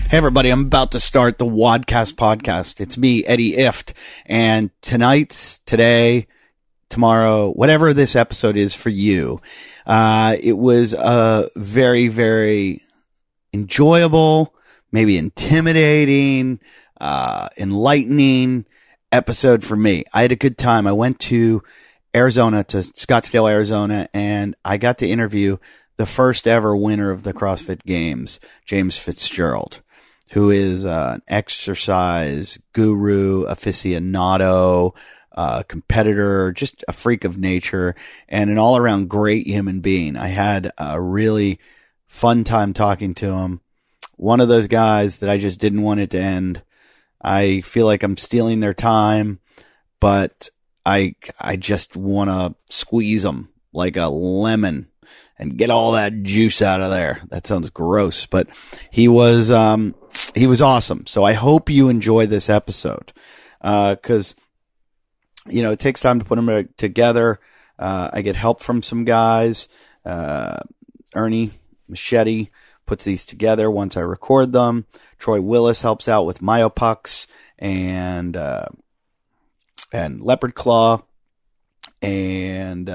Hey everybody, I'm about to start the Wadcast podcast. It's me, Eddie Ift, and today, tomorrow, whatever this episode is for you, it was a very, very enjoyable, maybe intimidating, enlightening episode for me. I had a good time. I went to Scottsdale, Arizona, and I got to interview the first ever winner of the CrossFit Games, James Fitzgerald, who is an exercise guru, aficionado, competitor, just a freak of nature, and an all-around great human being. I had a really fun time talking to him. One of those guys that I just didn't want it to end. I feel like I'm stealing their time, but I just want to squeeze them like a lemon and get all that juice out of there. That sounds gross, but he was awesome. So I hope you enjoy this episode, cause it takes time to put them together. I get help from some guys. Ernie Machete puts these together once I record them. Troy Willis helps out with Myopucks and Leopard Claw, and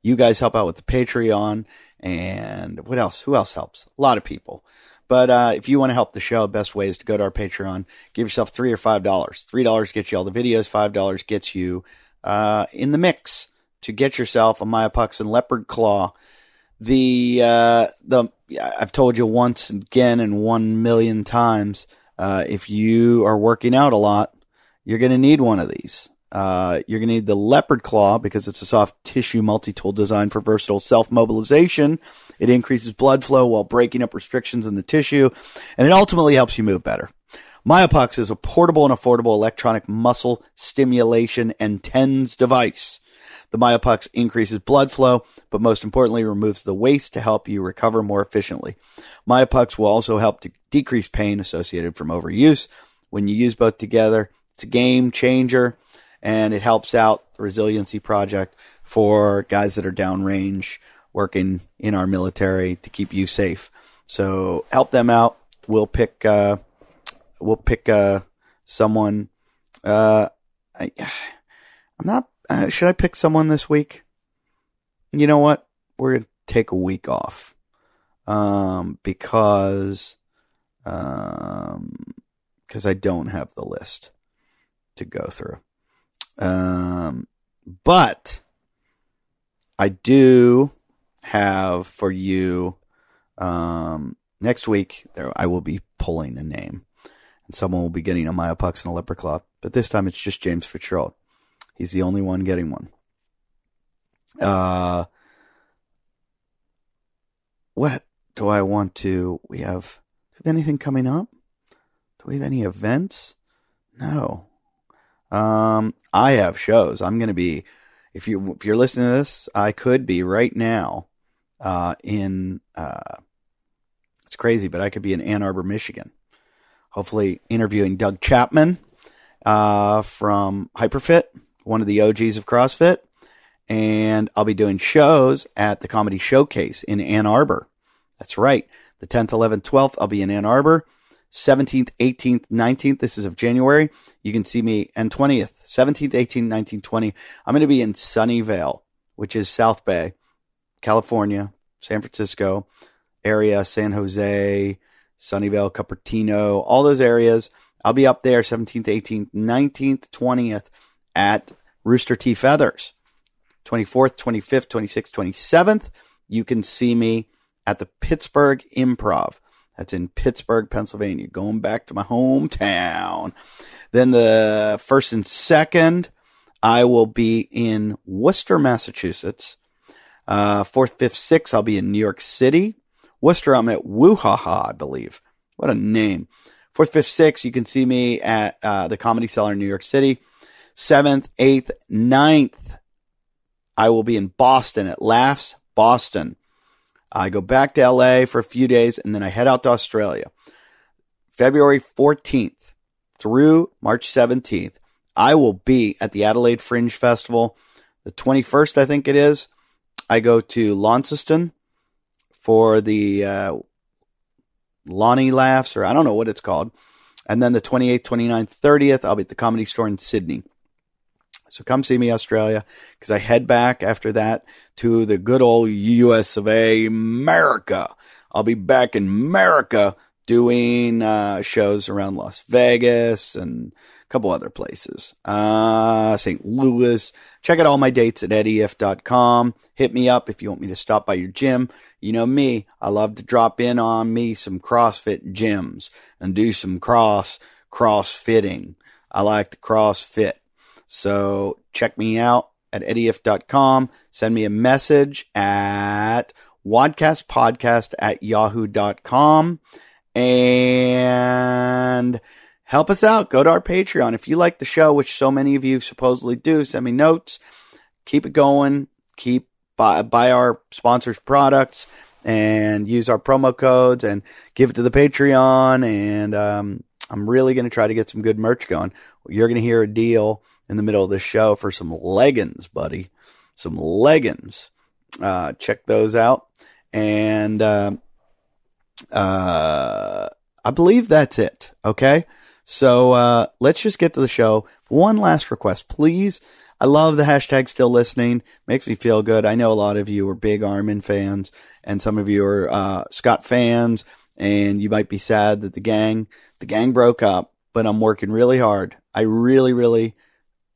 you guys help out with the Patreon, and what else? Who else helps? A lot of people. But if you want to help the show, best way is to go to our Patreon. Give yourself $3 or $5. $3 gets you all the videos. $5 gets you in the mix to get yourself a Myopucks and Leopard Claw. I've told you once again and 1 million times, if you are working out a lot, you're going to need one of these. You're going to need the Leopard Claw because it's a soft tissue multi-tool designed for versatile self-mobilization. It increases blood flow while breaking up restrictions in the tissue, and it ultimately helps you move better. Myopucks is a portable and affordable electronic muscle stimulation and TENS device. The Myopucks increases blood flow, but most importantly removes the waste to help you recover more efficiently. Myopucks will also help to decrease pain associated from overuse. When you use both together, it's a game changer. And it helps out the resiliency project for guys that are downrange working in our military to keep you safe. So help them out. We'll pick someone. Should I pick someone this week? You know what? We're going to take a week off. Because I don't have the list to go through. But I do have for you, next week I will be pulling a name and someone will be getting a Myopucks and a Leopard Claw, but this time it's just James Fitzgerald. He's the only one getting one. What do I want to, do we have anything coming up? Do we have any events? No. I have shows. I'm going to be, if you're listening to this, I could be right now, it's crazy, but I could be in Ann Arbor, Michigan, hopefully interviewing Doug Chapman, from Hyperfit, one of the OGs of CrossFit. And I'll be doing shows at the Comedy Showcase in Ann Arbor. That's right. The 10th, 11th, 12th, I'll be in Ann Arbor. 17th, 18th, 19th. This is of January. You can see me. And 20th, 17th, 18th, 19th, 20th. I'm going to be in Sunnyvale, which is South Bay, California, San Francisco area, San Jose, Sunnyvale, Cupertino, all those areas. I'll be up there 17th, 18th, 19th, 20th at Rooster T. Feathers. 24th, 25th, 26th, 27th. You can see me at the Pittsburgh Improv. That's in Pittsburgh, Pennsylvania, going back to my hometown. Then the 1st and 2nd, I will be in Worcester, Massachusetts. 4th, 5th, 6th, I'll be in New York City. Worcester, I'm at Woo-Ha-Ha, I believe. What a name. 4th, 5th, 6th, you can see me at the Comedy Cellar in New York City. 7th, 8th, 9th, I will be in Boston at Laughs Boston. I go back to LA for a few days, and then I head out to Australia. February 14th through March 17th, I will be at the Adelaide Fringe Festival. The 21st, I think it is, I go to Launceston for the Lonnie Laughs, or I don't know what it's called. And then the 28th, 29th, 30th, I'll be at the Comedy Store in Sydney. So come see me, Australia, because I head back after that to the good old US of A, America. I'll be back in America doing shows around Las Vegas and a couple other places. St. Louis. Check out all my dates at eddyf.com. Hit me up if you want me to stop by your gym. You know me, I love to drop in on me some CrossFit gyms and do some crossfitting. I like to CrossFit. So check me out at eddyf.com. Send me a message at wadcastpodcast@yahoo.com and help us out. Go to our Patreon. If you like the show, which so many of you supposedly do, send me notes. Keep it going. Buy our sponsors' products and use our promo codes and give it to the Patreon. And I'm really going to try to get some good merch going. You're going to hear a deal in the middle of the show for some leggings, buddy. Some leggings. Check those out. And I believe that's it. Okay? So let's just get to the show. One last request, please. I love the hashtag still listening. Makes me feel good. I know a lot of you are big Armin fans, and some of you are Scott fans, and you might be sad that the gang broke up, but I'm working really hard. I really, really,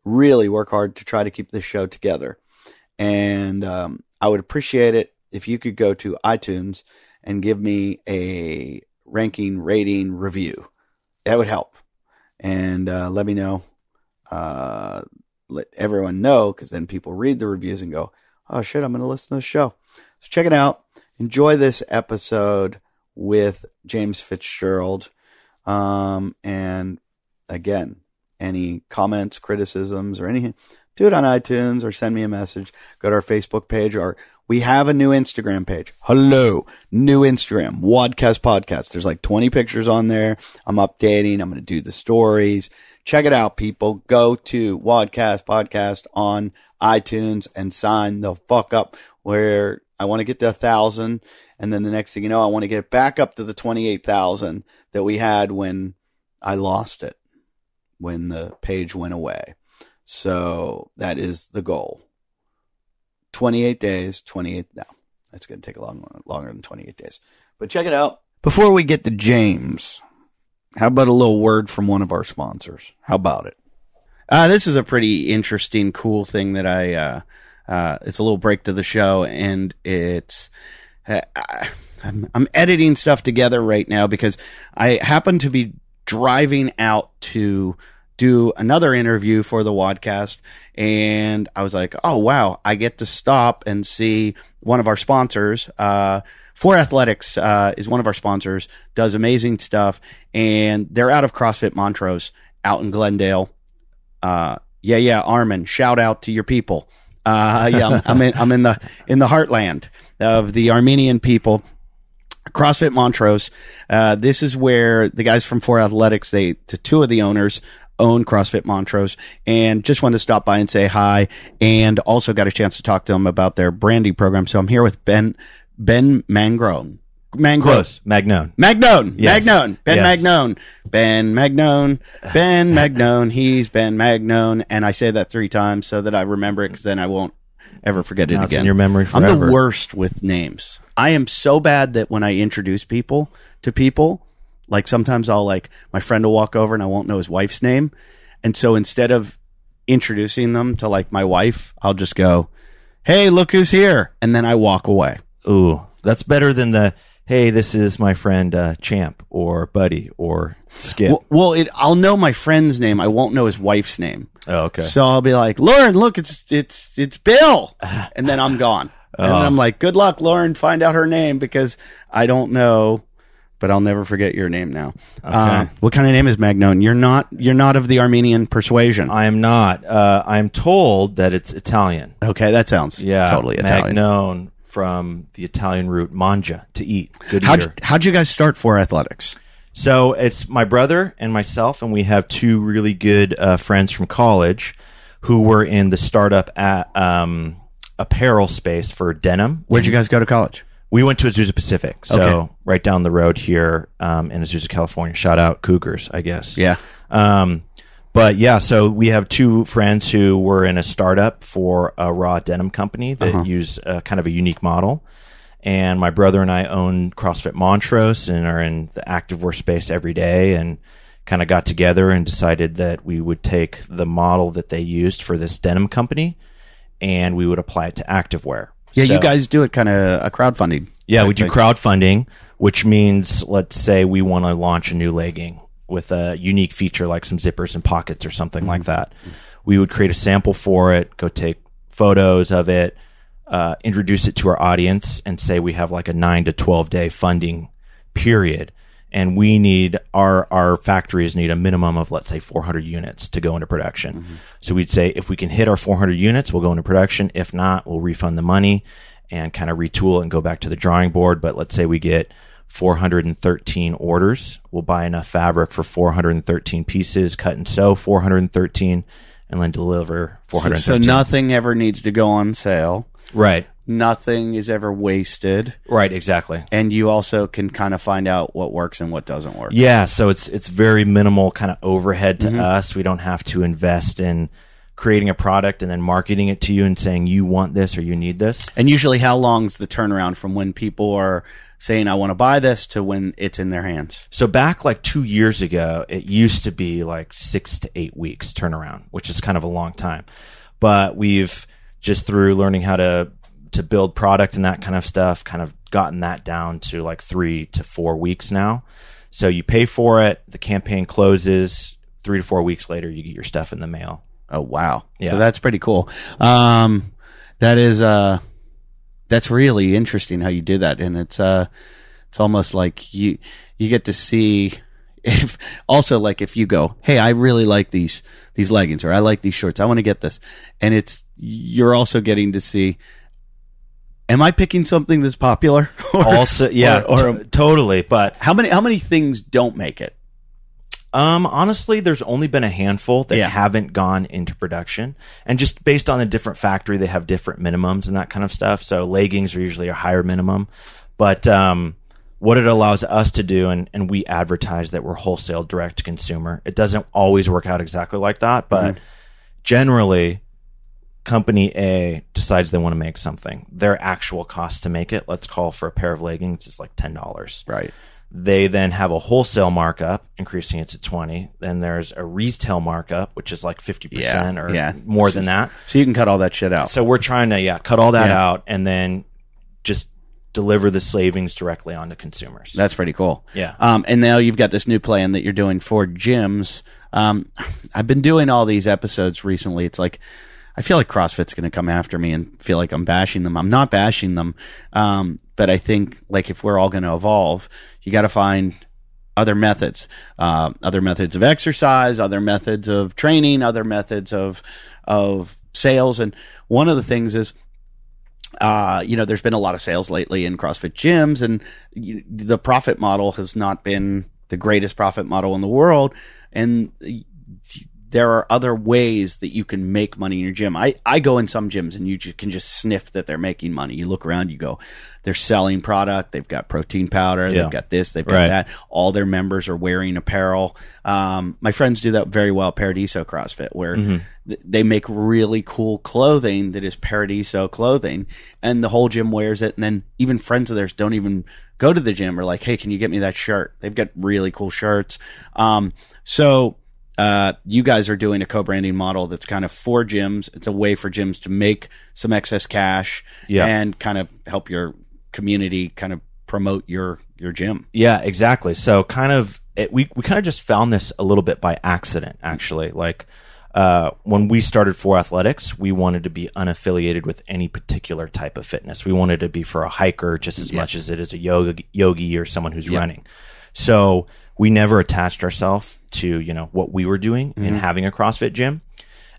really work hard to try to keep this show together. And I would appreciate it if you could go to iTunes and give me a rating, review. That would help. And let me know. Let everyone know, because then people read the reviews and go, oh shit, I'm going to listen to the show. So check it out. Enjoy this episode with James Fitzgerald. And again, any comments, criticisms, or anything, do it on iTunes or send me a message. Go to our Facebook page, or we have a new Instagram page. Hello, new Instagram, Wadcast Podcast. There's like 20 pictures on there. I'm updating. I'm going to do the stories. Check it out, people. Go to Wadcast Podcast on iTunes and sign the fuck up, where I want to get to 1,000. And then the next thing you know, I want to get back up to the 28,000 that we had when I lost it, when the page went away. So that is the goal. 28 days, no, that's going to take longer than 28 days. But check it out. Before we get to James, how about a little word from one of our sponsors? How about it? This is a pretty interesting, cool thing that it's a little break to the show, and it's, I'm editing stuff together right now because I happen to be driving out to do another interview for the Wadcast, and I was like, oh wow, I get to stop and see one of our sponsors. For Athletics is one of our sponsors, does amazing stuff, and they're out of CrossFit Montrose out in Glendale. Armin, shout out to your people. I'm in the heartland of the Armenian people. CrossFit Montrose. This is where the guys from For Athletics, two of the owners own CrossFit Montrose, and just wanted to stop by and say hi, and also got a chance to talk to them about their branding program. So I'm here with Ben Magnone. Close. Magnone. Yes. Magnone. Ben Yes. Magnone. Ben Magnone. He's Ben Magnone. And I say that 3 times so that I remember it, because then I won't ever forget it Now it's again. in your memory forever. I'm the worst with names. I am so bad that when I introduce people to people, like sometimes my friend will walk over and I won't know his wife's name. And so instead of introducing them to like my wife, I'll just go, hey, look who's here. And then I walk away. Ooh, that's better than the, hey, this is my friend Champ or Buddy or Skip. I'll know my friend's name. I won't know his wife's name. Oh, okay. So I'll be like, Lauren, look, it's Bill. And then I'm gone. And I'm like, good luck, Lauren. Find out her name, because I don't know, but I'll never forget your name now. Okay. What kind of name is Magnone? You're not of the Armenian persuasion. I am not. I'm told that it's Italian. Okay, that sounds totally Italian. Magnone, from the Italian root mangia, to eat. Good eater. How'd you guys start For Athletics? So it's my brother and myself, and we have 2 really good friends from college who were in the startup apparel space for denim. Where'd you guys go to college? We went to Azusa Pacific, so Okay. right down the road here in Azusa, California. Shout out Cougars, I guess. Yeah. But yeah, so we have two friends who were in a startup for a raw denim company that use kind of a unique model. And my brother and I own CrossFit Montrose and are in the activewear space every day, and kind of got together and decided that we would take the model that they used for this denim company and we would apply it to activewear. Yeah, So- you guys do it kind of a crowdfunding. Yeah, type we do thing. crowdfunding, which means, let's say we want to launch a new legging with a unique feature like some zippers and pockets or something like that. We would create a sample for it, go take photos of it, introduce it to our audience, and say we have like a 9 to 12 day funding period. And we need, our factories need a minimum of, let's say, 400 units to go into production. So we'd say if we can hit our 400 units, we'll go into production. If not, we'll refund the money and kind of retool it and go back to the drawing board. But let's say we get 413 orders. We'll buy enough fabric for 413 pieces, cut and sew 413, and then deliver 413. So nothing ever needs to go on sale. Right. Nothing is ever wasted. Right, exactly. And you also can kind of find out what works and what doesn't work. Yeah, so it's very minimal kind of overhead to us. We don't have to invest in creating a product and then marketing it to you and saying you want this or you need this. And usually how long's the turnaround from when people are saying, I want to buy this, to when it's in their hands? So back like 2 years ago, it used to be like 6 to 8 weeks turnaround, which is kind of a long time. But we've just through learning how to build product and that kind of stuff, kind of gotten that down to like 3 to 4 weeks now. So you pay for it, the campaign closes, 3 to 4 weeks later, you get your stuff in the mail. Oh, wow. Yeah. So that's pretty cool. That's really interesting how you do that. And it's almost like you get to see, if also like if you go, hey, I really like these leggings, or I like these shorts, I want to get this. And you're also getting to see, am I picking something that's popular? Also, yeah, totally. But how many things don't make it? honestly, there's only been a handful that Yeah. haven't gone into production, and just based on a different factory, they have different minimums and that kind of stuff. So leggings are usually a higher minimum, but what it allows us to do, and we advertise that we're wholesale direct to consumer. It doesn't always work out exactly like that, but generally, company A decides they want to make something. Their actual cost to make it, let's call for a pair of leggings, is like $10. Right. They then have a wholesale markup, increasing it to 20. Then there's a retail markup, which is like 50% or more than that. So you can cut all that shit out. So we're trying to cut all that out and then just deliver the savings directly onto consumers. That's pretty cool. Yeah. And now you've got this new plan that you're doing for gyms. I've been doing all these episodes recently. It's like, I feel like CrossFit's going to come after me and feel like I'm bashing them. I'm not bashing them. But I think, like, if we're all going to evolve, you got to find other methods of exercise, other methods of training, other methods of sales. And one of the things is, there's been a lot of sales lately in CrossFit gyms, and the profit model has not been the greatest profit model in the world. And there are other ways that you can make money in your gym. I go in some gyms and you can just sniff that they're making money. You look around, you go, they're selling product. They've got protein powder. Yeah. They've got this. They've got that. All their members are wearing apparel. My friends do that very well at Paradiso CrossFit, where they make really cool clothing that is Paradiso clothing, and the whole gym wears it. And then even friends of theirs don't even go to the gym, are like, hey, can you get me that shirt? They've got really cool shirts. You guys are doing a co-branding model that's kind of for gyms. It's a way for gyms to make some excess cash and kind of help your community kind of promote your gym. Yeah, exactly. So we kind of just found this a little bit by accident, actually. Like when we started For Athletics, we wanted to be unaffiliated with any particular type of fitness. We wanted to be for a hiker just as much as it is a yogi or someone who's running. So we never attached ourselves to, what we were doing in having a CrossFit gym.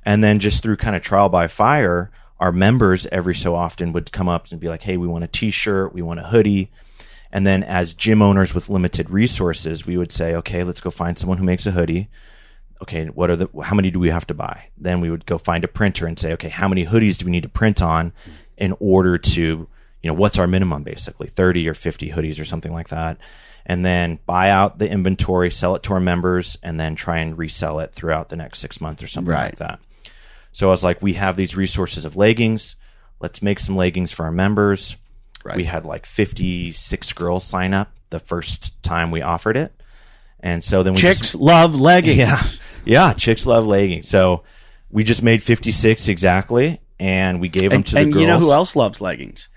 And then just through kind of trial by fire, our members every so often would come up and be like, hey, we want a t-shirt, we want a hoodie. And then as gym owners with limited resources, we would say, okay, let's go find someone who makes a hoodie. Okay, how many do we have to buy? Then we would go find a printer and say, okay, how many hoodies do we need to print on in order to, what's our minimum, basically 30 or 50 hoodies or something like that. And then buy out the inventory, sell it to our members, and then try and resell it throughout the next 6 months or something like that. So I was like, we have these resources of leggings. Let's make some leggings for our members. We had like 56 girls sign up the first time we offered it. And so then chicks love leggings. Yeah, chicks love leggings. So we just made 56 exactly, and we gave them to the girls. And you know who else loves leggings?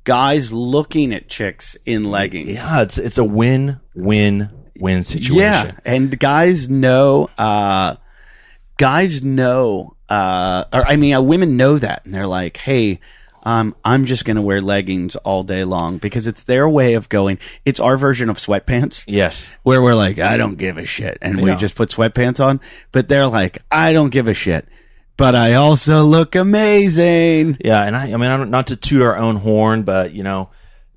Guys looking at chicks in leggings. Yeah, it's a win-win-win situation. Yeah, and guys know, women know that, and they're like, hey, I'm just going to wear leggings all day long, because it's their way of going. It's our version of sweatpants. Yes. Where we're like, I don't give a shit. And we just put sweatpants on. But they're like, I don't give a shit, but I also look amazing. Yeah. And I don't, not to toot our own horn, but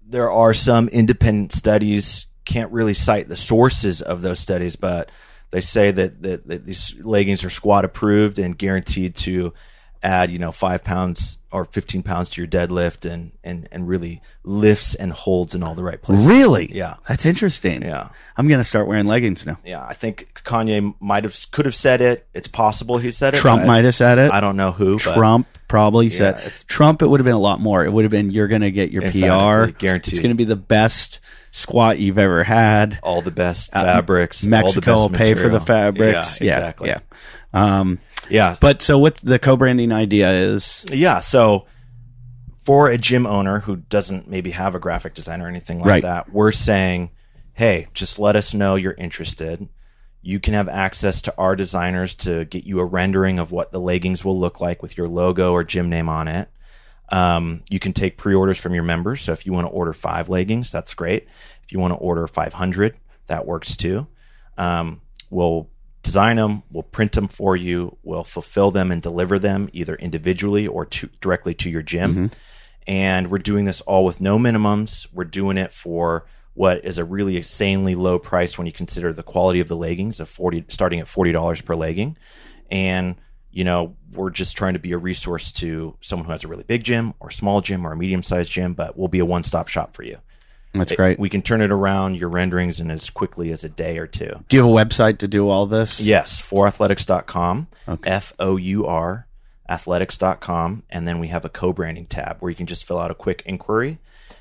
there are some independent studies, can't really cite the sources of those studies, but they say that these leggings are squat approved and guaranteed to add, 5 pounds or 15 pounds to your deadlift, and really lifts and holds in all the right places. Really? Yeah. That's interesting. Yeah. I'm going to start wearing leggings now. Yeah. I think Kanye could have said it. It's possible he said it. Trump might have said it. I don't know who. Trump probably said Trump. It would have been a lot more. It would have been, you're going to get your PR. Guaranteed. It's going to be the best squat you've ever had. All the best fabrics. Mexico all the best will pay for the fabrics. Yeah, exactly. Yeah. But so what the co-branding idea is? Yeah. So for a gym owner who doesn't maybe have a graphic designer or anything like that, we're saying, hey, just let us know you're interested. You can have access to our designers to get you a rendering of what the leggings will look like with your logo or gym name on it. You can take pre-orders from your members. So if you want to order 5 leggings, that's great. If you want to order 500, that works too. We'll design them, we'll print them for you, we'll fulfill them and deliver them either individually or directly to your gym. Mm-hmm. And we're doing this all with no minimums. We're doing it for what is a really insanely low price when you consider the quality of the leggings, starting at $40 per legging. And we're just trying to be a resource to someone who has a really big gym or small gym or a medium-sized gym, but we'll be a one-stop shop for you. That's great. We can turn it around, your renderings, in as quickly as a day or two. Do you have a website to do all this? Yes, forathletics.com, Okay. FOUR, athletics.com, and then we have a co-branding tab where you can just fill out a quick inquiry,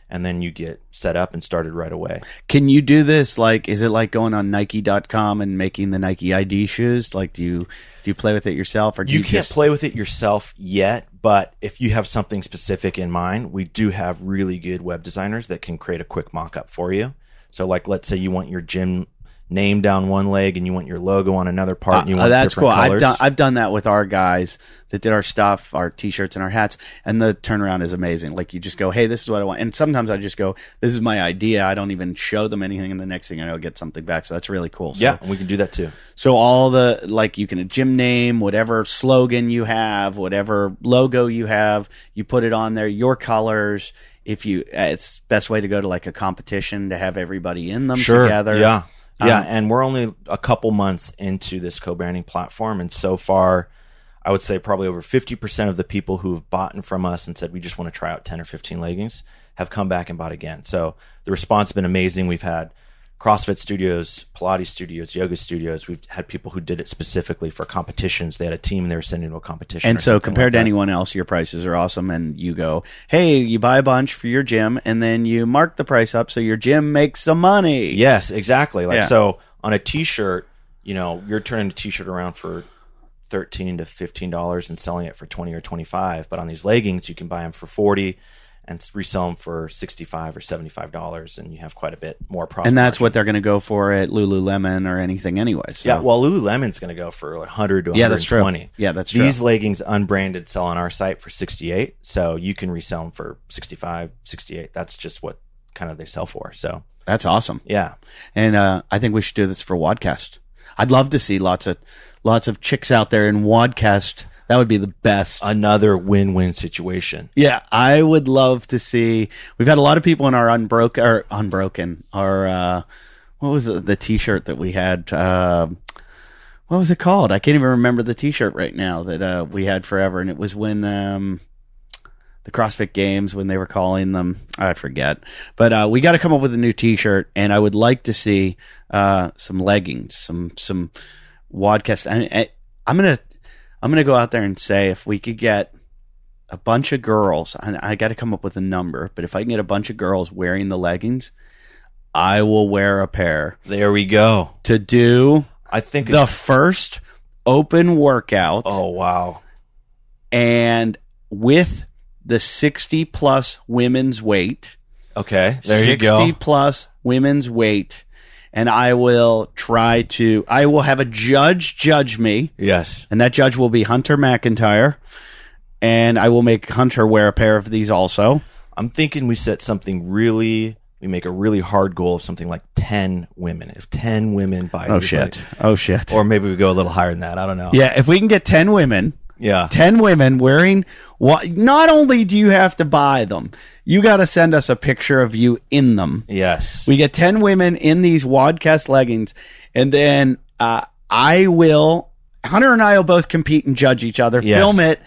and then you get set up and started right away. Can you do this? Like, is it like going on Nike.com and making the Nike ID shoes? Like, do you play with it yourself, or do you can't play with it yourself yet? But if you have something specific in mind, we do have really good web designers that can create a quick mock-up for you. So, like, let's say you want your gym name down one leg and you want your logo on another part, and you want that's different cool. colors. I've done that with our guys that did our stuff, our t-shirts and our hats, and the turnaround is amazing. Like, you just go, hey, this is what I want. And sometimes I just go, this is my idea. I don't even show them anything, and the next thing I know, get something back. So that's really cool. So, yeah, and we can do that too. So all the, like, you can a gym name, whatever slogan you have, whatever logo you have, you put it on there, your colors. If you, it's best way to go to like a competition to have everybody in them together. Yeah. Yeah, and we're only a couple months into this co-branding platform, and so far, I would say probably over 50% of the people who have bought from us and said, we just want to try out 10 or 15 leggings, have come back and bought again. So the response has been amazing. We've had CrossFit studios, Pilates studios, yoga studios. We've had people who did it specifically for competitions. They had a team they were sending to a competition. And so compared to anyone else, your prices are awesome. And you go, hey, you buy a bunch for your gym, and then you mark the price up so your gym makes some money. Yes, exactly. So on a t-shirt, you're turning a t-shirt around for $13 to $15 and selling it for $20 or $25. But on these leggings, you can buy them for $40 and resell them for $65 or $75, and you have quite a bit more profit. And that's margin. what they're going to go for at Lululemon or anything anyway. So. Yeah, well, Lululemon's going to go for like $100 to $120. That's true. Yeah, that's true. These leggings unbranded sell on our site for $68, so you can resell them for $65, $68. That's just what kind of they sell for. So that's awesome. Yeah, and I think we should do this for Wadcast. I'd love to see lots of chicks out there in Wadcast. That would be the best. Another win-win situation. Yeah, I would love to see. We've had a lot of people in our unbroken. Our what was the T-shirt that we had? What was it called? I can't even remember the T-shirt right now that we had forever. And it was when the CrossFit Games when they were calling them. I forget. But we got to come up with a new T-shirt, and I would like to see some leggings, some Wadcast. I'm gonna go out there and say if we could get a bunch of girls, and I got to come up with a number, but if I can get a bunch of girls wearing the leggings, I will wear a pair. There we go. To do I think the first open workout. Oh, wow. And with the 60 plus women's weight. Okay, there you go. 60 plus women's weight. And I will have a judge me. Yes. And that judge will be Hunter McIntyre. And I will make Hunter wear a pair of these also. I'm thinking we make a really hard goal of something like 10 women. If 10 women buy it. Oh, shit. Or maybe we go a little higher than that. I don't know. Yeah, if we can get 10 women. Yeah. 10 women wearing, not only do you have to buy them, you got to send us a picture of you in them. Yes. We get 10 women in these Wadcast leggings, and then Hunter and I will both compete and judge each other, film it,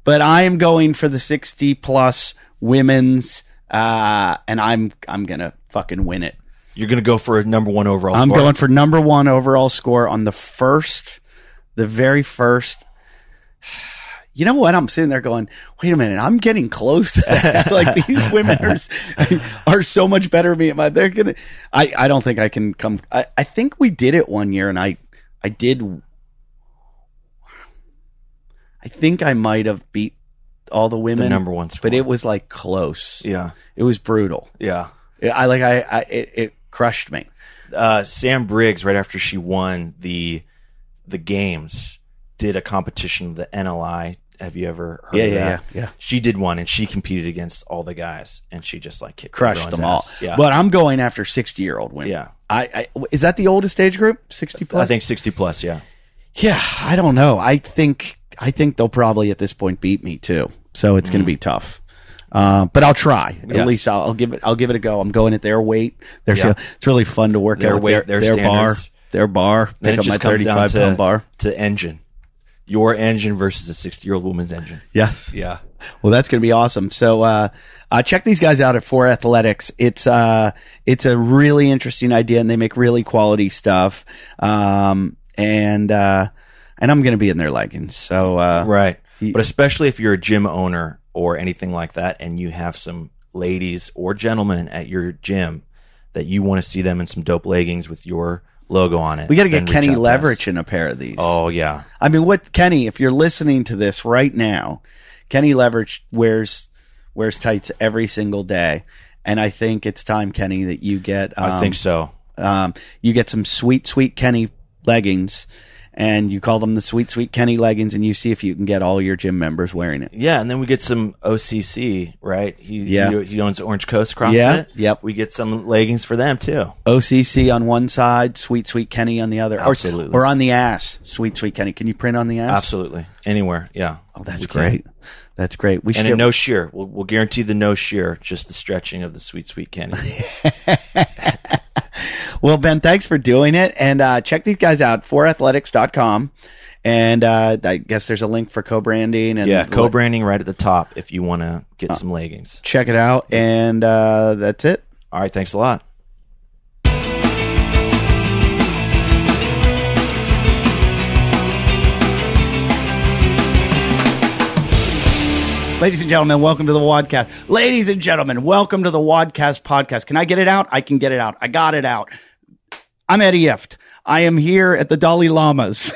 but I am going for the 60 plus women's, and I'm going to fucking win it. You're going to go for a number one overall score? I'm going for number one overall score on the very first. You know what? I'm sitting there going, wait a minute, I'm getting close to that. Like, these women are so much better than me. I don't think I can come. I think we did it one year, and I think I might have beat all the women. The number one score. But it was like close. Yeah. It was brutal. Yeah. It crushed me. Sam Briggs, right after she won the games, did a competition of the NLI. Have you ever heard of that? Yeah. She did one, and she competed against all the guys, and she just like crushed them all. Ass. Yeah. But I'm going after 60-year-old women. Yeah. Is that the oldest age group? 60 plus? I think 60 plus. Yeah. Yeah. I don't know. I think they'll probably at this point beat me too. So it's going to be tough. But I'll try. At least I'll give it a go. I'm going at their weight. It's really fun to work their out weight, their bar. Their bar. Then Pick it up just my comes down 35-pound bar. To engine. Your engine versus a 60-year-old woman's engine. Yes. Yeah. Well, that's going to be awesome. So check these guys out at 4 Athletics. It's a really interesting idea, and they make really quality stuff. And I'm going to be in their leggings. So right. But especially if you're a gym owner or anything like that, and you have some ladies or gentlemen at your gym that you want to see them in some dope leggings with your logo on it. We got to get Kenny Leverich in a pair of these. Oh, yeah. I mean, Kenny, if you're listening to this right now, Kenny Leverich wears tights every single day. And I think it's time, Kenny, that you get... I think so. You get some sweet, sweet Kenny leggings, and you call them the Sweet Sweet Kenny leggings, and you see if you can get all your gym members wearing it. Yeah, and then we get some OCC, right? He owns Orange Coast CrossFit. Yeah, yep. We get some leggings for them, too. OCC on one side, Sweet Sweet Kenny on the other. Absolutely. Or on the ass, Sweet Sweet Kenny. Can you print on the ass? Absolutely. Anywhere, yeah. Oh, that's great. That's great. And a no shear. We'll guarantee the no shear, just the stretching of the Sweet Sweet Kenny. Well, Ben, thanks for doing it. And check these guys out, 4athletics.com. And I guess there's a link for co-branding. And co-branding right at the top if you want to get some leggings. Check it out. And that's it. All right. Thanks a lot. Ladies and gentlemen, welcome to the Wadcast. Ladies and gentlemen, welcome to the Wadcast podcast. Can I get it out? I can get it out. I got it out. I'm Eddie Ift. I am here at the Dalai Lamas.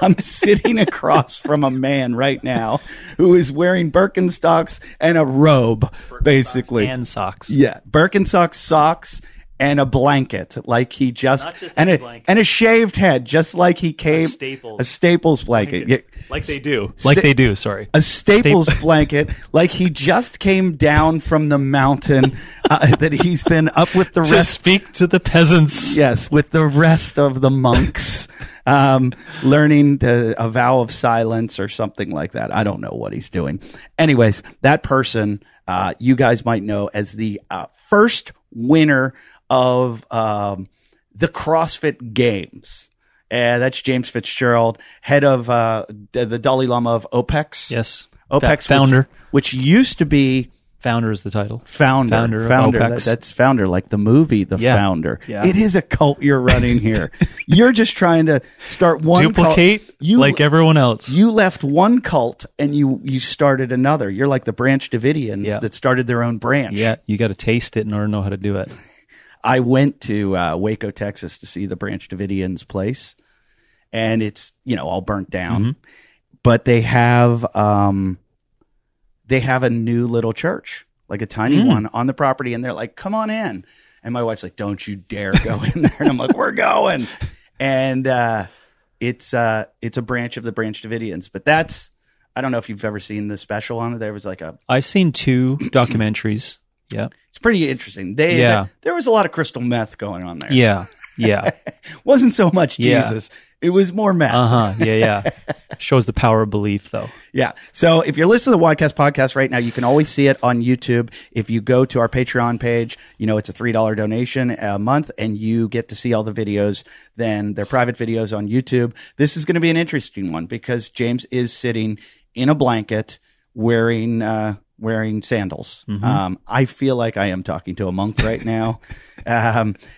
I'm sitting across from a man right now who is wearing Birkenstocks and a robe, basically. And socks. Yeah, Birkenstocks, socks, and a blanket, like he just and a shaved head, just like he came a Staples blanket, like they do. Sorry, a Staples blanket, like he just came down from the mountain that he's been up with the rest to speak to the peasants. Yes, with the rest of the monks, learning a vow of silence or something like that. I don't know what he's doing. Anyways, that person you guys might know as the first winner of the CrossFit Games. That's James Fitzgerald, head of the Dalai Lama of OPEX. Yes. OPEX, Founder. which used to be Founder is the title. Founder. of OPEX. That's Founder, like the movie, The Founder. Yeah. It is a cult you're running here. You're just trying to start one Duplicate cult. You, like everyone else. You left one cult and you started another. You're like the Branch Davidians that started their own branch. Yeah, you got to taste it in order to know how to do it. I went to Waco, Texas to see the Branch Davidians place, and it's, all burnt down. But they have a new little church, like a tiny one on the property, and they're like, come on in. And my wife's like, don't you dare go in there. And I'm like, we're going. And it's a branch of the Branch Davidians. But I don't know if you've ever seen the special on it. There was like I've seen 2 documentaries. Yeah. It's pretty interesting. There was a lot of crystal meth going on there. Yeah. Wasn't so much Jesus. It was more meth. Yeah. Shows the power of belief, though. Yeah. So if you're listening to the Wadcast podcast right now, you can always see it on YouTube. If you go to our Patreon page, it's a $3 donation a month, and you get to see all the videos. Then they're private videos on YouTube. This is going to be an interesting one because James is sitting in a blanket wearing sandals. I feel like I am talking to a monk right now.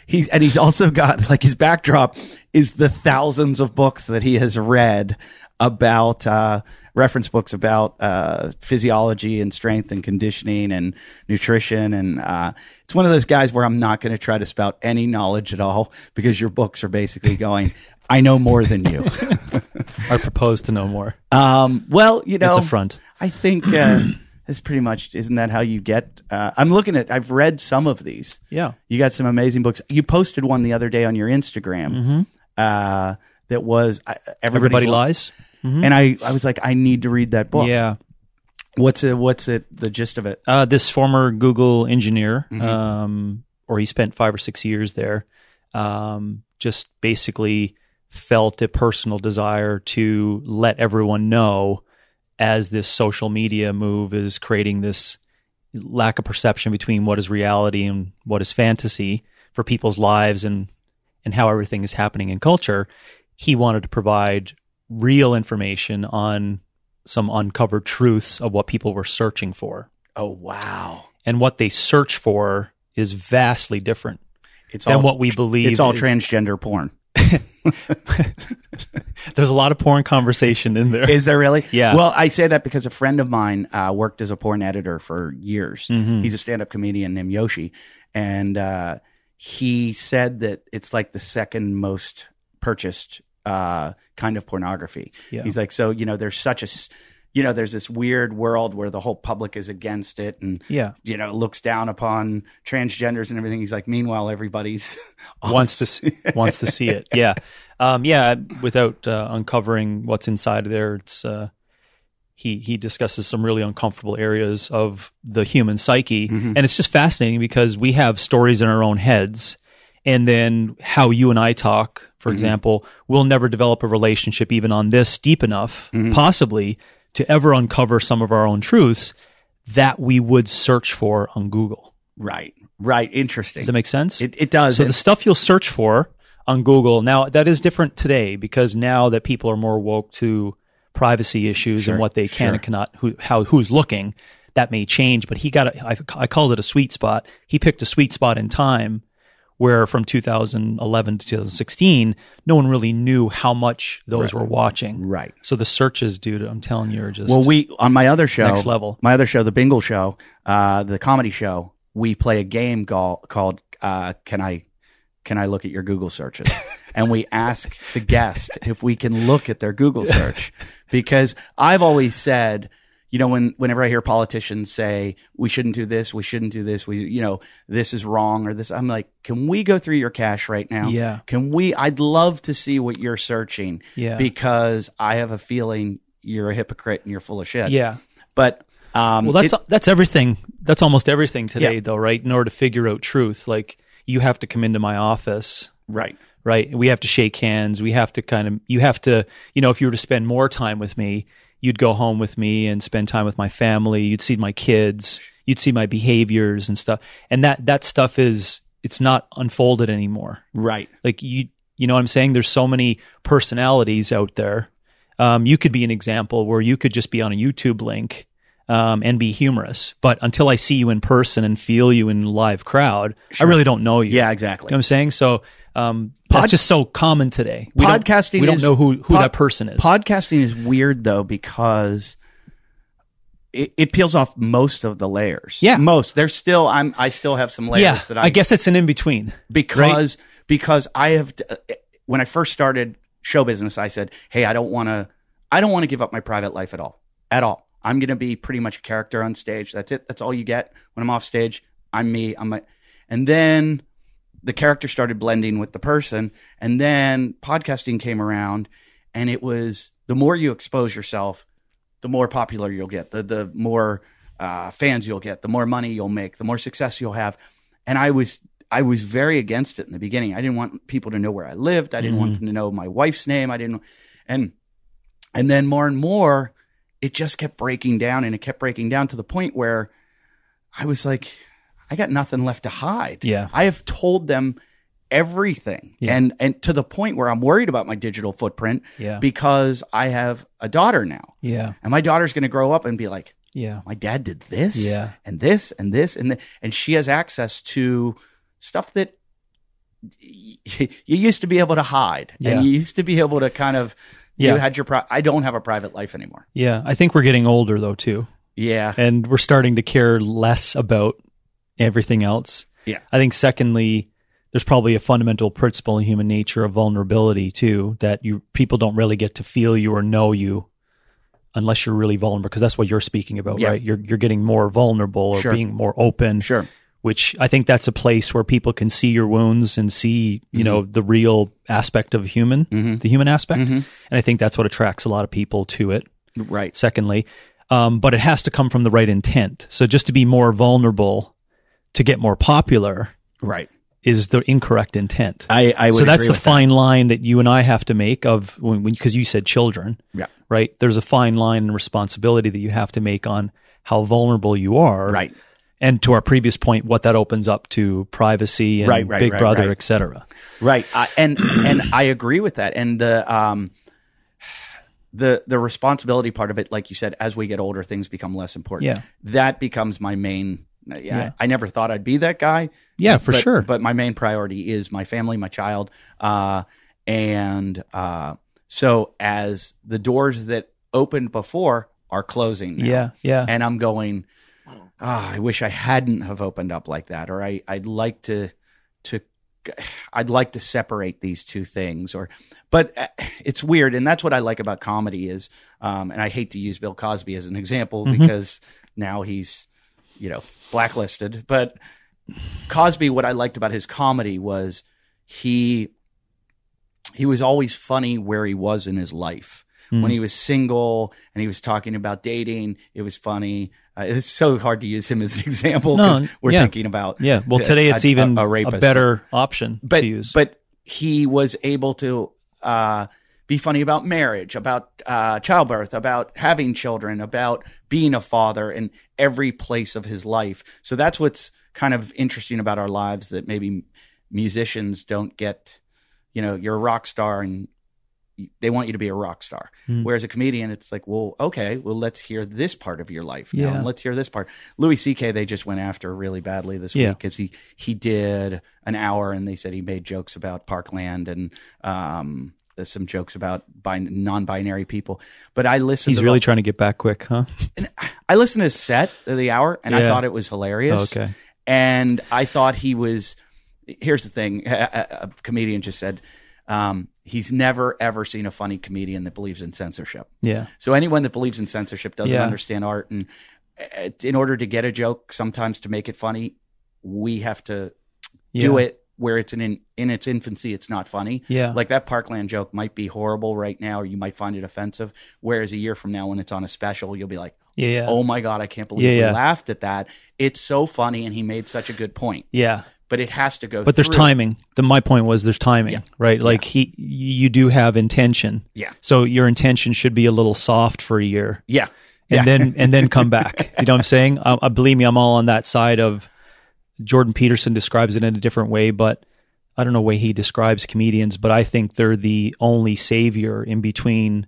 He's also got, like, his backdrop is the thousands of books that he has read about reference books about physiology and strength and conditioning and nutrition. And it's one of those guys where I'm not going to try to spout any knowledge at all because your books are basically going, I know more than you. I propose to know more. Well, it's a front. I think that's pretty much, isn't that how you get? I've read some of these. Yeah. You got some amazing books. You posted one the other day on your Instagram that was Everybody Lies. And I was like, I need to read that book. Yeah. What's it, the gist of it? This former Google engineer, or he spent 5 or 6 years there, just basically felt a personal desire to let everyone know, as this social media move is creating this lack of perception between what is reality and what is fantasy for people's lives and how everything is happening in culture. He wanted to provide real information on some uncovered truths of what people were searching for. Oh, wow. And what they search for is vastly different than what we believe. It's all transgender porn. There's a lot of porn conversation in there. Is there really? Yeah. Well, I say that because a friend of mine worked as a porn editor for years. He's a stand-up comedian named Yoshi. And he said that it's like the second most purchased kind of pornography. Yeah. He's like, so, there's such a... there's this weird world where the whole public is against it and, looks down upon transgenders and everything. He's like, meanwhile, everybody's wants to see it. Yeah. Without uncovering what's inside of there, it's, he discusses some really uncomfortable areas of the human psyche. And it's just fascinating because we have stories in our own heads. And then how you and I talk, for example, we'll never develop a relationship even on this deep enough, possibly, to ever uncover some of our own truths that we would search for on Google. Right. Interesting. Does that make sense? It does. So the stuff you'll search for on Google, now that is different today because now that people are more woke to privacy issues and what they can and cannot, who's looking, that may change. But I called it a sweet spot. He picked a sweet spot in time where from 2011 to 2016, no one really knew how much those were watching. Right. So the searches, dude, I'm telling you, are just on my other show, next level. My other show, the Bingle Show, the comedy show, we play a game called Can I look at your Google searches? And we ask the guest if we can look at their Google search, because I've always said, whenever I hear politicians say we shouldn't do this, this is wrong or this, I'm like, can we go through your cache right now? Yeah. I'd love to see what you're searching. Yeah. Because I have a feeling you're a hypocrite and you're full of shit. Yeah. But, that's everything. That's almost everything today though, right? In order to figure out truth, like you have to come into my office. Right. Right. We have to shake hands. We have to you have to, if you were to spend more time with me, you'd go home with me and spend time with my family. You'd see my kids. You'd see my behaviors and stuff. And that stuff it's not unfolded anymore. Right. Like you know what I'm saying? There's so many personalities out there. You could be an example where you could just be on a YouTube link and be humorous. But until I see you in person and feel you in live crowd, I really don't know you. Yeah, exactly. You know what I'm saying? So that's just so common today. We don't know who that person is. Podcasting is weird, though, because it peels off most of the layers. Yeah. Most. There's still, I still have some layers that I guess it's an in-between. Because I have, when I first started show business, I said, hey, I don't want to give up my private life at all. I'm going to be pretty much a character on stage. That's it. That's all you get. When I'm off stage, I'm me. And then the character started blending with the person. And then podcasting came around, and it was the more you expose yourself, the more popular you'll get, the more fans you'll get, the more money you'll make, the more success you'll have. And I was very against it in the beginning. I didn't want people to know where I lived. I didn't want them to know my wife's name. And then more and more, it just kept breaking down, and it kept breaking down to the point where I was like, I got nothing left to hide. Yeah. I have told them everything. Yeah. And to the point where I'm worried about my digital footprint Yeah. because I have a daughter now. Yeah. And my daughter's going to grow up and be like, Yeah. my dad did this Yeah. and this and this and she has access to stuff that you used to be able to hide. Yeah. And you used to be able to kind of, Yeah. you had your, I don't have a private life anymore. Yeah. I think we're getting older though too. Yeah. And we're starting to care less about everything else. Yeah. I think secondly, there's probably a fundamental principle in human nature of vulnerability too, that people don't really get to feel you or know you unless you're really vulnerable, because that's what you're speaking about, Yeah. right? You're getting more vulnerable or Sure. being more open. Sure. Which I think that's a place where people can see your wounds and see, you know, the real aspect of the human aspect. And I think that's what attracts a lot of people to it. Right. Secondly, but it has to come from the right intent. So just to be more vulnerable, to get more popular, Right. is the incorrect intent. I would So that's agree the with fine line that you and I have to make of because you said children, Yeah. right? There's a fine line and responsibility that you have to make on how vulnerable you are. Right. And to our previous point, what that opens up to privacy and Right, Big Brother, right. et cetera. Right. And I agree with that. And the responsibility part of it, like you said, as we get older, things become less important. Yeah. That becomes my main. Yeah. I never thought I'd be that guy. Yeah, for sure. But my main priority is my family, my child. So as the doors that opened before are closing now. Yeah, yeah. And I'm going, I wish I hadn't have opened up like that. Or I'd like to separate these two things, but it's weird. And that's what I like about comedy is, and I hate to use Bill Cosby as an example because now he's, blacklisted, but Cosby, what I liked about his comedy was he was always funny where he was in his life. When he was single and he was talking about dating, it was funny. It's so hard to use him as an example because we're thinking about Well, today it's even a better option to use. But he was able to be funny about marriage, about childbirth, about having children, about being a father in every place of his life. So that's what's kind of interesting about our lives that maybe musicians don't get. You're a rock star and they want you to be a rock star. Whereas a comedian, it's like, well, okay, let's hear this part of your life now. And let's hear this part. Louis C.K. they just went after really badly this week because he did an hour and they said he made jokes about Parkland and there's some jokes about non-binary people. But I listened. He's really trying to get back quick, huh? And I listened to his set of the hour and I thought it was hilarious. Okay. And I thought he was. Here's the thing: a comedian just said. He's never, ever seen a funny comedian that believes in censorship. Yeah. So anyone that believes in censorship doesn't understand art. And in order to get a joke, sometimes to make it funny, we have to do it where it's in its infancy. It's not funny. Yeah. Like that Parkland joke might be horrible right now, or you might find it offensive. Whereas a year from now, when it's on a special, you'll be like, oh my God, I can't believe we laughed at that. It's so funny. And he made such a good point. Yeah. But it has to go. But there's timing. My point was there's timing, right? Like you do have intention. Yeah. So your intention should be a little soft for a year. Yeah. And then come back. You know what I'm saying? Believe me, I'm all on that side of. Jordan Peterson describes it in a different way, but I don't know the way he describes comedians. But I think they're the only savior in between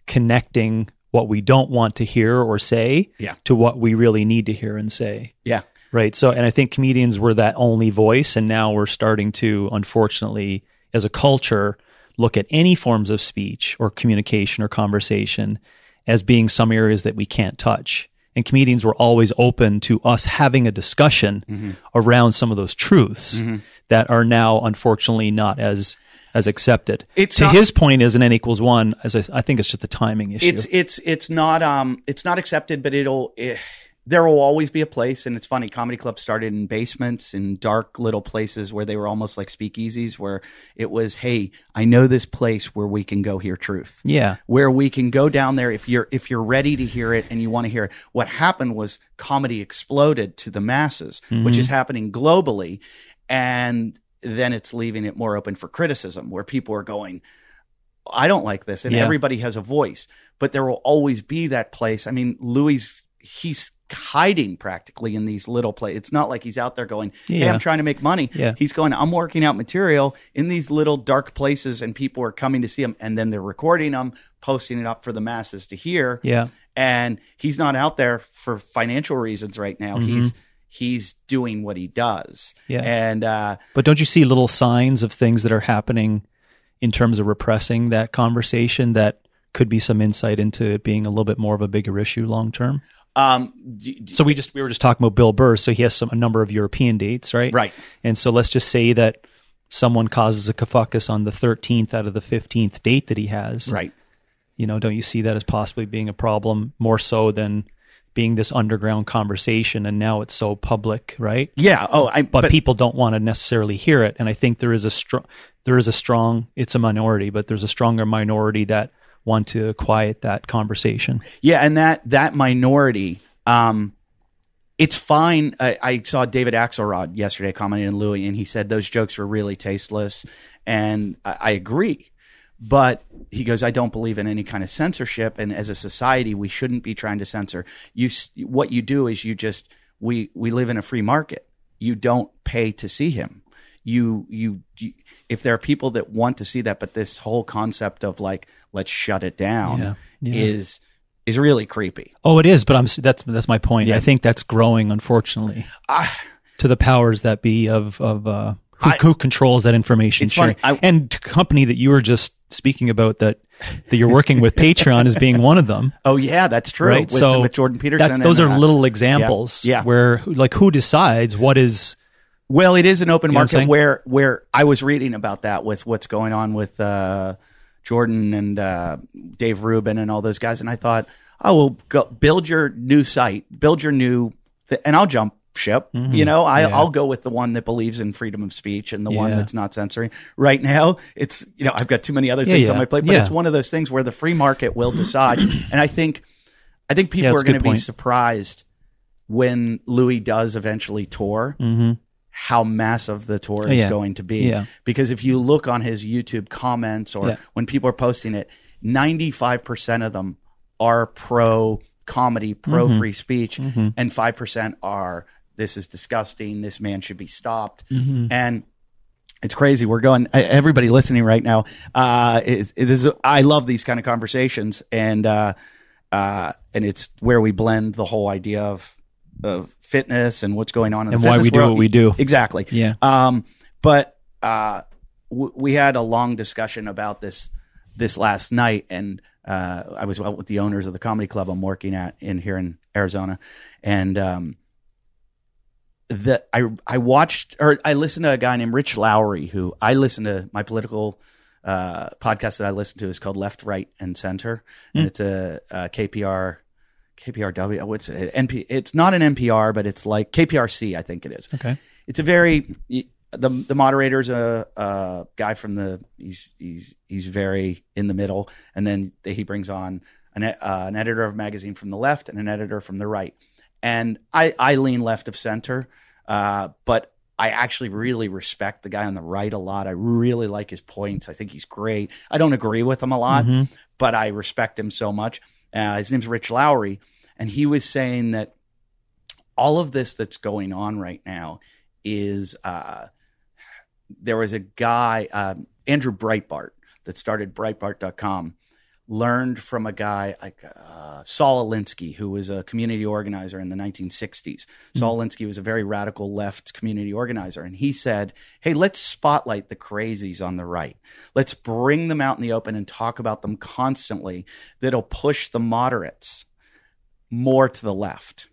connecting what we don't want to hear or say to what we really need to hear and say. Yeah. Right. So, and I think comedians were that only voice, and now we're starting to, unfortunately, as a culture, look at any forms of speech or communication or conversation as being some areas that we can't touch. And comedians were always open to us having a discussion around some of those truths that are now, unfortunately, not as accepted. His point is an N equals 1, I think it's just a timing issue. It's not accepted, but there will always be a place. And it's funny, comedy clubs started in basements, in dark little places where they were almost like speakeasies, where it was, hey, I know this place where we can go hear truth. Yeah. Where we can go down there if you're ready to hear it and you want to hear it. What happened was comedy exploded to the masses, which is happening globally. And then it's leaving it more open for criticism, where people are going, I don't like this. And everybody has a voice, but there will always be that place. I mean, he's hiding practically in these little places. It's not like he's out there going, hey, I'm trying to make money. Yeah. He's going, I'm working out material in these little dark places, and people are coming to see him, and then they're recording them, posting it up for the masses to hear. Yeah. And he's not out there for financial reasons right now. He's doing what he does. Yeah. And but don't you see little signs of things that are happening in terms of repressing that conversation that could be some insight into it being a little bit more of a bigger issue long term? So we were just talking about Bill Burr. So he has a number of European dates, right? Right. And so let's just say that someone causes a kerfuffle on the 13th out of the 15th date that he has. Right. Don't you see that as possibly being a problem more so than being this underground conversation, and now it's so public, right? Yeah. But people don't want to necessarily hear it, and I think there is a strong. It's a minority, but there's a stronger minority that want to quiet that conversation. Yeah, and that minority, it's fine. I saw David Axelrod yesterday commenting on Louis, and he said those jokes were really tasteless, and I agree. But he goes, I don't believe in any kind of censorship, and as a society, we shouldn't be trying to censor. What you do is we live in a free market. You don't pay to see him. You if there are people that want to see that, but this whole concept of like, let's shut it down is really creepy. Oh, it is, but that's my point. Yeah. I think that's growing, unfortunately, to the powers that be of who controls that information sharing. And company that you were just speaking about that you're working with, Patreon, as being one of them. Oh yeah, that's true. Right? With Jordan Peterson. Those are little examples where who decides what is. Well, it is an open market where I was reading about that with what's going on with Jordan and Dave Rubin and all those guys. And I thought, go build your new site, build your new, and I'll jump ship. I'll go with the one that believes in freedom of speech and the one that's not censoring. Right now, it's, I've got too many other things on my plate, but it's one of those things where the free market will decide. And I think people are going to be surprised when Louis does eventually tour. How massive the tour is going to be. Because if you look on his YouTube comments or when people are posting it, 95% of them are pro comedy, pro free speech, and 5% are, this is disgusting, this man should be stopped. And it's crazy. We're going, everybody listening right now, I love these kind of conversations, and it's where we blend the whole idea of fitness and what's going on in and the why we do world. What we do. Exactly. Yeah. But we had a long discussion about this last night, and I was out with the owners of the comedy club I'm working at here in Arizona, and I watched, or I listened to a guy named Rich Lowry, who I listen to. My political podcast that I listen to is called Left, Right, and Center, and it's a KPRW. What's it? It's not an NPR, but it's like KPRC, I think it is. Okay. It's a very the moderator's a guy from he's very in the middle, and then he brings on an editor of a magazine from the left and an editor from the right. And I lean left of center, but I actually really respect the guy on the right a lot. I really like his points. I think he's great. I don't agree with him a lot, but I respect him so much. His name's Rich Lowry, and he was saying that all of this that's going on right now is there was a guy, Andrew Breitbart, that started Breitbart.com, learned from a guy like Saul Alinsky, who was a community organizer in the 1960s. Saul Alinsky was a very radical left community organizer. And he said, hey, let's spotlight the crazies on the right. Let's bring them out in the open and talk about them constantly. That'll push the moderates more to the left.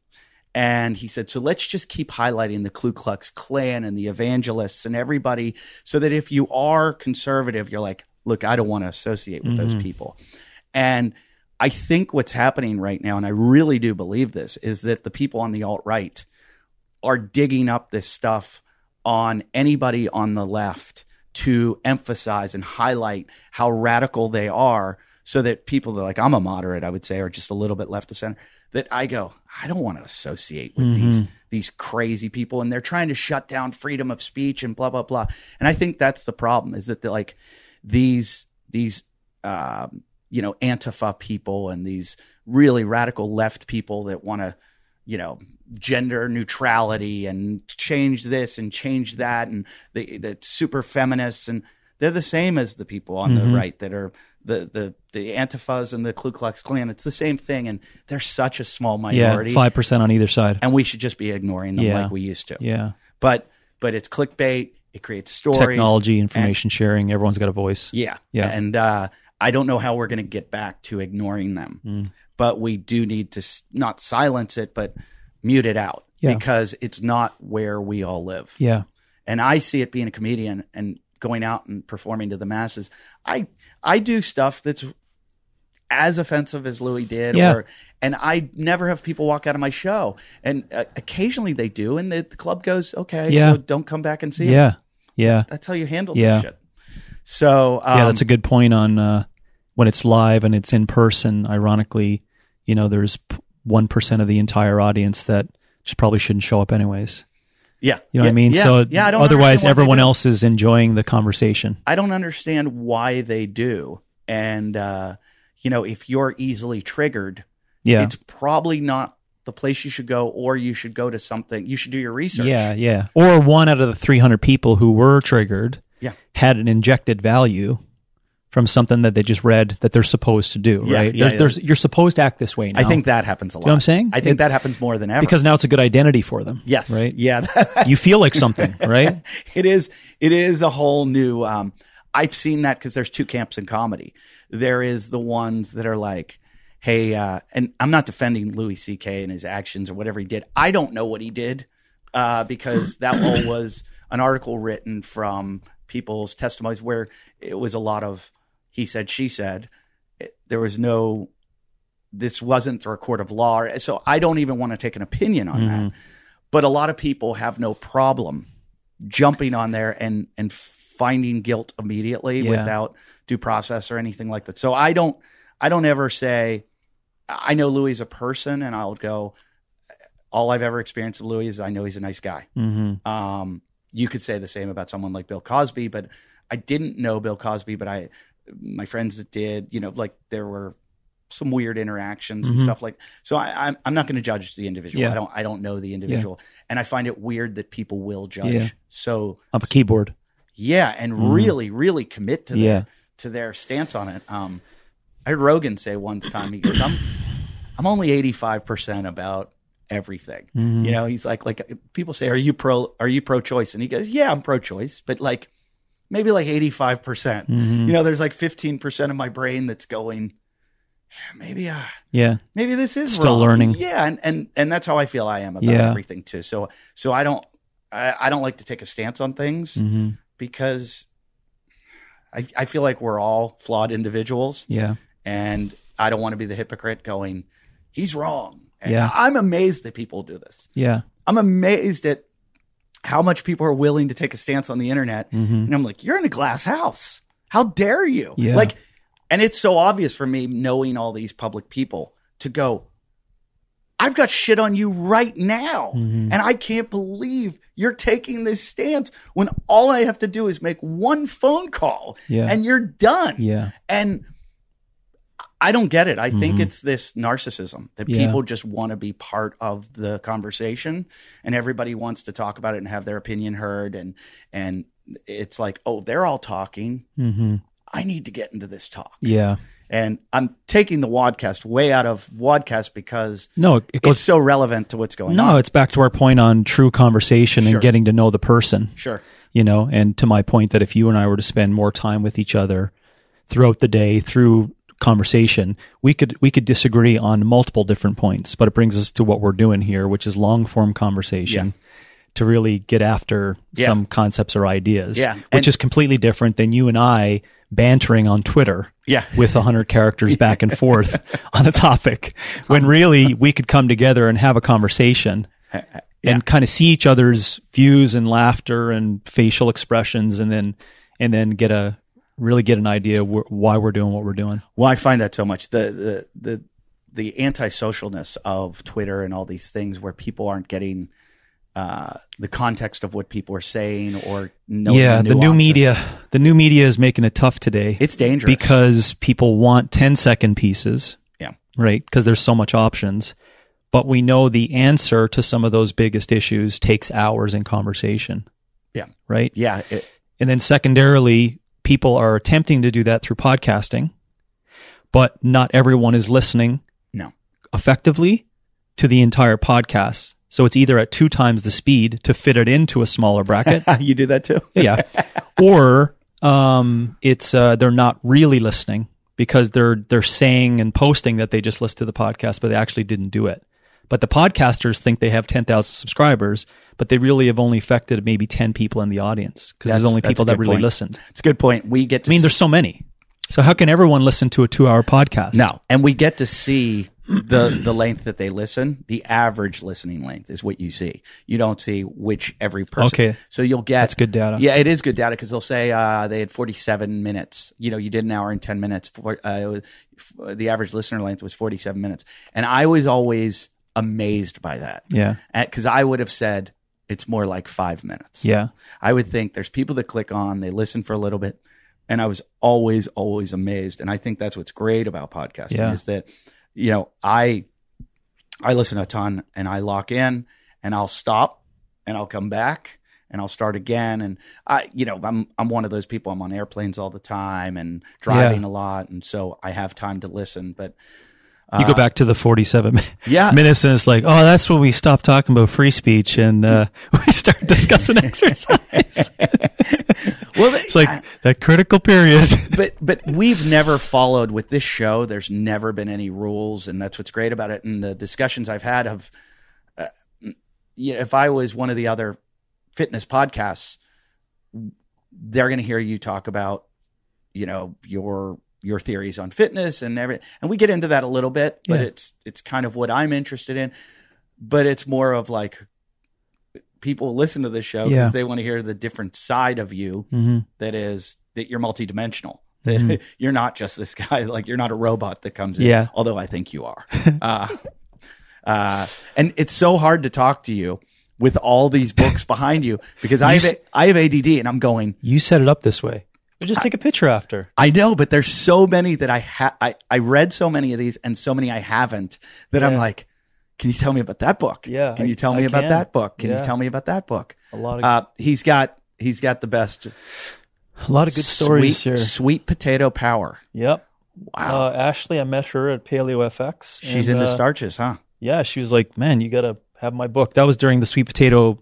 And he said, so let's just keep highlighting the Ku Klux Klan and the evangelists and everybody, so that if you are conservative, you're like, look, I don't want to associate with those people. And I think what's happening right now, and I really do believe this, is that the people on the alt-right are digging up this stuff on anybody on the left to emphasize and highlight how radical they are, so that people that are like, I'm a moderate, I would say, or just a little bit left of center, that I go, I don't want to associate with these crazy people, and they're trying to shut down freedom of speech and blah, blah, blah. And I think that's the problem, is that like these Antifa people and these really radical left people that want to, gender neutrality and change this and change that, and the super feminists, and they're the same as the people on the right that are the Antifas and the Ku Klux Klan. It's the same thing, and they're such a small minority. 5% on either side, and we should just be ignoring them like we used to. Yeah, but it's clickbait. It creates stories, technology, information sharing. Everyone's got a voice. Yeah. And I don't know how we're going to get back to ignoring them, but we do need to not silence it, but mute it out, because it's not where we all live. Yeah. And I see it being a comedian and going out and performing to the masses. I do stuff that's as offensive as Louis did, and I never have people walk out of my show. And occasionally they do, and the club goes, okay, so don't come back and see it. Yeah. That's how you handle this shit. So that's a good point on when it's live and it's in person. Ironically, there's 1% of the entire audience that just probably shouldn't show up anyways. Yeah. You know what I mean? Yeah. So I don't otherwise everyone else is enjoying the conversation. I don't understand why they do. And, if you're easily triggered, it's probably not the place you should go, or you should go to something. You should do your research. Yeah. Or 1 out of the 300 people who were triggered had an injected value from something that they just read that they're supposed to do, right? You're supposed to act this way now. I think that happens a lot. You know what I'm saying? I think that happens more than ever. Because now it's a good identity for them. Yes. Right? Yeah. You feel like something, right? It is a whole new, I've seen that because there's 2 camps in comedy. There is the ones that are like, hey, and I'm not defending Louis C.K. and his actions or whatever he did. I don't know what he did, because that all was an article written from people's testimonies where it was a lot of he said, she said. There was this wasn't a court of law. So I don't even want to take an opinion on that. But a lot of people have no problem jumping on there and finding guilt immediately without due process or anything like that. So I don't ever say, I know Louis is a person, and I'll go, all I've ever experienced with Louis is I know he's a nice guy. You could say the same about someone like Bill Cosby, but I didn't know Bill Cosby, but my friends that did, like there were some weird interactions and stuff like. So I'm not going to judge the individual. I don't know the individual, and I find it weird that people will judge. So up a keyboard, and really, really commit to their stance on it. I heard Rogan say one time, he goes, I'm only 85% about everything. He's like people say, are you pro-choice? And he goes, yeah, I'm pro-choice, but like maybe like 85%. There's like 15% of my brain that's going, maybe this is still wrong. Learning. Yeah, and that's how I feel I am about everything too. So I don't like to take a stance on things because I feel like we're all flawed individuals. Yeah. And I don't want to be the hypocrite going, he's wrong. And Yeah. I'm amazed that people do this. Yeah. I'm amazed at how much people are willing to take a stance on the internet. And I'm like, you're in a glass house. How dare you? Yeah. Like, and it's so obvious for me knowing all these public people to go, I've got shit on you right now. And I can't believe you're taking this stance when all I have to do is make one phone call and you're done. Yeah. And I don't get it. I think it's this narcissism that people just want to be part of the conversation and everybody wants to talk about it and have their opinion heard. And it's like, oh, they're all talking. I need to get into this talk. Yeah. And I'm taking the Wadcast way out of Wadcast because it's so relevant to what's going on. No, it's back to our point on true conversation and getting to know the person. Sure. And to my point that if you and I were to spend more time with each other throughout the day through conversation, we could disagree on multiple different points, but it brings us to what we're doing here, which is long form conversation to really get after some concepts or ideas, which is completely different than you and I bantering on Twitter with 100 characters back and forth on a topic, when really we could come together and have a conversation and kind of see each other's views and laughter and facial expressions, and then get an idea why we're doing what we're doing. Well, I find that so much the antisocialness of Twitter and all these things where people aren't getting the context of what people are saying or knowing the new media is making it tough today. It's dangerous because people want 10-second pieces. Yeah. Right. Because there's so much options, but we know the answer to some of those biggest issues takes hours in conversation. Yeah. Right. Yeah. And then secondarily, people are attempting to do that through podcasting, but not everyone is listening effectively to the entire podcast. So it's either at 2 times the speed to fit it into a smaller bracket. You do that too? Yeah. Or it's they're not really listening because they're saying and posting that they just listened to the podcast, but they actually didn't do it. But the podcasters think they have 10,000 subscribers, but they really have only affected maybe 10 people in the audience because there's only people that really listened. It's a good point. There's so many. So how can everyone listen to a 2-hour podcast? No. And we get to see the length that they listen. The average listening length is what you see. You don't see which every person. Okay. So you'll get. That's good data. Yeah, it is good data because they'll say they had 47 minutes. You did an hour and 10 minutes. The average listener length was 47 minutes. And I was always amazed by that. Yeah. Because I would have said it's more like 5 minutes. Yeah. I would think there's people that click on, they listen for a little bit. And I was always amazed. And I think that's what's great about podcasting is that, I listen a ton and I lock in and I'll stop and I'll come back and I'll start again. And I'm one of those people. I'm on airplanes all the time and driving a lot. And so I have time to listen, but you go back to the 47 minutes and it's like, oh, that's when we stop talking about free speech and we start discussing exercise. Well, it's like that critical period. But we've never followed with this show. There's never been any rules, and that's what's great about it. And the discussions I've had of, if I was one of the other fitness podcasts, they're going to hear you talk about, your theories on fitness and everything. And we get into that a little bit, but it's kind of what I'm interested in. But it's more of like people listen to this show because they want to hear the different side of you that you're multidimensional. That you're not just this guy, like you're not a robot that comes in, although I think you are. And it's so hard to talk to you with all these books behind you because I have ADD and I'm going. You set it up this way. We'll just take a picture after. I know, but there's so many that I read so many of these and so many I haven't that I'm like, can you tell me about that book? Yeah. Can you tell me about that book? Can you tell me about that book? A lot of he's got the best. A lot of good stories here. Sweet potato power. Yep. Wow. Ashley, I met her at Paleo FX. She's into starches, huh? Yeah. She was like, man, you got to have my book. That was during the sweet potato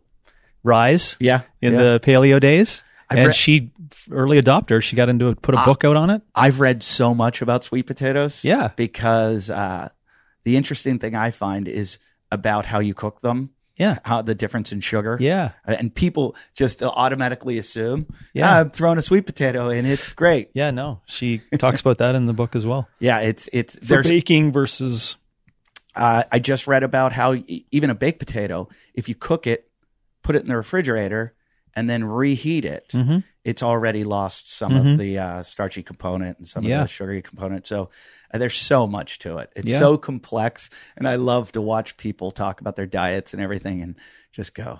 rise. Yeah. In the paleo days. She early adopter. She got into put a book out on it. I've read so much about sweet potatoes. Yeah. Because the interesting thing I find is about how you cook them. Yeah. How the difference in sugar. Yeah. And people just automatically assume, I'm throwing a sweet potato in. It's great. Yeah, no. She talks about that in the book as well. Yeah. It's for baking versus. I just read about how even a baked potato, if you cook it, put it in the refrigerator, and then reheat it, it's already lost some of the starchy component and some of the sugary component. So there's so much to it. It's so complex. And I love to watch people talk about their diets and everything and just go,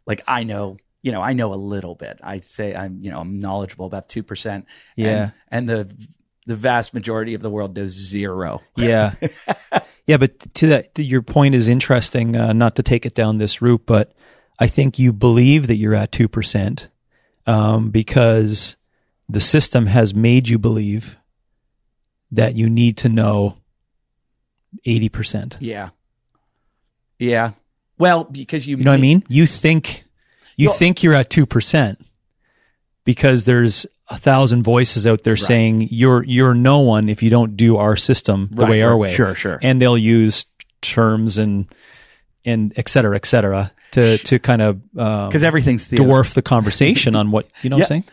like, I know a little bit. I'd say I'm knowledgeable about 2%. Yeah. And the vast majority of the world knows 0. Yeah. Yeah. But to that, your point is interesting, not to take it down this route, but I think you believe that you're at 2% because the system has made you believe that you need to know 80%. Yeah. Yeah. Well, because you know what I mean? You think you're at 2% because there's 1,000 voices out there saying you're no one if you don't do our system the way our way. Sure. And they'll use terms and et cetera, to kind of because everything's dwarf the conversation on what what I'm saying.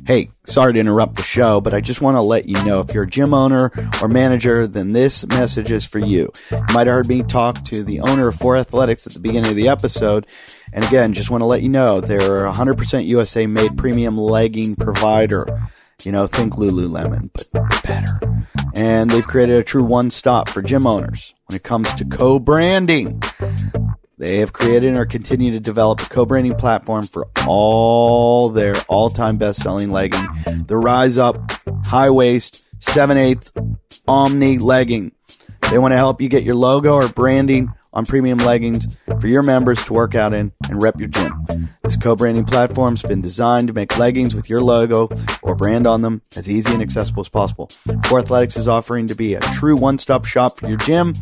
Hey, sorry to interrupt the show, but I just want to let you know if you're a gym owner or manager, then this message is for you. You might have heard me talk to the owner of 4 Athletics at the beginning of the episode. And again, just want to let you know they're a 100% USA made premium legging provider. Think Lululemon, but better. And they've created a true one-stop for gym owners when it comes to co-branding. They have created and are continuing to develop a co-branding platform for all their all-time best-selling legging. The Rise Up High Waist 7/8 Omni Legging. They want to help you get your logo or branding on premium leggings for your members to work out in and rep your gym. This co-branding platform's been designed to make leggings with your logo or brand on them as easy and accessible as possible. 4 Athletics is offering to be a true one-stop shop for your gym.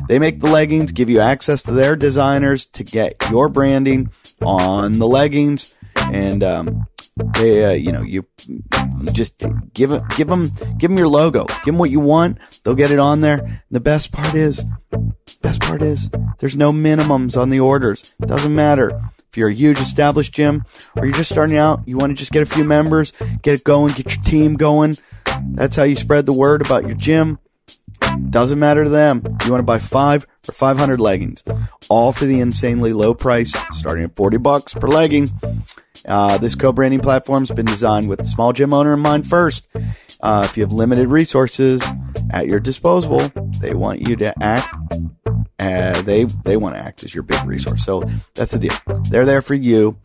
They make the leggings, give you access to their designers to get your branding on the leggings, and they, you just give them your logo, give them what you want. They'll get it on there. And the best part is, there's no minimums on the orders. Doesn't matter if you're a huge established gym or you're just starting out. You want to just get a few members, get it going, get your team going. That's how you spread the word about your gym. Doesn't matter to them. You want to buy 5 or 500 leggings, all for the insanely low price, starting at $40 per legging. This co-branding platform's been designed with the small gym owner in mind first. If you have limited resources at your disposal, they want you to act. They want to act as your big resource. So that's the deal. They're there for you.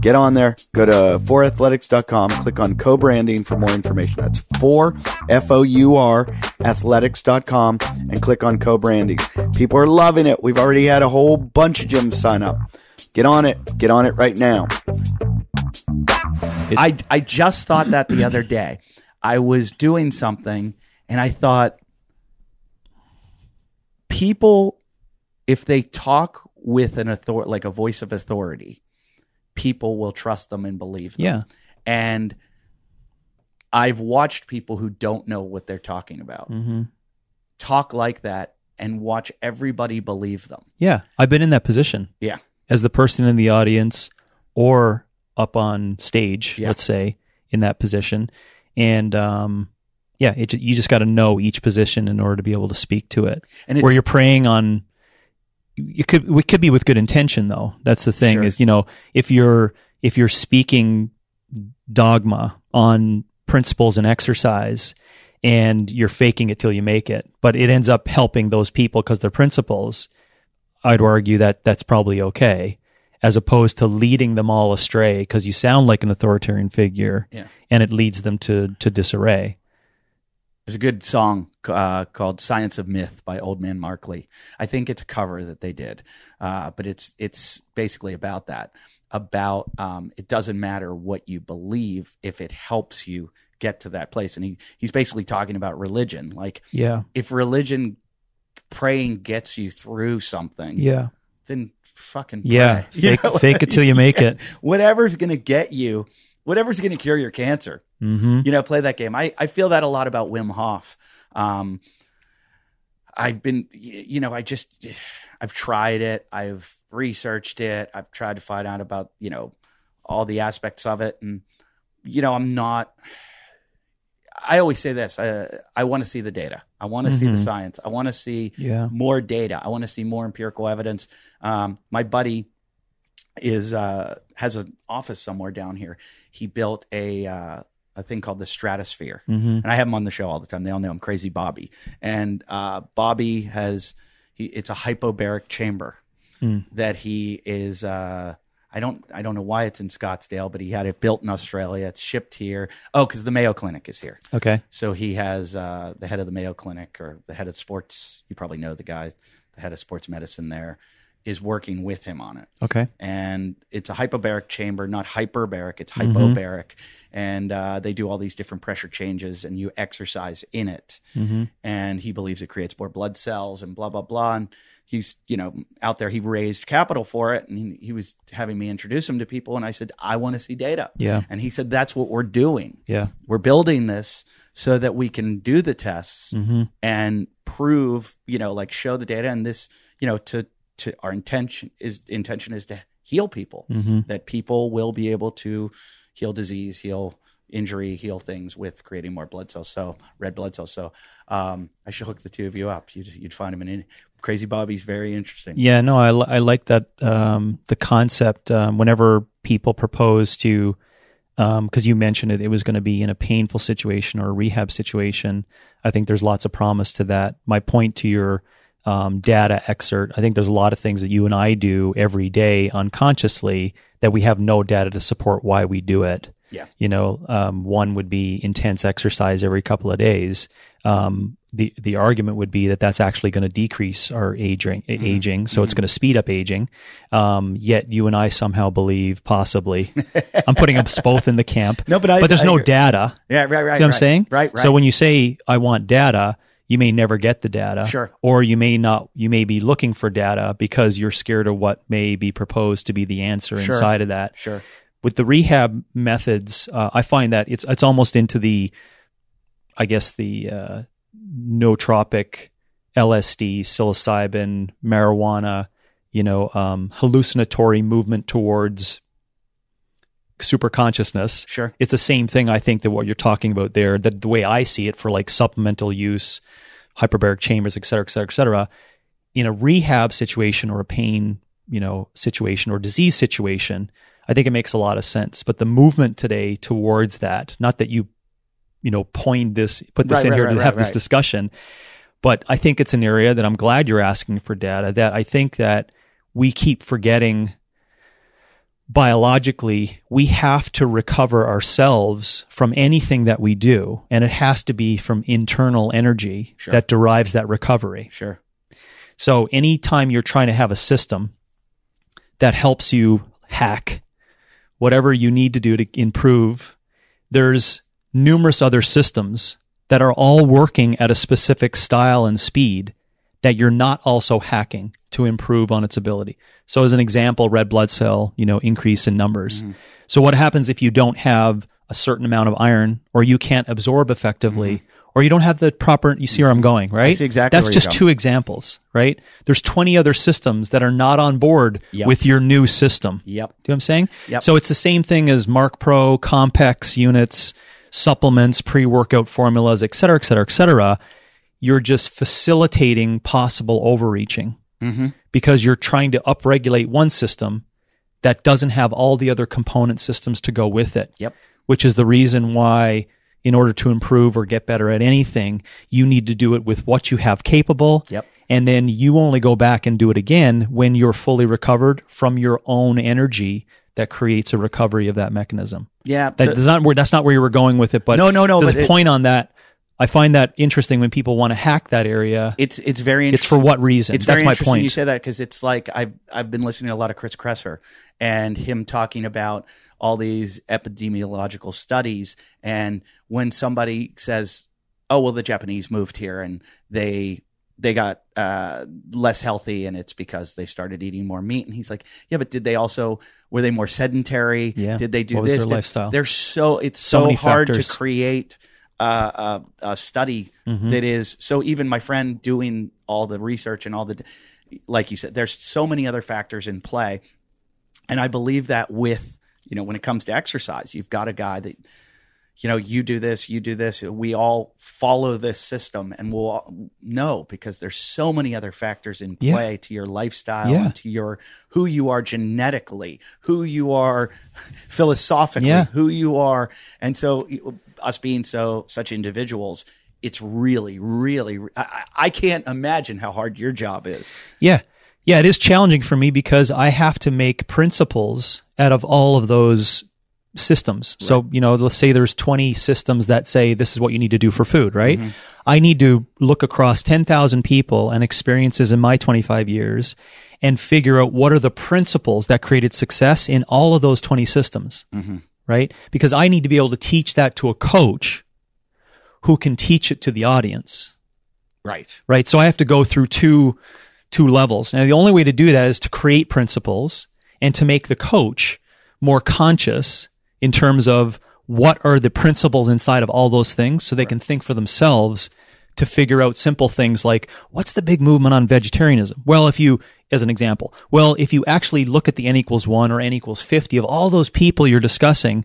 Get on there. Go to 4athletics.com. Click on co-branding for more information. That's 4FOUR athletics.com and click on co-branding. People are loving it. We've already had a whole bunch of gyms sign up. Get on it. Get on it right now. I just thought that the other day. I was doing something and I thought people, if they talk with an authority, like a voice of authority, people will trust them and believe them. Yeah. And I've watched people who don't know what they're talking about talk like that and watch everybody believe them. Yeah. I've been in that position. Yeah. As the person in the audience or up on stage, let's say, in that position. And you just got to know each position in order to be able to speak to it. And where you're preying on, we could be with good intention though. That's the thing is, if you're speaking dogma on principles and exercise and you're faking it till you make it, but it ends up helping those people because they're principles, I'd argue that that's probably okay, as opposed to leading them all astray because you sound like an authoritarian figure and it leads them to disarray. There's a good song called Science of Myth by Old Man Markley. I think it's a cover that they did, but it's basically about that. About it doesn't matter what you believe if it helps you get to that place. And he's basically talking about religion. Like, if religion praying gets you through something, then fucking pray. Fake it till you make it. Whatever's going to get you, whatever's going to cure your cancer. Play that game. I feel that a lot about Wim Hof. I've been, I've tried it. I've researched it. I've tried to find out about, all the aspects of it. And, I always say this, I want to see the data. I want to see the science. I want to see more data. I want to see more empirical evidence. My buddy has an office somewhere down here. He built a thing called the Stratosphere, and I have him on the show all the time. They all know him, Crazy Bobby. And Bobby it's a hypobaric chamber that he is. I don't know why it's in Scottsdale, but he had it built in Australia. It's shipped here. Oh, because the Mayo Clinic is here. Okay. So he has the head of the Mayo Clinic, or the head of sports. You probably know the guy, the head of sports medicine there. is working with him on it. Okay. And it's a hypobaric chamber, not hyperbaric. It's hypobaric. And they do all these different pressure changes, and you exercise in it. And he believes it creates more blood cells and blah, blah, blah. And he's, out there, he raised capital for it. And he was having me introduce him to people. And I said, I want to see data. Yeah. And he said, that's what we're doing. Yeah. We're building this so that we can do the tests and prove, show the data. And this, to our intention is to heal people, that people will be able to heal disease, heal injury, heal things with creating more blood cells. So red blood cells. So I should hook the two of you up. You'd find him in Crazy Bobby's very interesting. Yeah, no, I like that, the concept, whenever people propose to, because you mentioned it was going to be in a painful situation or a rehab situation. I think there's lots of promise to that. My point to your data excerpt, I think there's a lot of things that you and I do every day unconsciously that we have no data to support why we do it. Yeah. One would be intense exercise every couple of days. The argument would be that that's actually going to decrease our aging. So it's going to speed up aging. Yet you and I somehow believe possibly, I'm putting us both in the camp, no, but there's no data. Yeah. Right. You know what I'm saying? Right. So when you say I want data, you may never get the data. Sure. Or you may be looking for data because you're scared of what may be proposed to be the answer inside of that. Sure. With the rehab methods, I find that it's almost into the nootropic, LSD, psilocybin, marijuana, hallucinatory movement towards super consciousness. Sure. It's the same thing, I think, that what you're talking about there, that the way I see it for like supplemental use, hyperbaric chambers, et cetera, in a rehab situation or a pain, situation or disease situation, I think it makes a lot of sense. But the movement today towards that, not that you, put this in here to have this discussion, but I think it's an area that I'm glad you're asking for data, that I think that we keep forgetting. Biologically, we have to recover ourselves from anything that we do, and it has to be from internal energy that derives that recovery. Sure. So anytime you're trying to have a system that helps you hack whatever you need to do to improve, there's numerous other systems that are all working at a specific style and speed that you're not also hacking to improve on its ability. So as an example, red blood cell, increase in numbers. So what happens if you don't have a certain amount of iron, or you can't absorb effectively, or you don't have the proper, you see where I'm going, right? I see exactly That's where just you're going. two examples, right? There's 20 other systems that are not on board with your new system. Yep. Do you know what I'm saying? Yep. So it's the same thing as Mark Pro, Compex units, supplements, pre-workout formulas, et cetera, et cetera, et cetera. You're just facilitating possible overreaching because you're trying to upregulate one system that doesn't have all the other component systems to go with it. Yep. Which is the reason why, in order to improve or get better at anything, you need to do it with what you have capable. Yep. And then you only go back and do it again when you're fully recovered from your own energy that creates a recovery of that mechanism. Yeah. That's not where you were going with it, but no. The point on that, I find that interesting when people want to hack that area. It's very interesting. It's for what reason? It's That's very my interesting point. you say that, because it's like I've been listening to a lot of Chris Kresser and him talking about all these epidemiological studies. And when somebody says, "Oh, well, the Japanese moved here and they got less healthy, and it's because they started eating more meat," and he's like, "Yeah, but were they more sedentary? Yeah. Did they do What was this? their lifestyle? It's so many hard factors. to create a study that is. So even my friend doing all the research and all the, like you said, there's so many other factors in play. And I believe that with, when it comes to exercise, you've got a guy that, you do this, we all follow this system, and we'll all know, because there's so many other factors in play to your lifestyle, and to who you are genetically, who you are philosophically, who you are. And so us being such individuals, it's really, really, I can't imagine how hard your job is. Yeah. It is challenging for me because I have to make principles out of all of those systems. So, let's say there's 20 systems that say this is what you need to do for food, right? I need to look across 10,000 people and experiences in my 25 years and figure out what are the principles that created success in all of those 20 systems, right? Because I need to be able to teach that to a coach who can teach it to the audience. Right. So I have to go through two levels. Now, the only way to do that is to create principles and to make the coach more conscious in terms of what are the principles inside of all those things so they can think for themselves to figure out simple things like, what's the big movement on vegetarianism? Well, if you actually look at the N=1 or N=50 of all those people you're discussing,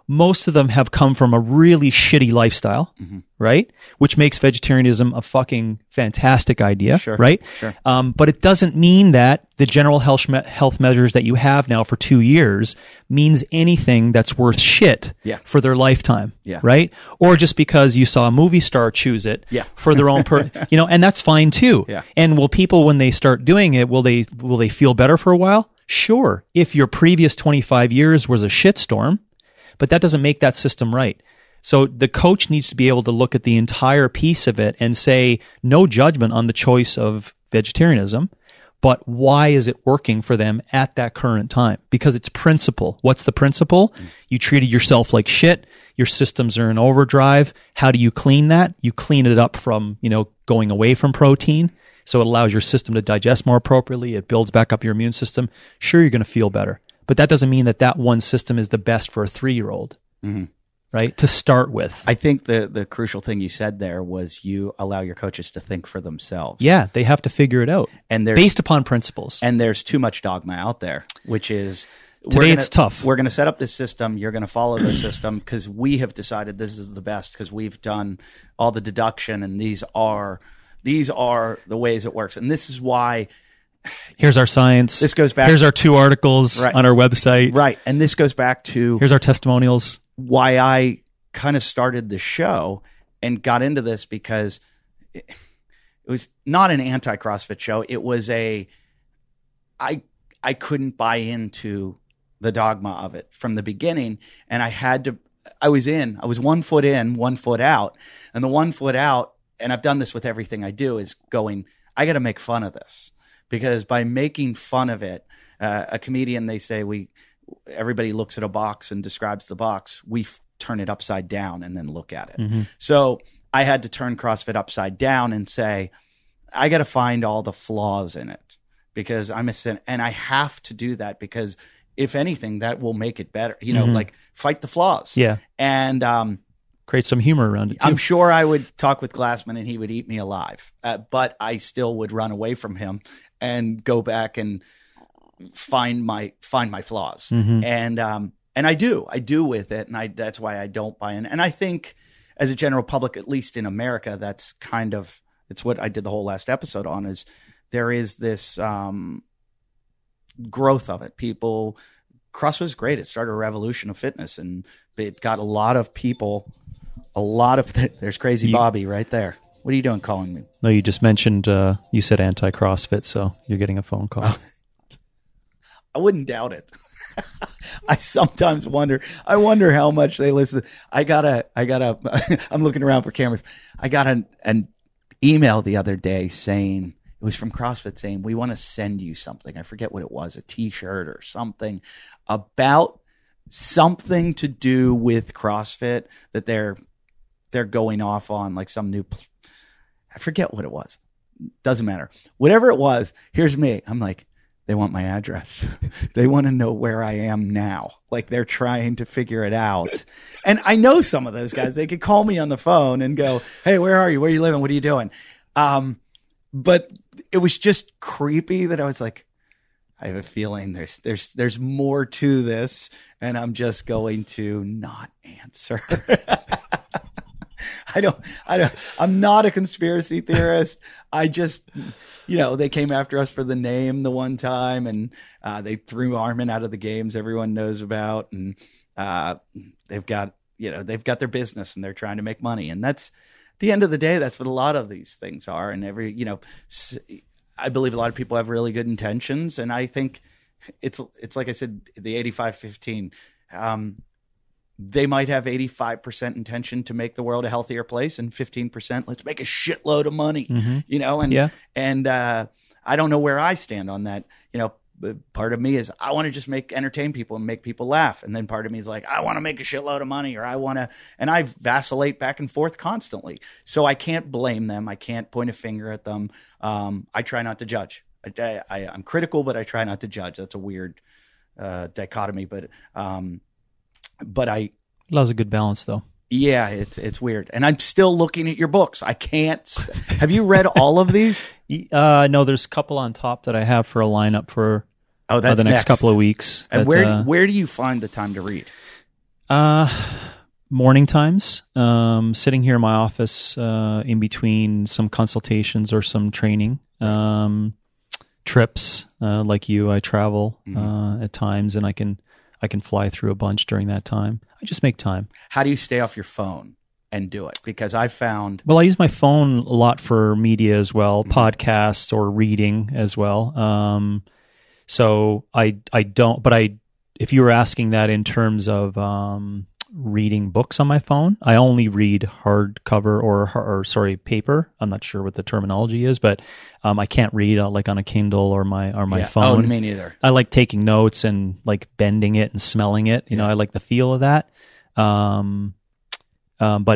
most of them have come from a really shitty lifestyle, right? Which makes vegetarianism a fucking fantastic idea, right? But it doesn't mean that the general health measures that you have now for 2 years means anything that's worth shit for their lifetime, right? Or just because you saw a movie star choose it for their own, and that's fine too. And will people, when they start doing it, will they feel better for a while? Sure. If your previous 25 years was a shitstorm, but that doesn't make that system right. So the coach needs to be able to look at the entire piece of it and say, no judgment on the choice of vegetarianism, but why is it working for them at that current time? Because it's principle. What's the principle? You treated yourself like shit. Your systems are in overdrive. How do you clean that? You clean it up from, going away from protein. So it allows your system to digest more appropriately. It builds back up your immune system. Sure, you're going to feel better. But that doesn't mean that one system is the best for a 3-year-old, right? To start with. I think the crucial thing you said there was you allow your coaches to think for themselves. Yeah, they have to figure it out and based upon principles. And there's too much dogma out there, which is... Today it's tough. We're going to set up this system. You're going to follow this system because we have decided this is the best because we've done all the deduction and these are the ways it works. And this is why... Here's our science. This goes back. Here's our 2 articles on our website. Right. And this goes back to... Here's our testimonials. Why I kind of started the show and got into this because it was not an anti-CrossFit show. It was I couldn't buy into the dogma of it from the beginning. And I was 1 foot in, 1 foot out. And the 1 foot out, and I've done this with everything I do, is going, I got to make fun of this. Because by making fun of it, a comedian, they say everybody looks at a box and describes the box. We turn it upside down and then look at it. So I had to turn CrossFit upside down and say, I got to find all the flaws in it because I'm a sin. And I have to do that because if anything, that will make it better. Like fight the flaws. Yeah. And create some humor around it too. I'm sure I would talk with Glassman and he would eat me alive. But I still would run away from him and go back and find my flaws. And I do with it. And that's why I don't buy in. And I think as a general public, at least in America, that's it's what I did the whole last episode on is there is this growth of it. CrossFit was great. It started a revolution of fitness and it got a lot of people, there's Crazy Bobby right there. What are you doing calling me? No, you just mentioned, you said anti-CrossFit, so you're getting a phone call. I wouldn't doubt it. I sometimes wonder how much they listen. I'm looking around for cameras. I got an email the other day saying, it was from CrossFit saying, we want to send you something. I forget what it was, a t-shirt or something about something to do with CrossFit that they're going off on, like some new, I forget what it was. Doesn't matter. Whatever it was, here's me. I'm like, they want my address. They want to know where I am now. Like they're trying to figure it out. And I know some of those guys, they could call me on the phone and go, hey, where are you? Where are you living? What are you doing? But it was just creepy that I was like, I have a feeling there's more to this and I'm just going to not answer. I'm not a conspiracy theorist. I just, they came after us for the name the one time and they threw Armin out of the games everyone knows about. And they've got their business and they're trying to make money. And that's, at the end of the day, that's what a lot of these things are. And I believe a lot of people have really good intentions. And I think it's like I said, the 85-15, they might have 85% intention to make the world a healthier place, and 15%, let's make a shitload of money, you know? And I don't know where I stand on that. You know, part of me is I want to just entertain people and make people laugh. And then part of me is like, I want to make a shitload of money, or and I vacillate back and forth constantly. So I can't blame them. I can't point a finger at them. I try not to judge. I'm critical, but I try not to judge. That's a weird dichotomy, but love's a good balance though. Yeah, it's weird. And I'm still looking at your books. I can't. Have you read all of these? No, there's a couple on top that I have for a lineup for the next couple of weeks. And where do you find the time to read? Morning times. Sitting here in my office in between some consultations or some training. Trips, like you, I travel at times, and I can fly through a bunch during that time. I just make time. How do you stay off your phone and do it? Because I found... Well, I use my phone a lot for media as well, podcasts or reading as well. So I don't... But if you were asking that in terms of reading books on my phone, I only read hardcover or paper. I'm not sure what the terminology is, but I can't read like on a Kindle or my phone. Oh, me neither. I like taking notes and like bending it and smelling it. You know, I like the feel of that. But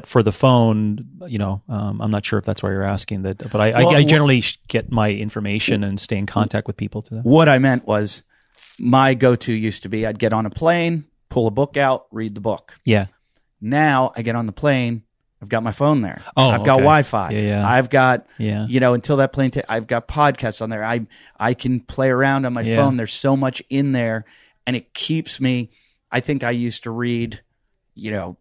for the phone, you know, I'm not sure if that's why you're asking that. But I generally get my information and stay in contact with people to that. What I meant was, my go-to used to be I'd get on a plane, pull a book out, read the book. Yeah. Now I get on the plane, I've got my phone there. Oh, I've got Wi-Fi. Yeah. I've got, you know, until that plane, I've got podcasts on there. I can play around on my phone. There's so much in there, and it keeps me. I think I used to read, you know,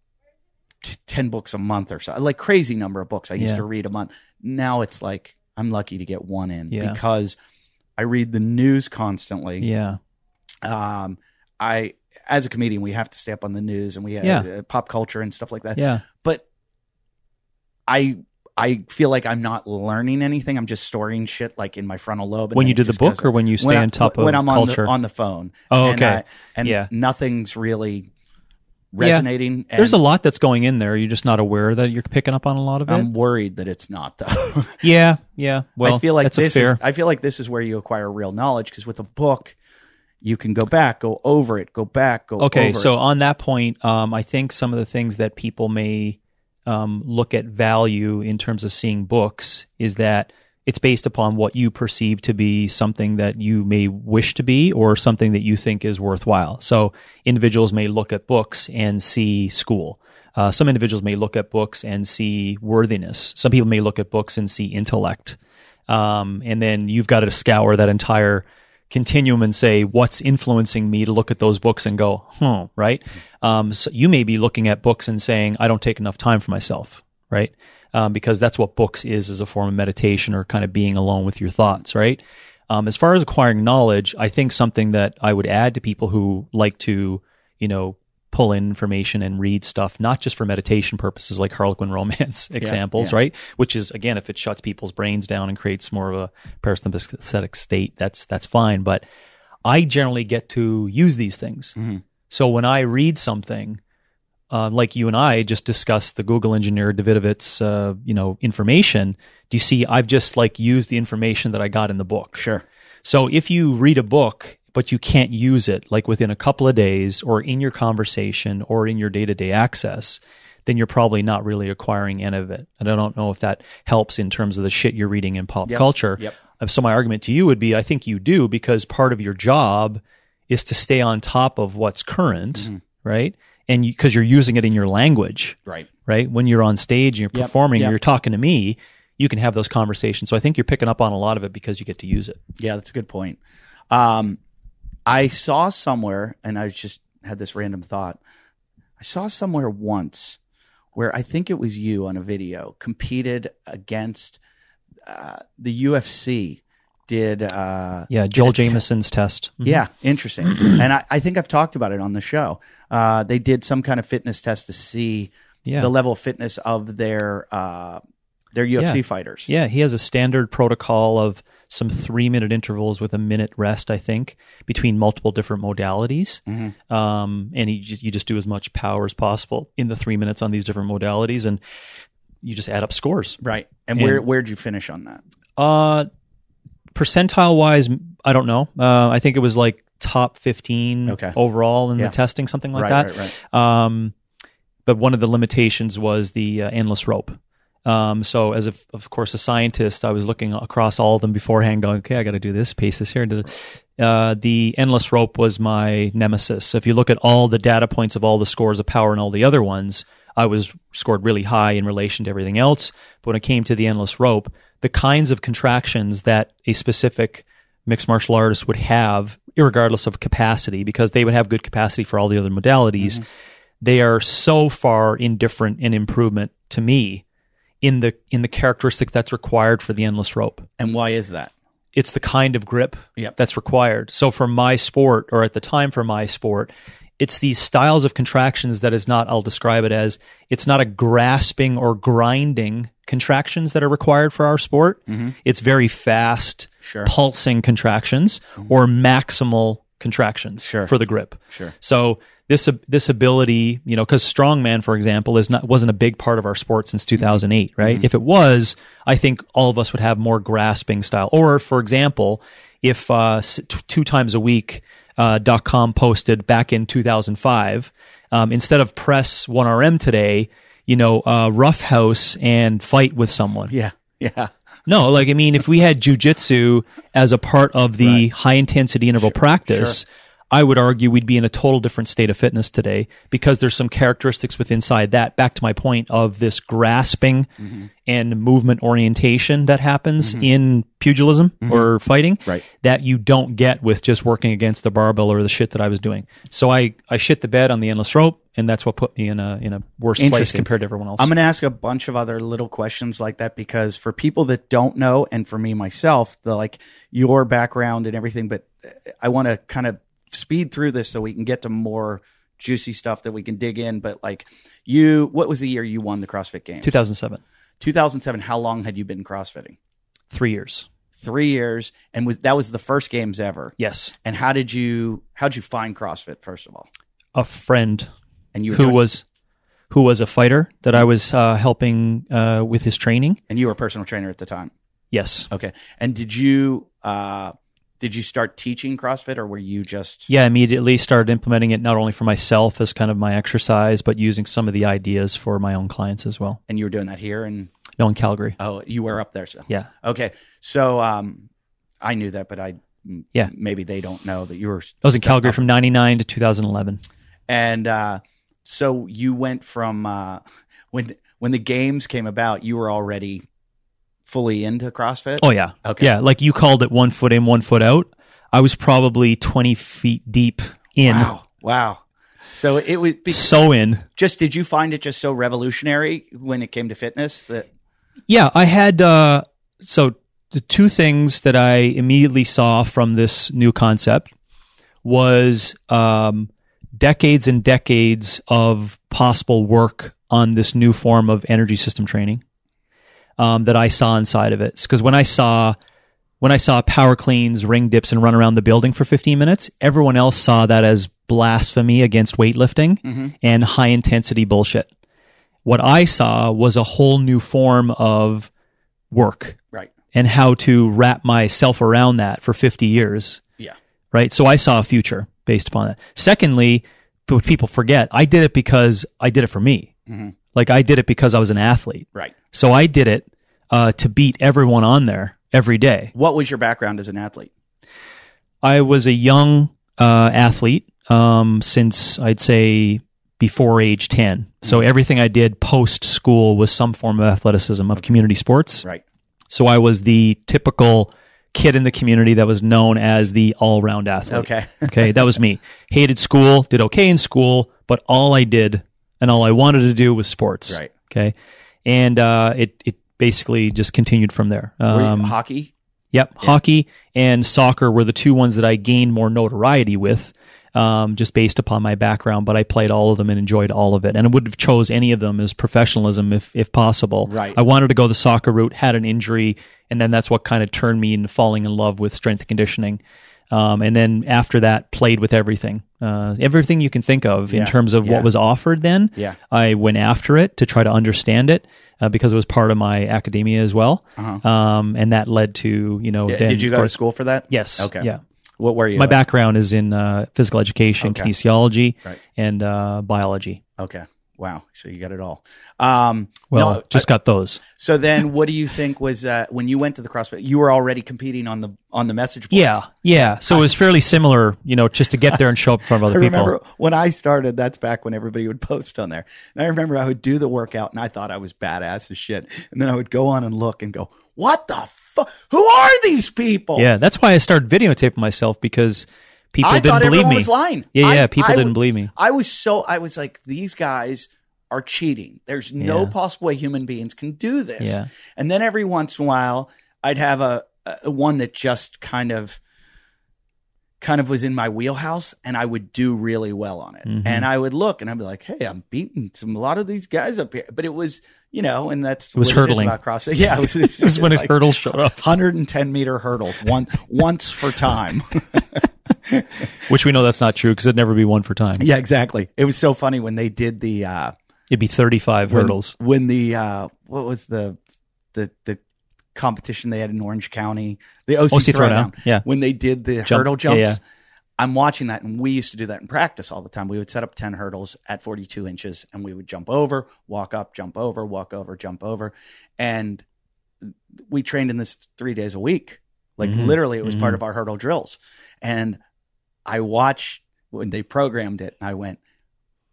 10 books a month or so, like crazy number of books I used to read a month. Now it's like I'm lucky to get one in because I read the news constantly. Yeah. As a comedian, we have to stay up on the news, and we have pop culture and stuff like that. Yeah. But I feel like I'm not learning anything. I'm just storing shit like in my frontal lobe. When you do the book, or when you stay on top of when I'm culture? on the phone. Oh, okay. And nothing's really resonating. Yeah. There's a lot that's going in there. You're just not aware that you're picking up on a lot of it. I'm worried that it's not, though. Yeah. Well, I feel like I feel like this is where you acquire real knowledge, because with a book, you can go back, go over it, go back, go over it. Okay, so on that point, I think some of the things that people may look at value in terms of seeing books is that it's based upon what you perceive to be something that you may wish to be, or something that you think is worthwhile. So individuals may look at books and see school. Some individuals may look at books and see worthiness. Some people may look at books and see intellect. And then you've got to scour that entire continuum and say, what's influencing me to look at those books and go, right? So you may be looking at books and saying, I don't take enough time for myself, right? Because that's what books is as a form of meditation, or kind of being alone with your thoughts, right? As far as acquiring knowledge, I think something that I would add to people who like to, you know, pull in information and read stuff, not just for meditation purposes, like Harlequin romance examples, right? Which is, again, if it shuts people's brains down and creates more of a parasympathetic state, that's fine. But I generally get to use these things. Mm-hmm. So when I read something, like you and I just discussed the Google engineer Davidovit's, information, do you see I've just like used the information that I got in the book? Sure. So if you read a book, but you can't use it like within a couple of days, or in your conversation, or in your day-to-day access, then you're probably not really acquiring any of it. And I don't know if that helps in terms of the shit you're reading in pop culture. Yep. So my argument to you would be, I think you do, because part of your job is to stay on top of what's current, right? And because you're using it in your language, right? When you're on stage and you're performing, and you're talking to me, you can have those conversations. So I think you're picking up on a lot of it because you get to use it. Yeah, that's a good point. I saw somewhere, and I just had this random thought. I saw somewhere once where I think it was you on a video competed against the UFC. Joel Jameson's test. Mm-hmm. Yeah, interesting. And I think I've talked about it on the show. They did some kind of fitness test to see the level of fitness of their They're UFC fighters. Yeah, he has a standard protocol of some 3-minute intervals with a minute rest, I think, between multiple different modalities. And you just do as much power as possible in the 3 minutes on these different modalities, and you just add up scores. Right. And where'd you finish on that? Percentile wise, I don't know. I think it was like top 15 overall in the testing, something like that. Right. But one of the limitations was the endless rope. So as of course a scientist, I was looking across all of them beforehand going, okay, I got to do this, pace this here. The endless rope was my nemesis. So if you look at all the data points of all the scores of power and all the other ones, I was scored really high in relation to everything else. But when it came to the endless rope, the kinds of contractions that a specific mixed martial artist would have, irregardless of capacity, because they would have good capacity for all the other modalities, they are so far indifferent in improvement to me in the characteristic that's required for the endless rope. And why is that? It's the kind of grip that's required. So for my sport, or at the time for my sport, it's these styles of contractions that is not, I'll describe it as, it's not a grasping or grinding contractions that are required for our sport. It's very fast, pulsing contractions or maximal contractions for the grip. So this ability, because strongman, for example, wasn't a big part of our sport since 2008, right? If it was, I think all of us would have more grasping style. Or, for example, if 2 times a week, .com posted back in 2005, instead of press 1RM today, roughhouse and fight with someone. Yeah. No, if we had jujitsu as a part of the high intensity interval practice, I would argue we'd be in a total different state of fitness today, because there's some characteristics inside that, back to my point of this grasping and movement orientation that happens in pugilism or fighting that you don't get with just working against the barbell or the shit that I was doing. So I shit the bed on the endless rope, and that's what put me in a worse place compared to everyone else. I'm going to ask a bunch of other little questions like that, because for people that don't know, and for me myself, your background and everything, but I want to kind of speed through this so we can get to more juicy stuff that we can dig in. But what was the year you won the CrossFit Games? 2007. 2007. How long had you been CrossFitting? 3 years. 3 years. And that was the first games ever? Yes. And how'd you find CrossFit, first of all? A friend and you who was a fighter that I was helping with his training. And you were a personal trainer at the time? Yes. Okay. And did you start teaching CrossFit, or were you just... Yeah, immediately started implementing it, not only for myself as kind of my exercise, but using some of the ideas for my own clients as well. And you were doing that here in... No, in Calgary. Oh, you were up there, so... Yeah. Okay. So I knew that, but maybe they don't know that you were... I was in Calgary from 99 to 2011. And so you went from... when the games came about, you were already... fully into CrossFit? Oh, yeah. Okay. Yeah, like you called it 1 foot in, 1 foot out. I was probably 20 feet deep in. Wow. So it was... so in. Did you find it just so revolutionary when it came to fitness that... Yeah, I had... so the 2 things that I immediately saw from this new concept was decades and decades of possible work on this new form of energy system training. That I saw inside of it. Because when I saw power cleans, ring dips, and run around the building for 15 minutes, everyone else saw that as blasphemy against weightlifting and high intensity bullshit. What I saw was a whole new form of work, and how to wrap myself around that for 50 years. Yeah. Right. So I saw a future based upon that. Secondly, what people forget, I did it because I did it for me. I did it because I was an athlete. Right. So I did it to beat everyone on there every day. What was your background as an athlete? I was a young athlete since, I'd say, before age 10. So everything I did post-school was some form of athleticism, of community sports. Right. So I was the typical kid in the community that was known as the all-round athlete. Okay, that was me. Hated school, did okay in school, but all I did and all I wanted to do was sports. Right. Okay. And it basically just continued from there. Hockey? Yep. Yeah. Hockey and soccer were the 2 ones that I gained more notoriety with. just based upon my background, but I played all of them and enjoyed all of it. And I would have chose any of them as professionalism if possible. Right. I wanted to go the soccer route, had an injury, and then that's what kind of turned me into falling in love with strength and conditioning. And then after that, played with everything you can think of in terms of what was offered then. Yeah. I went after it to try to understand it because it was part of my academia as well. And that led to, then, did you go to school for that? Yes. Okay. Yeah. What were you? My background is in physical education, kinesiology, and biology. Okay. Wow. So you got it all. Got those. So then what do you think was, when you went to the CrossFit, you were already competing on the message boards? Yeah. So it was fairly similar, just to get there and show up in front of other people. I remember when I started, that's back when everybody would post on there. And I remember I would do the workout and I thought I was badass as shit. And then I would go on and look and go, what the fuck? Who are these people? Yeah. That's why I started videotaping myself, because people I didn't thought believe everyone me. was lying. Yeah, people didn't believe me. I was like, these guys are cheating. There's no possible way human beings can do this. Yeah. And then every once in a while, I'd have a one that just kind of was in my wheelhouse, and I would do really well on it. Mm-hmm. And I would look, and I'd be like, hey, I'm beating a lot of these guys up here. But it was, and that's it was what hurtling. It is about CrossFit. Yeah, it was when like hurdles showed up. 110-meter hurdles, once for time. Which we know that's not true, because it'd never be one for time. Yeah, exactly. It was so funny when they did the it'd be 35 hurdles. When the what was the competition they had in Orange County, the OC throwdown. Yeah. When they did the hurdle jumps, yeah. I'm watching that, and we used to do that in practice all the time. We would set up 10 hurdles at 42 inches, and we would jump over, walk up, jump over, walk over, jump over, and we trained in this 3 days a week. Like literally, it was part of our hurdle drills. And I watched when they programmed it, and I went,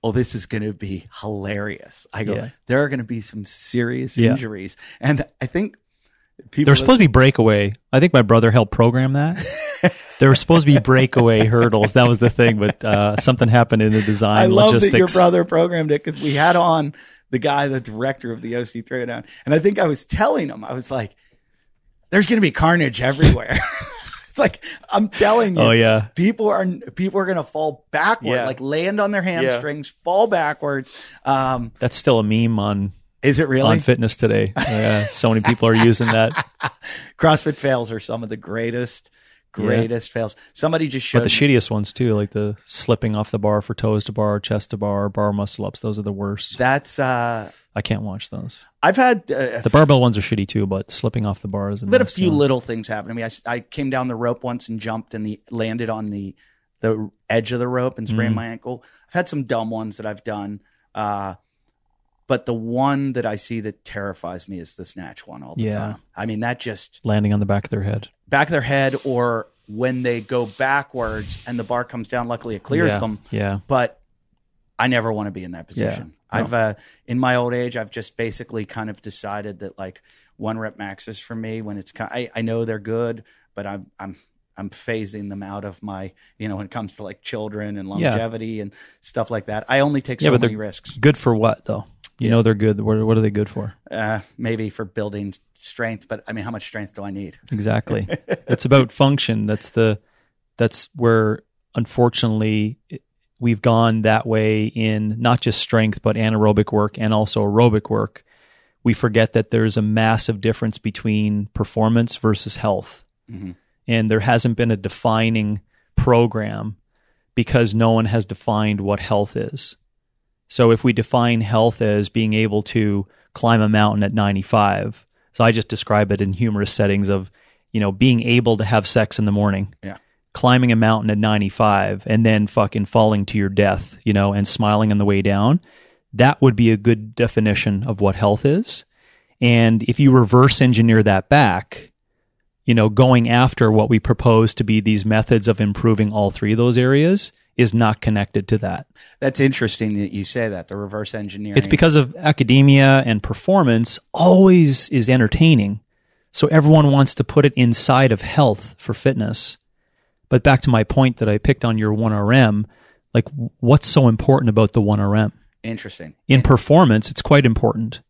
oh, this is going to be hilarious. I go, there are going to be some serious injuries. And I think there was supposed to be breakaway. I think my brother helped program that. There were supposed to be breakaway hurdles. That was the thing, but something happened in the design I love logistics. that your brother programmed it, because we had on the guy, the director of the OC Throwdown. And I think I was telling him, I was like, there's going to be carnage everywhere. It's like, I'm telling you, oh, yeah. people are going to fall backward, like land on their hamstrings, fall backwards. That's still a meme on. Is it really? On fitness today. Yeah, so many people are using that. CrossFit fails are some of the greatest fails. Somebody just showed. But the shittiest ones too, like the slipping off the bar for toes to bar, chest to bar muscle ups. Those are the worst. That's I can't watch those. I've had the barbell ones are shitty too, but slipping off the bar is. But a few little things happen. I mean, I came down the rope once and jumped and landed on the edge of the rope and sprained my ankle. I've had some dumb ones that I've done. But the one that I see that terrifies me is the snatch one all the time. I mean, that just landing on the back of their head, or when they go backwards and the bar comes down. Luckily, it clears them. Yeah. But I never want to be in that position. Yeah. No. I've in my old age, I've just basically kind of decided that like 1 rep max is for me. When it's I know they're good, but I'm phasing them out of my, when it comes to like children and longevity and stuff like that. I only take so many risks. Good for what though? You know they're good. What are they good for? Maybe for building strength, but I mean, how much strength do I need? Exactly. It's about function. That's where, unfortunately, we've gone that way in not just strength, but anaerobic work and also aerobic work. We forget that there's a massive difference between performance versus health. Mm-hmm. And there hasn't been a defining program because no one has defined what health is. So if we define health as being able to climb a mountain at 95, so I just describe it in humorous settings of, being able to have sex in the morning, climbing a mountain at 95, and then fucking falling to your death, and smiling on the way down, that would be a good definition of what health is. And if you reverse engineer that back, going after what we propose to be these methods of improving all three of those areas is not connected to that. That's interesting that you say that, the reverse engineering. It's because of academia and performance always is entertaining. So everyone wants to put it inside of health for fitness. But back to my point that I picked on your 1RM, like what's so important about the 1RM? Interesting. In performance, it's quite important.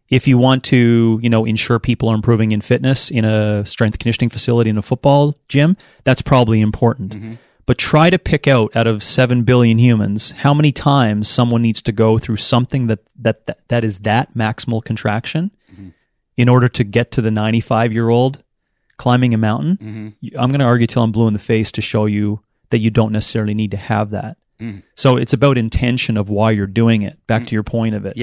If you want to, ensure people are improving in fitness in a strength conditioning facility in a football gym, that's probably important. Mm-hmm. But try to pick out of 7 billion humans, how many times someone needs to go through something that is that maximal contraction in order to get to the 95-year-old climbing a mountain. I'm going to argue till I'm blue in the face to show you that you don't necessarily need to have that. So it's about intention of why you're doing it. Back to your point of it.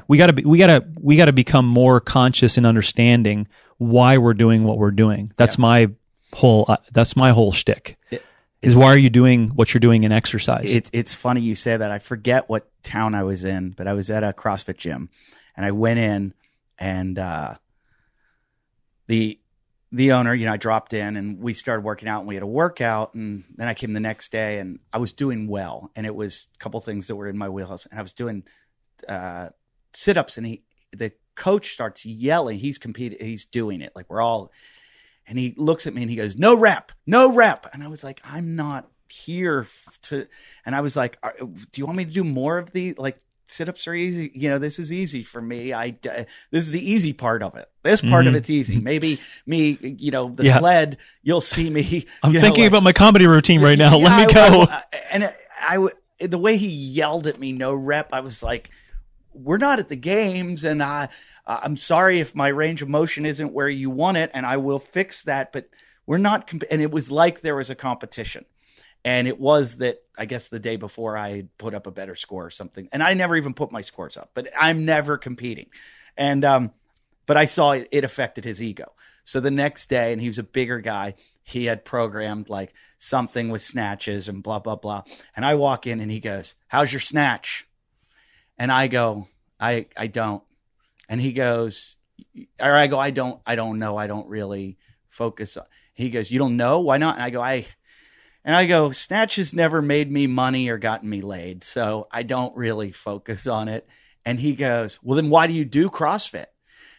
We got to become more conscious in understanding why we're doing what we're doing. That's my whole shtick. Is why are you doing what you're doing in exercise? It's funny you say that. I forget what town I was in, but I was at a CrossFit gym, and I went in, and the owner, I dropped in, and we started working out, and we had a workout, and then I came the next day, and I was doing well, and it was a couple things that were in my wheelhouse, and I was doing sit-ups, and the coach starts yelling. He's competing, he's doing it like we're all. And he looks at me and he goes, no rep. And I was like, I'm not here and I was like, do you want me to do more of the, like, sit-ups are easy. This is easy for me. This is the easy part of it. This part of it's easy. Maybe me, the sled, you'll see me. I'm thinking about my comedy routine right now. Let me go. The way he yelled at me, no rep, I was like, we're not at the games, and I'm sorry if my range of motion isn't where you want it, and I will fix that, but we're not. And it was like there was a competition. And it was that, I guess, the day before I had put up a better score or something. And I never even put my scores up, but I'm never competing. And but I saw it affected his ego. So the next day, and he was a bigger guy, he had programmed like something with snatches and blah, blah, blah. And I walk in and he goes, how's your snatch? And I go, I don't. And he goes, or I go, I don't know. I don't really focus on. He goes, you don't know? Why not? And I go, snatch has never made me money or gotten me laid, so I don't really focus on it. And he goes, well, then why do you do CrossFit?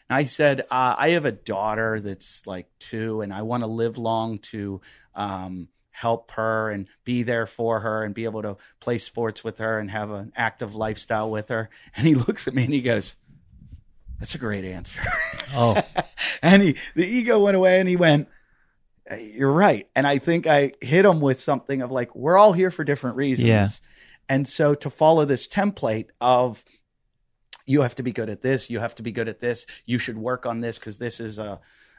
And I said, I have a daughter that's like 2, and I want to live long to help her and be there for her and be able to play sports with her and have an active lifestyle with her. And he looks at me and he goes, that's a great answer. Oh. And the ego went away and he went, you're right. And I think I hit him with something of like, we're all here for different reasons. Yeah. And so to follow this template of, you have to be good at this, you have to be good at this, you should work on this because this is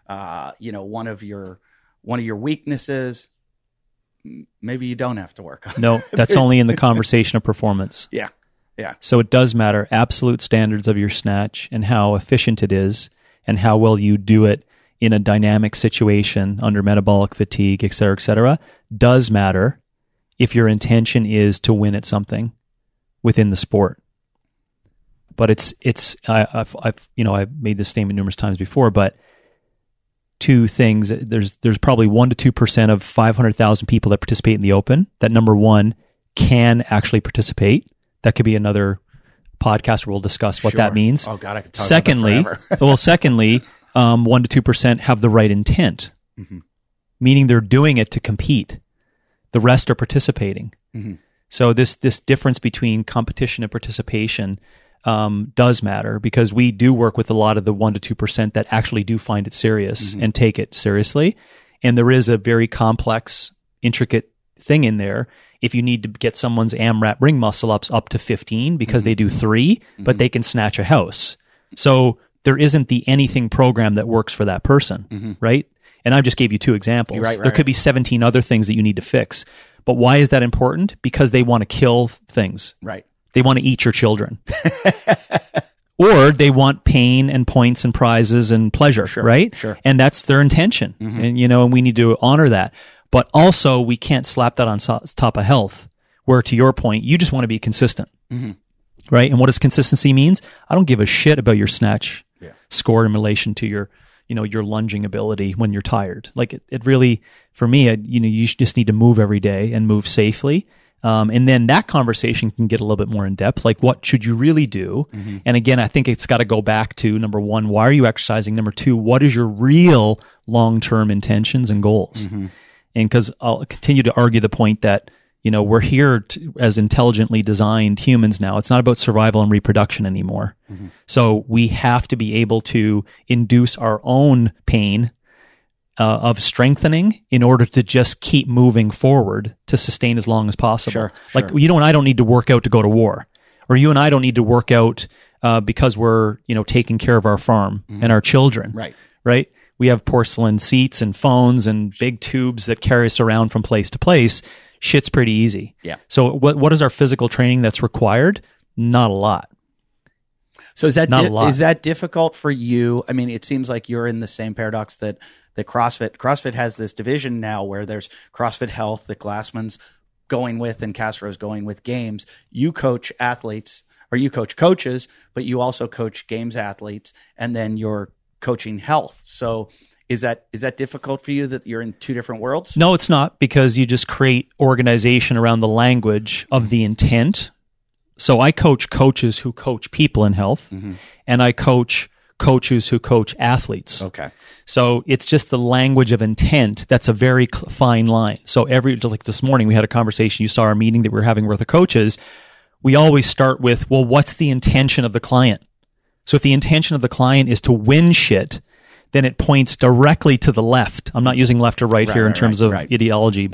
one of your weaknesses. Maybe you don't have to work on. No, that's only in the conversation of performance. Yeah. So it does matter. Absolute standards of your snatch and how efficient it is and how well you do it in a dynamic situation under metabolic fatigue, et cetera, does matter if your intention is to win at something within the sport. But I've made this statement numerous times before, but two things, there's probably 1% to 2% of 500,000 people that participate in the Open that, number one, can actually participate. That could be another podcast where we'll discuss what that means. Oh God, I could talk about that forever. Secondly, 1% to 2% have the right intent, meaning they're doing it to compete. The rest are participating. So this difference between competition and participation does matter, because we do work with a lot of the 1% to 2% that actually do find it serious and take it seriously. And there is a very complex, intricate thing in there. If you need to get someone's AMRAP ring muscle ups up to 15 because they do 3, but they can snatch a house. So there isn't the anything program that works for that person, right? And I just gave you 2 examples. There could be 17 other things that you need to fix. But why is that important? Because they want to kill things. Right. They want to eat your children. Or they want pain and points and prizes and pleasure, right? Sure. And that's their intention. And we need to honor that. But also, we can't slap that on top of health, where, to your point, you just want to be consistent, right? And what does consistency means? I don't give a shit about your snatch score in relation to your lunging ability when you're tired. Like it really, for me, you just need to move every day and move safely. And then that conversation can get a little bit more in depth. Like, what should you really do? And again, I think it's got to go back to, number 1, why are you exercising? Number 2, what is your real long-term intentions and goals? And because I'll continue to argue the point that, we're here as intelligently designed humans now. It's not about survival and reproduction anymore. So we have to be able to induce our own pain of strengthening in order to just keep moving forward to sustain as long as possible. Sure. Like you and I don't need to work out to go to war, or you and I don't need to work out because we're taking care of our farm and our children. Right. We have porcelain seats and phones and big tubes that carry us around from place to place. Shit's pretty easy. Yeah. So what is our physical training that's required? Not a lot. So is that difficult for you? I mean, it seems like you're in the same paradox that CrossFit has this division now where there's CrossFit Health that Glassman's going with and Castro's going with Games. You coach athletes, or you coach coaches, but you also coach Games athletes, and then you're coaching health. So is that difficult for you that you're in two different worlds? No, it's not, because you just create organization around the language of the intent. So I coach coaches who coach people in health, and I coach coaches who coach athletes. Okay. So it's just the language of intent. That's a very fine line. So like this morning, we had a conversation. You saw our meeting that we were having with the coaches. We always start with, well, what's the intention of the client? So if the intention of the client is to win shit, then it points directly to the left. I'm not using left or right here in terms of ideology,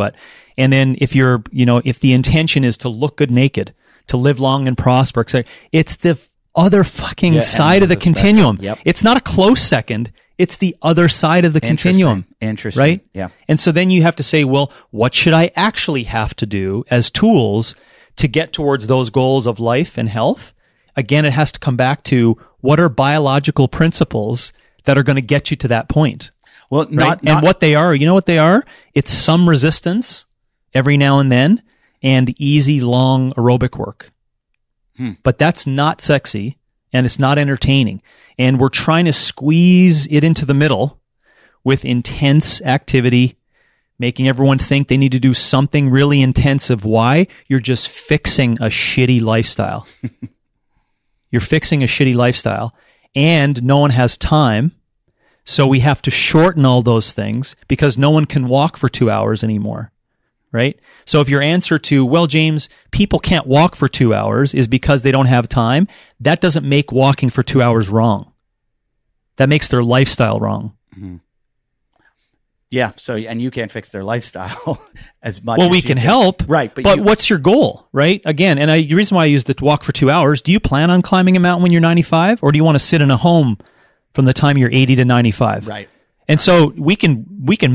and then if if the intention is to look good naked, to live long and prosper, etc., it's the other fucking side of the continuum. Yep. It's not a close second. It's the other side of the continuum. Interesting. Right? Yeah. And so then you have to say, well, what should I actually have to do as tools to get towards those goals of life and health? Again, it has to come back to what are biological principles that are going to get you to that point. Well, and what they are, you know what they are? It's some resistance every now and then and easy, long aerobic work. But that's not sexy and it's not entertaining. And we're trying to squeeze it into the middle with intense activity, making everyone think they need to do something really intensive. Why? You're just fixing a shitty lifestyle. You're fixing a shitty lifestyle, and no one has time. So we have to shorten all those things because no one can walk for 2 hours anymore. Right? So if your answer to, well, James, people can't walk for 2 hours is because they don't have time, that doesn't make walking for 2 hours wrong. That makes their lifestyle wrong. Yeah. So, and you can't fix their lifestyle as much. Well, we can help. Right. But what's your goal? Right? Again, and the reason why I used the walk for 2 hours, do you plan on climbing a mountain when you're 95? Or do you want to sit in a home from the time you're 80 to 95? Right. And so we can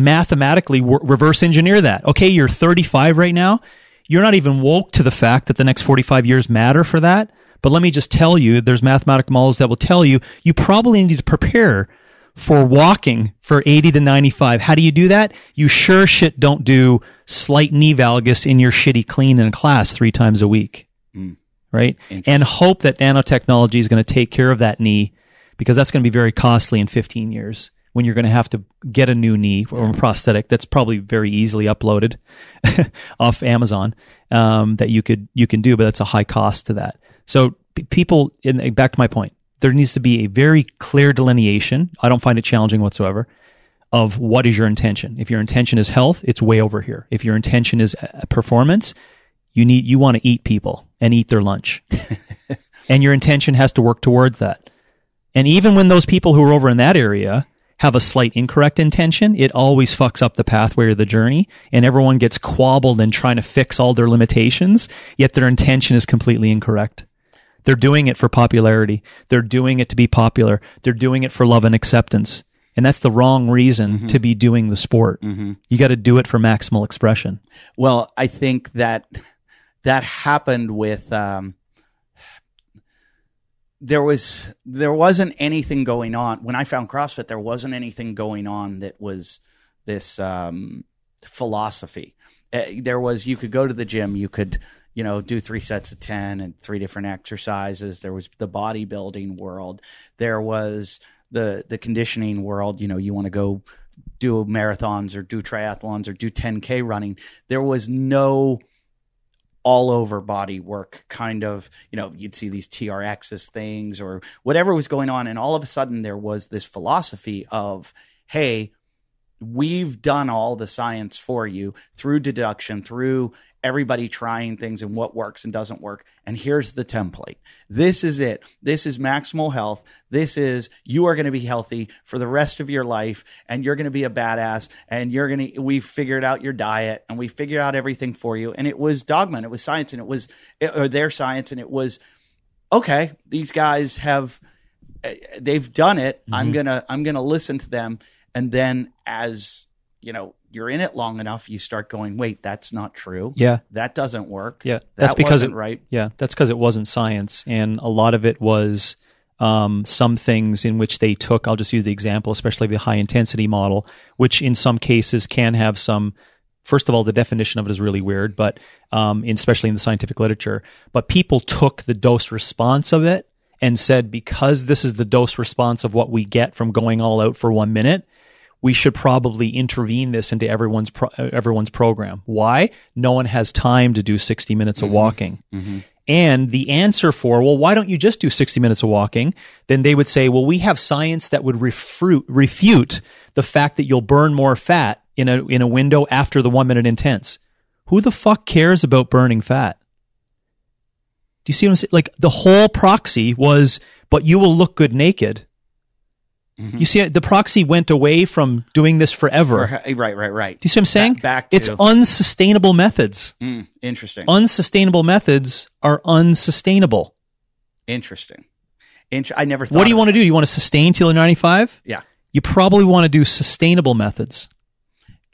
mathematically reverse engineer that. Okay, you're 35 right now. You're not even woke to the fact that the next 45 years matter for that. But let me just tell you, there's mathematical models that will tell you, you probably need to prepare for walking for 80 to 95. How do you do that? You sure shit don't do slight knee valgus in your shitty clean in a class 3 times a week. Right? And hope that nanotechnology is going to take care of that knee, because that's going to be very costly in 15 years. When you're going to have to get a new knee or a prosthetic that's probably very easily uploaded off Amazon that you can do, but that's a high cost to that. So people, back to my point, there needs to be a very clear delineation. I don't find it challenging whatsoever of what is your intention. If your intention is health, it's way over here. If your intention is performance, you want to eat people and eat their lunch, and your intention has to work towards that. And even when those people who are over in that area have a slight incorrect intention, it always fucks up the pathway or the journey, and everyone gets quabbled in trying to fix all their limitations, yet their intention is completely incorrect. They're doing it for popularity. They're doing it to be popular. They're doing it for love and acceptance. And that's the wrong reason to be doing the sport. You got to do it for maximal expression. Well, I think that happened with... There wasn't anything going on when I found CrossFit. There wasn't anything going on that was this philosophy. You could go to the gym, you could do 3 sets of 10 and 3 different exercises. There was the bodybuilding world. There was the conditioning world. You want to go do marathons or do triathlons or do 10K running. There was no all over body work kind of, you'd see these TRXs things or whatever was going on. And all of a sudden there was this philosophy of, hey, we've done all the science for you through deduction, through everybody trying things and what works and doesn't work. And here's the template. This is it. This is maximal health. This is, you are going to be healthy for the rest of your life, and you're going to be a badass, and we figured out your diet, and we figured out everything for you. And it was dogma, and it was science, and it was their science, and it was, okay, these guys they've done it. Mm-hmm. I'm gonna listen to them. And then as you're in it long enough, you start going, wait, that's not true. Yeah. That doesn't work. Yeah. That's because right. Yeah. That's because it wasn't science. And a lot of it was some things in which they took, I'll just use the example, especially the high intensity model, which in some cases can have some, first of all, the definition of it is really weird, but especially in the scientific literature, but people took the dose response of it and said, because this is the dose response of what we get from going all out for 1 minute, we should probably intervene this into everyone's program. Why? No one has time to do 60 minutes of walking. Mm-hmm. And the answer for, well, why don't you just do 60 minutes of walking? Then they would say, well, we have science that would refute the fact that you'll burn more fat in a window after the 1 minute intense. Who the fuck cares about burning fat? Do you see what I'm saying? Like, the whole proxy was, but you will look good naked. Mm-hmm. You see, the proxy went away from doing this forever. Right. Do you see what I'm saying? Back to, it's unsustainable methods. Interesting. Unsustainable methods are unsustainable. Interesting. I never thought. What do you want to do? You want to sustain till you're 95? Yeah. You probably want to do sustainable methods.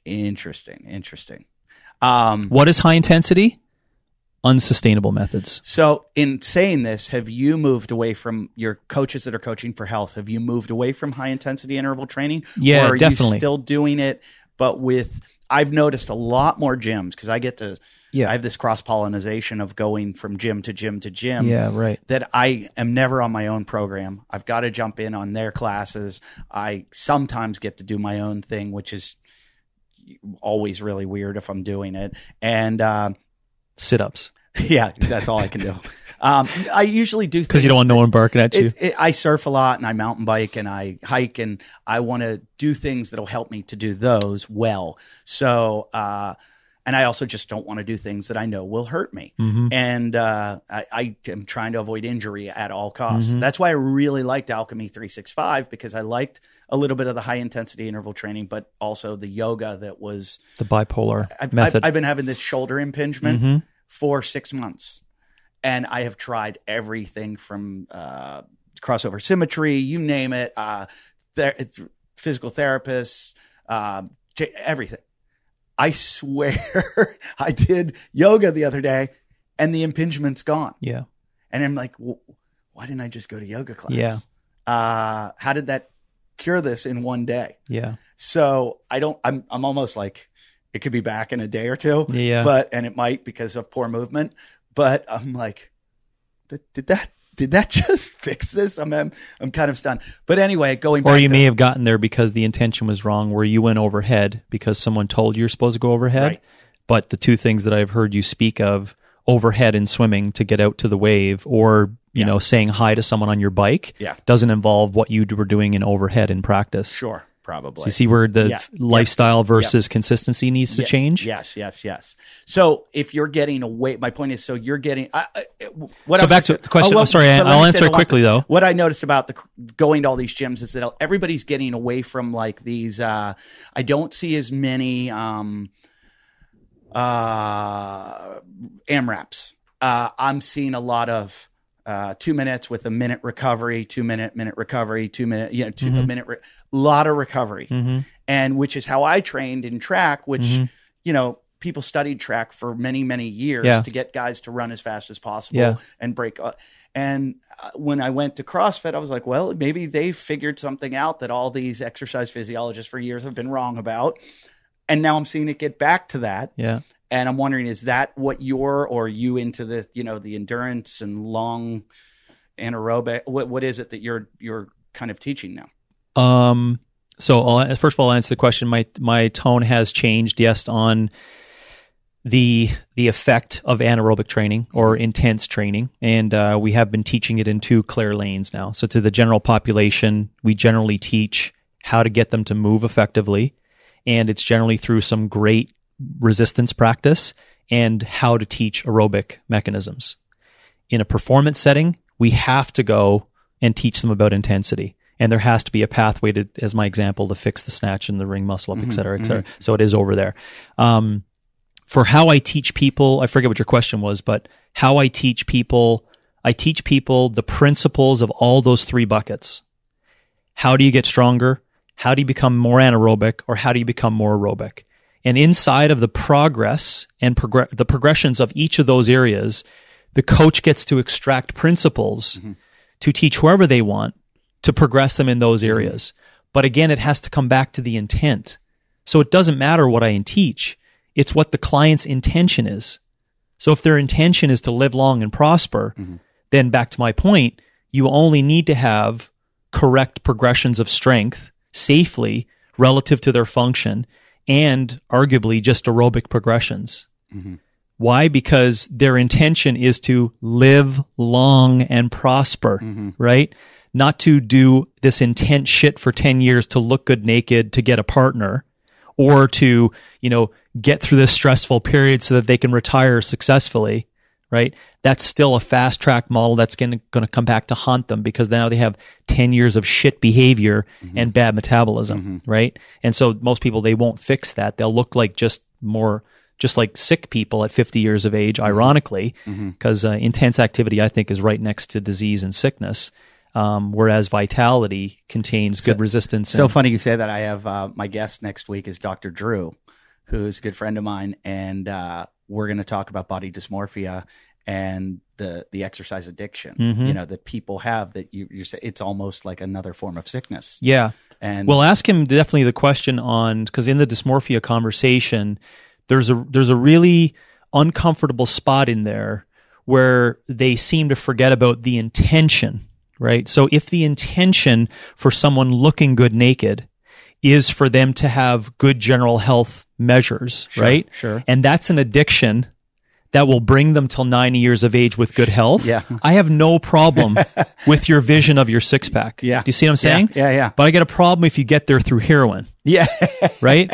Interesting. What is high intensity? Unsustainable methods. So in saying this, have you moved away from your coaches that are coaching for health? Have you moved away from high intensity interval training? Yeah, or are definitely. you still doing it, but I've noticed a lot more gyms because I have this cross-pollination of going from gym to gym to gym. Yeah, right. That I am never on my own program. I've got to jump in on their classes. I sometimes get to do my own thing, which is always really weird if I'm doing it. And sit-ups. Yeah, that's all I can do. I usually do things because you don't want no one barking at you. I surf a lot, and I mountain bike, and I hike, and I want to do things that'll help me to do those well. So, and I also just don't want to do things that I know will hurt me. Mm-hmm. And I am trying to avoid injury at all costs. Mm-hmm. That's why I really liked Alchemy 365, because I liked a little bit of the high intensity interval training, but also the yoga that was the bipolar method. I've been having this shoulder impingement. Mm-hmm. For 6 months. And I have tried everything from crossover symmetry, you name it, physical therapists, everything. I swear I did yoga the other day and the impingement's gone. Yeah. And I'm like, well, why didn't I just go to yoga class? Yeah. How did that cure this in one day? Yeah. So I'm almost like, it could be back in a day or two, and it might because of poor movement. But I'm like, did that just fix this? I'm kind of stunned. But anyway, going back. Or you may have gotten there because the intention was wrong, where you went overhead because someone told you you're supposed to go overhead. Right. But the two things that I've heard you speak of, overhead in swimming to get out to the wave, or you know, saying hi to someone on your bike, doesn't involve what you were doing in overhead in practice. Sure. Probably. So you see where the lifestyle versus consistency needs to change? Yes. So if you're getting away, my point is, so you're getting, back to the question. I'll answer it quickly though. What I noticed about going to all these gyms is that everybody's getting away from like these, I don't see as many AMRAPs. I'm seeing a lot of 2 minutes with a minute recovery, 2 minute recovery, 2 minute, a minute, lot of recovery. Mm-hmm. And which is how I trained in track, which, people studied track for many, many years to get guys to run as fast as possible and break. And when I went to CrossFit, I was like, well, maybe they figured something out that all these exercise physiologists for years have been wrong about. And now I'm seeing it get back to that. Yeah. And I'm wondering, is that what are you into the, the endurance and long anaerobic? What is it that you're kind of teaching now? So first of all, I'll answer the question. My tone has changed, yes, on the effect of anaerobic training or intense training. And we have been teaching it in two clear lanes now. So to the general population, we generally teach how to get them to move effectively. And it's generally through some great resistance practice and how to teach aerobic mechanisms. In a performance setting, we have to go and teach them about intensity. And there has to be a pathway to, as my example, to fix the snatch and the ring muscle up, et cetera, et cetera. So it is over there. For how I teach people, I forget what your question was, but how I teach people the principles of all those 3 buckets. How do you get stronger? How do you become more anaerobic? Or how do you become more aerobic? And inside of the progress and the progressions of each of those areas, the coach gets to extract principles to teach whoever they want to progress them in those areas. But again, it has to come back to the intent. So it doesn't matter what I teach. It's what the client's intention is. So if their intention is to live long and prosper, then back to my point, you only need to have correct progressions of strength safely relative to their function and arguably just aerobic progressions. Why? Because their intention is to live long and prosper, right? Not to do this intense shit for 10 years to look good naked, to get a partner, or to, get through this stressful period so that they can retire successfully, right? That's still a fast track model that's going to come back to haunt them because now they have 10 years of shit behavior and bad metabolism, right? And so most people, they won't fix that. They'll look like just like sick people at 50 years of age, ironically, because intense activity, I think, is right next to disease and sickness. Whereas vitality contains good resistance. So funny you say that. I have my guest next week is Dr. Drew, who's a good friend of mine, and we're going to talk about body dysmorphia and the exercise addiction, that people have that you say it's almost like another form of sickness. Yeah. And well, ask him definitely the question because in the dysmorphia conversation, there's a really uncomfortable spot in there where they seem to forget about the intention. Right. So if the intention for someone looking good naked is for them to have good general health measures, right? Sure. And that's an addiction that will bring them till 90 years of age with good health. Yeah. I have no problem with your vision of your six pack. Yeah. Do you see what I'm saying? Yeah. But I get a problem if you get there through heroin. Yeah. Right?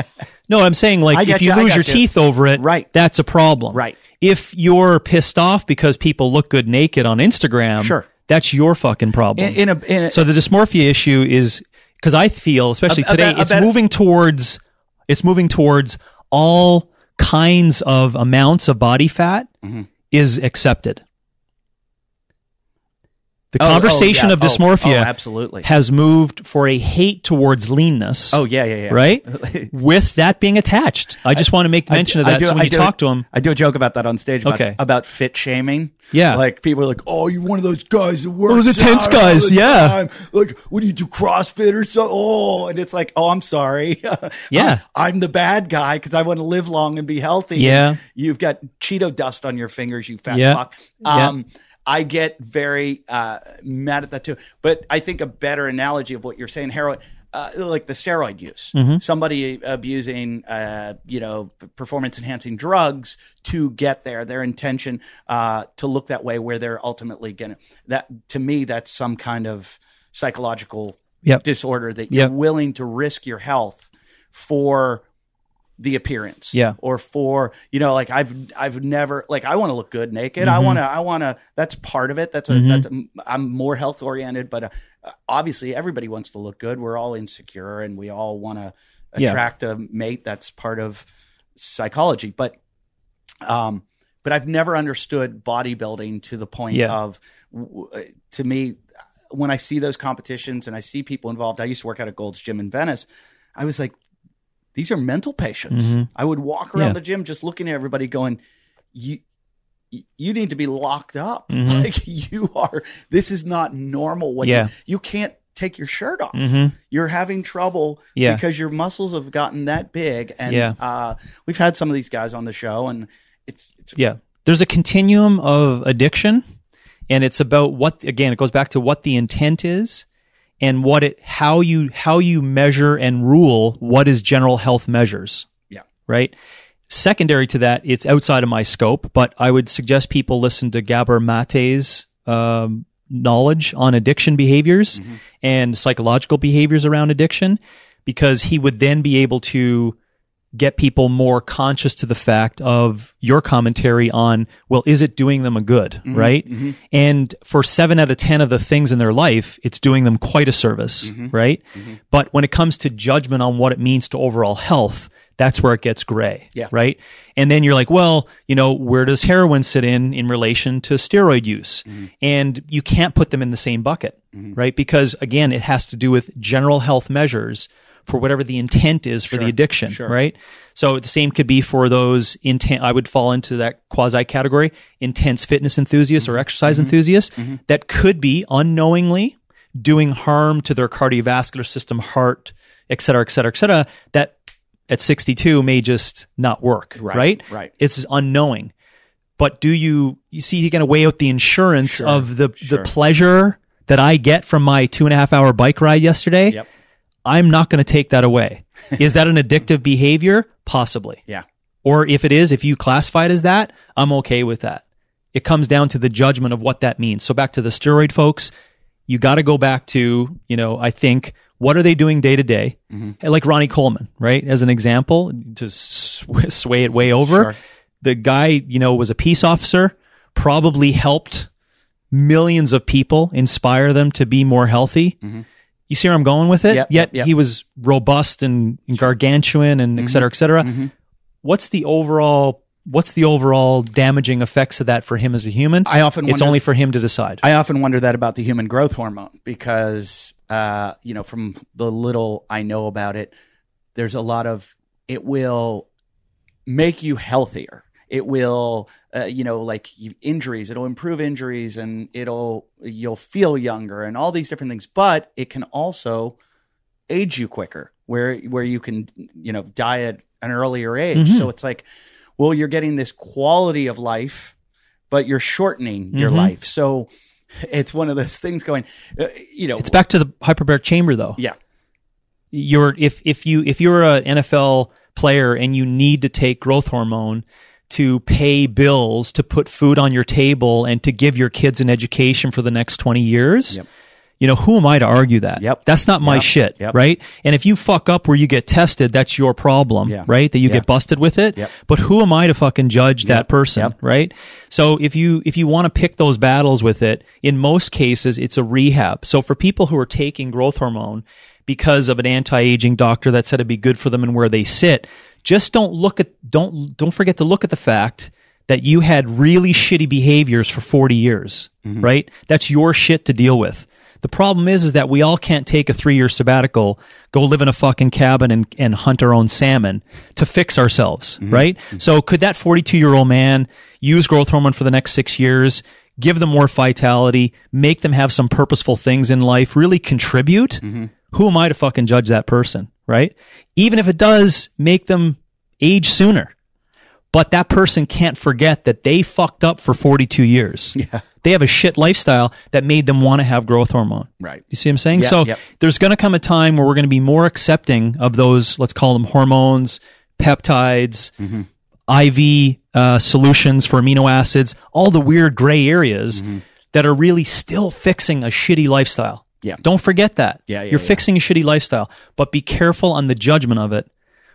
No, I'm saying like if you lose your teeth over it, right, that's a problem. Right. If you're pissed off because people look good naked on Instagram, sure, that's your fucking problem. So the dysmorphia issue is because I feel, especially today, it's moving towards all kinds of amounts of body fat is accepted. The conversation of dysmorphia absolutely has moved for a hate towards leanness. Oh, yeah. Right? With that being attached. I just want to make mention of that. So when you talk to them. I do a joke about that on stage about fit shaming. Yeah. Like people are like, oh, you're one of those guys that works those intense guys, yeah. Like, what do you do, CrossFit or so? Oh, and it's like, oh, I'm sorry. Yeah. I'm the bad guy because I want to live long and be healthy. Yeah. And you've got Cheeto dust on your fingers, you fat fuck. I get very mad at that too. But I think a better analogy of what you're saying, heroin, like the steroid use. Somebody abusing, performance-enhancing drugs to get there, their intention to look that way where they're ultimately going to – that to me, that's some kind of psychological disorder that you're willing to risk your health for – the appearance, or for like I've never like I want to look good naked. I want to. That's part of it. I'm more health oriented, but obviously everybody wants to look good. We're all insecure, and we all want to attract a mate. That's part of psychology, but I've never understood bodybuilding to the point of to me when I see those competitions and I see people involved. I used to work at a Gold's Gym in Venice. I was like, these are mental patients. I would walk around the gym just looking at everybody going, you need to be locked up. Like you are, this is not normal. You can't take your shirt off. You're having trouble because your muscles have gotten that big. And we've had some of these guys on the show and it's there's a continuum of addiction and it's about it goes back to what the intent is. And how you measure and rule what is general health measures. Yeah. Right. Secondary to that, it's outside of my scope, but I would suggest people listen to Gabor Mate's knowledge on addiction behaviors and psychological behaviors around addiction, because he would then be able to get people more conscious to the fact of your commentary on, well, is it doing them a good, right? And for 7 out of 10 of the things in their life, it's doing them quite a service, right? But when it comes to judgment on what it means to overall health, that's where it gets gray, right? And then you're like, well, you know, where does heroin sit in relation to steroid use? And you can't put them in the same bucket, right? Because again, it has to do with general health measures for whatever the intent is for the addiction, right? So the same could be for those intent. I would fall into that quasi category, intense fitness enthusiasts or exercise enthusiasts that could be unknowingly doing harm to their cardiovascular system, heart, et cetera, et cetera, et cetera, that at 62 may just not work, right? It's unknowing. But do you see, you're going to weigh out the insurance of the pleasure that I get from my 2.5-hour bike ride yesterday. I'm not going to take that away. Is that an addictive behavior? Possibly. Or if it is, if you classify it as that, I'm okay with that. It comes down to the judgment of what that means. So back to the steroid folks, you got to go back to, you know, I think, what are they doing day to day? Like Ronnie Coleman, right? As an example, to sway it way over. The guy, you know, was a peace officer, probably helped millions of people, inspire them to be more healthy. You see where I'm going with it? Yet he was robust and gargantuan and et cetera, et cetera. What's the overall damaging effects of that for him as a human? It's only for him to decide. I often wonder that about the human growth hormone because, you know, from the little I know about it, there's a lot of, it will make you healthier. It will, you know, like injuries, it'll improve injuries and you'll feel younger and all these different things, but it can also age you quicker where you can, you know, die at an earlier age. So it's like, well, you're getting this quality of life, but you're shortening your life. So it's one of those things going, you know, it's back to the hyperbaric chamber though. If you're an NFL player and you need to take growth hormone to pay bills, to put food on your table, and to give your kids an education for the next 20 years, you know, who am I to argue that? That's not my shit, right? And if you fuck up where you get tested, that's your problem, right? That you get busted with it. But who am I to fucking judge that person, right? So if you want to pick those battles with it, in most cases, it's a rehab. So for people who are taking growth hormone because of an anti-aging doctor that said it'd be good for them and where they sit, just don't forget to look at the fact that you had really shitty behaviors for 40 years, right? That's your shit to deal with. The problem is that we all can't take a 3-year sabbatical, go live in a fucking cabin and hunt our own salmon to fix ourselves, right? So could that 42-year-old man use growth hormone for the next 6 years, give them more vitality, make them have some purposeful things in life, really contribute? Who am I to fucking judge that person, right? Even if it does make them age sooner. But that person can't forget that they fucked up for 42 years. They have a shit lifestyle that made them want to have growth hormone. Right. You see what I'm saying? There's going to come a time where we're going to be more accepting of those, let's call them hormones, peptides, IV solutions for amino acids, all the weird gray areas that are really still fixing a shitty lifestyle. Don't forget that. You're fixing a shitty lifestyle, but be careful on the judgment of it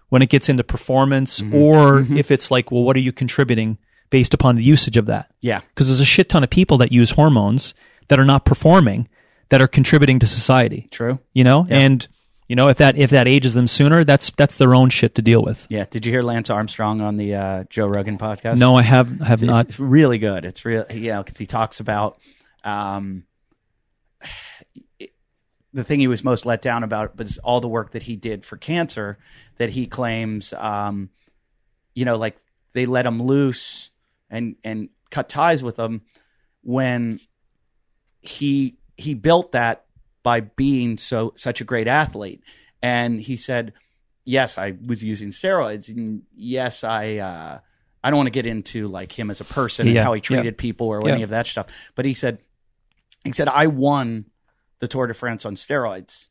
when it gets into performance or if it's like, well, what are you contributing based upon the usage of that? Because there's a shit ton of people that use hormones that are not performing, that are contributing to society. You know? And, you know, if that ages them sooner, that's their own shit to deal with. Did you hear Lance Armstrong on the Joe Rogan podcast? No, I have not. It's really good. It's real, because he talks about the thing he was most let down about was all the work that he did for cancer that he claims, you know, like they let him loose and cut ties with him when he built that by being such a great athlete. And he said, yes, I was using steroids, and yes, I don't want to get into like him as a person and how he treated people or any of that stuff. But he said, I won the Tour de France on steroids.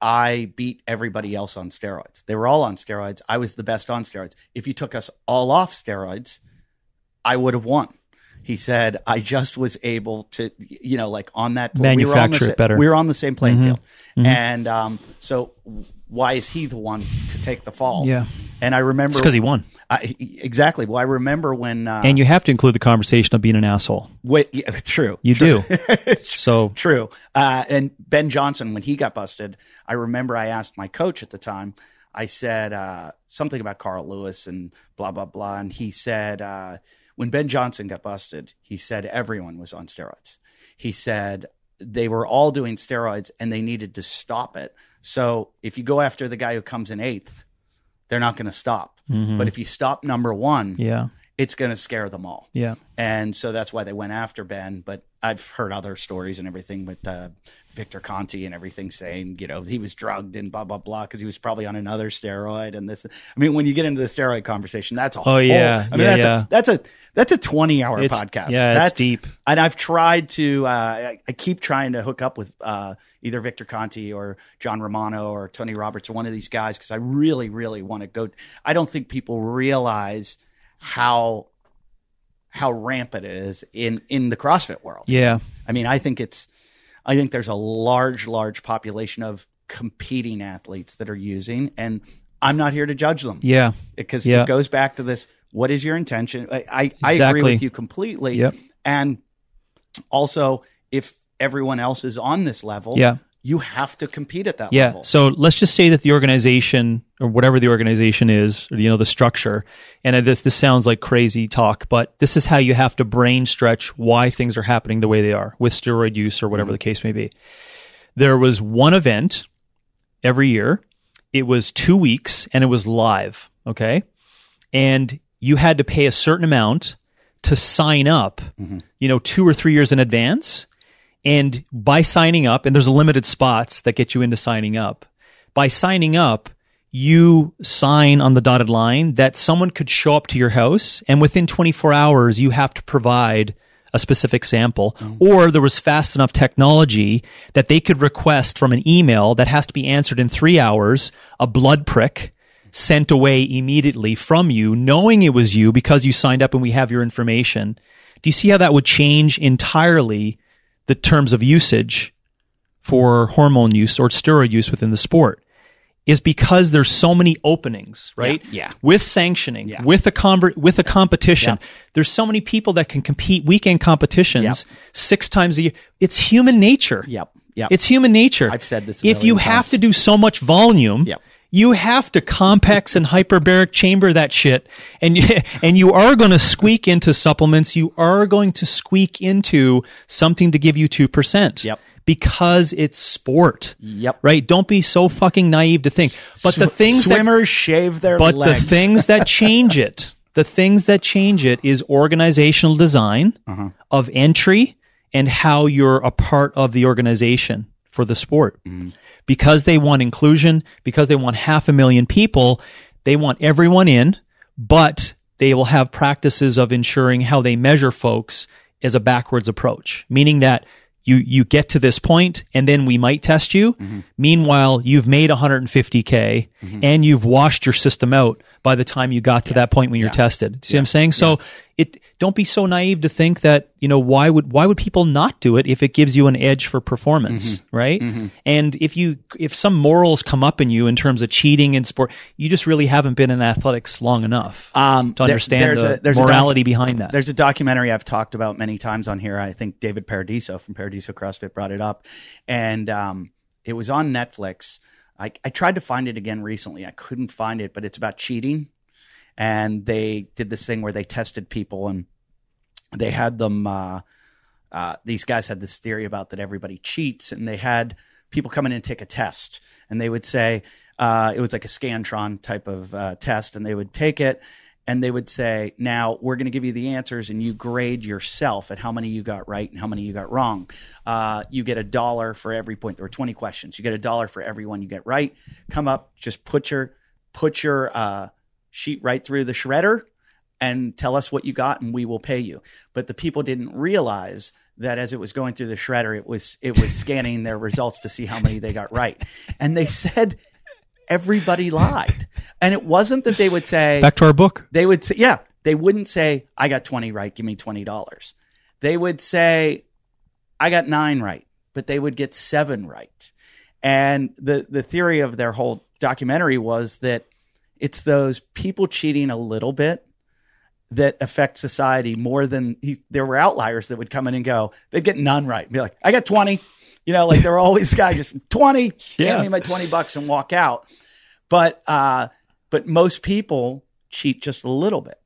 I beat everybody else on steroids. They were all on steroids. I was the best on steroids. If you took us all off steroids, I would have won. He said, I just was able to, you know, like on that plane. Manufacture it better. We were on the same playing field. And so why is he the one to take the fall? And I remember It's because he won. Exactly. Well, I remember when and you have to include the conversation of being an asshole. True. You true. do. So true. And Ben Johnson, when he got busted, I remember I asked my coach at the time, I said something about Carl Lewis and blah, blah, blah. And he said, when Ben Johnson got busted, he said everyone was on steroids. He said they were all doing steroids and they needed to stop it. So if you go after the guy who comes in 8th, they're not going to stop. Mm-hmm. But if you stop number 1, yeah, it's going to scare them all. Yeah. And so that's why they went after Ben. But I've heard other stories and everything with Victor Conti and everything saying, you know, he was drugged and blah, blah, blah, because he was probably on another steroid. And this, I mean, when you get into the steroid conversation, that's a whole, yeah. I mean, that's a 20-hour podcast. Yeah, that's deep. And I've tried to, I keep trying to hook up with either Victor Conti or John Romano or Tony Roberts or one of these guys, because I really, really want to go. I don't think people realize how rampant it is in the CrossFit world. Yeah. I mean, I think there's a large population of competing athletes that are using, and I'm not here to judge them. Yeah. Because it goes back to this, what is your intention? I agree with you completely. Yep. And also, if everyone else is on this level, you have to compete at that level. So let's just say that the organization, or whatever the organization is, or, you know, the structure, and this sounds like crazy talk, but this is how you have to brain stretch why things are happening the way they are with steroid use or whatever the case may be. There was one event every year. It was 2 weeks and it was live. Okay. And you had to pay a certain amount to sign up, 2 or 3 years in advance. And by signing up, and there's limited spots that get you into signing up, by signing up, you sign on the dotted line that someone could show up to your house, and within 24 hours, you have to provide a specific sample. Or there was fast enough technology that they could request from an email that has to be answered in 3 hours, a blood prick sent away immediately from you, knowing it was you because you signed up and we have your information. Do you see how that would change entirely the terms of usage for hormone use or steroid use within the sport? Is because there's so many openings, right? Yeah. With sanctioning, with a competition. There's so many people that can compete weekend competitions 6 times a year. It's human nature. It's human nature. I've said this. If you have to do so much volume, you have to complex and hyperbaric chamber that shit, and you are going to squeak into supplements. You are going to squeak into something to give you 2%. Because it's sport. Right? Don't be so fucking naive to think. But the things swimmers shave their legs. But the things that change it, is organizational design of entry and how you're a part of the organization for the sport. Because they want inclusion, because they want 500,000 people, they want everyone in, but they will have practices of ensuring how they measure folks as a backwards approach, meaning that you get to this point and then we might test you. Meanwhile, you've made 150K and you've washed your system out by the time you got to that point when you're tested. See what I'm saying? So don't be so naive to think that, why would people not do it if it gives you an edge for performance, right? And if some morals come up in you in terms of cheating in sport, you just really haven't been in athletics long enough to understand the morality behind that. There's a documentary I've talked about many times on here. I think David Paradiso from Paradiso CrossFit brought it up, and it was on Netflix. I tried to find it again recently. I couldn't find it, but it's about cheating. And they did this thing where they tested people, and they had them, these guys had this theory about that everybody cheats, and they had people come in and take a test. And they would say, it was like a Scantron type of test, and they would take it, and they would say, now we're going to give you the answers, and you grade yourself at how many you got right and how many you got wrong. You get $1 for every point. There were 20 questions. You get $1 for every one you get right. Come up, just put your sheet right through the shredder and tell us what you got, and we will pay you. But the people didn't realize that as it was going through the shredder, it was scanning their results to see how many they got right. And they said everybody lied. And it wasn't that they would say, back to our book. They would say, they wouldn't say, I got 20 right, give me $20. They would say, I got 9 right, but they would get 7 right. And the theory of their whole documentary was that it's those people cheating a little bit that affect society more than there were outliers that would come in and go, they'd get none right. Be like, I got 20, like there were always guys just 20, hand me my $20 and walk out. But most people cheat just a little bit.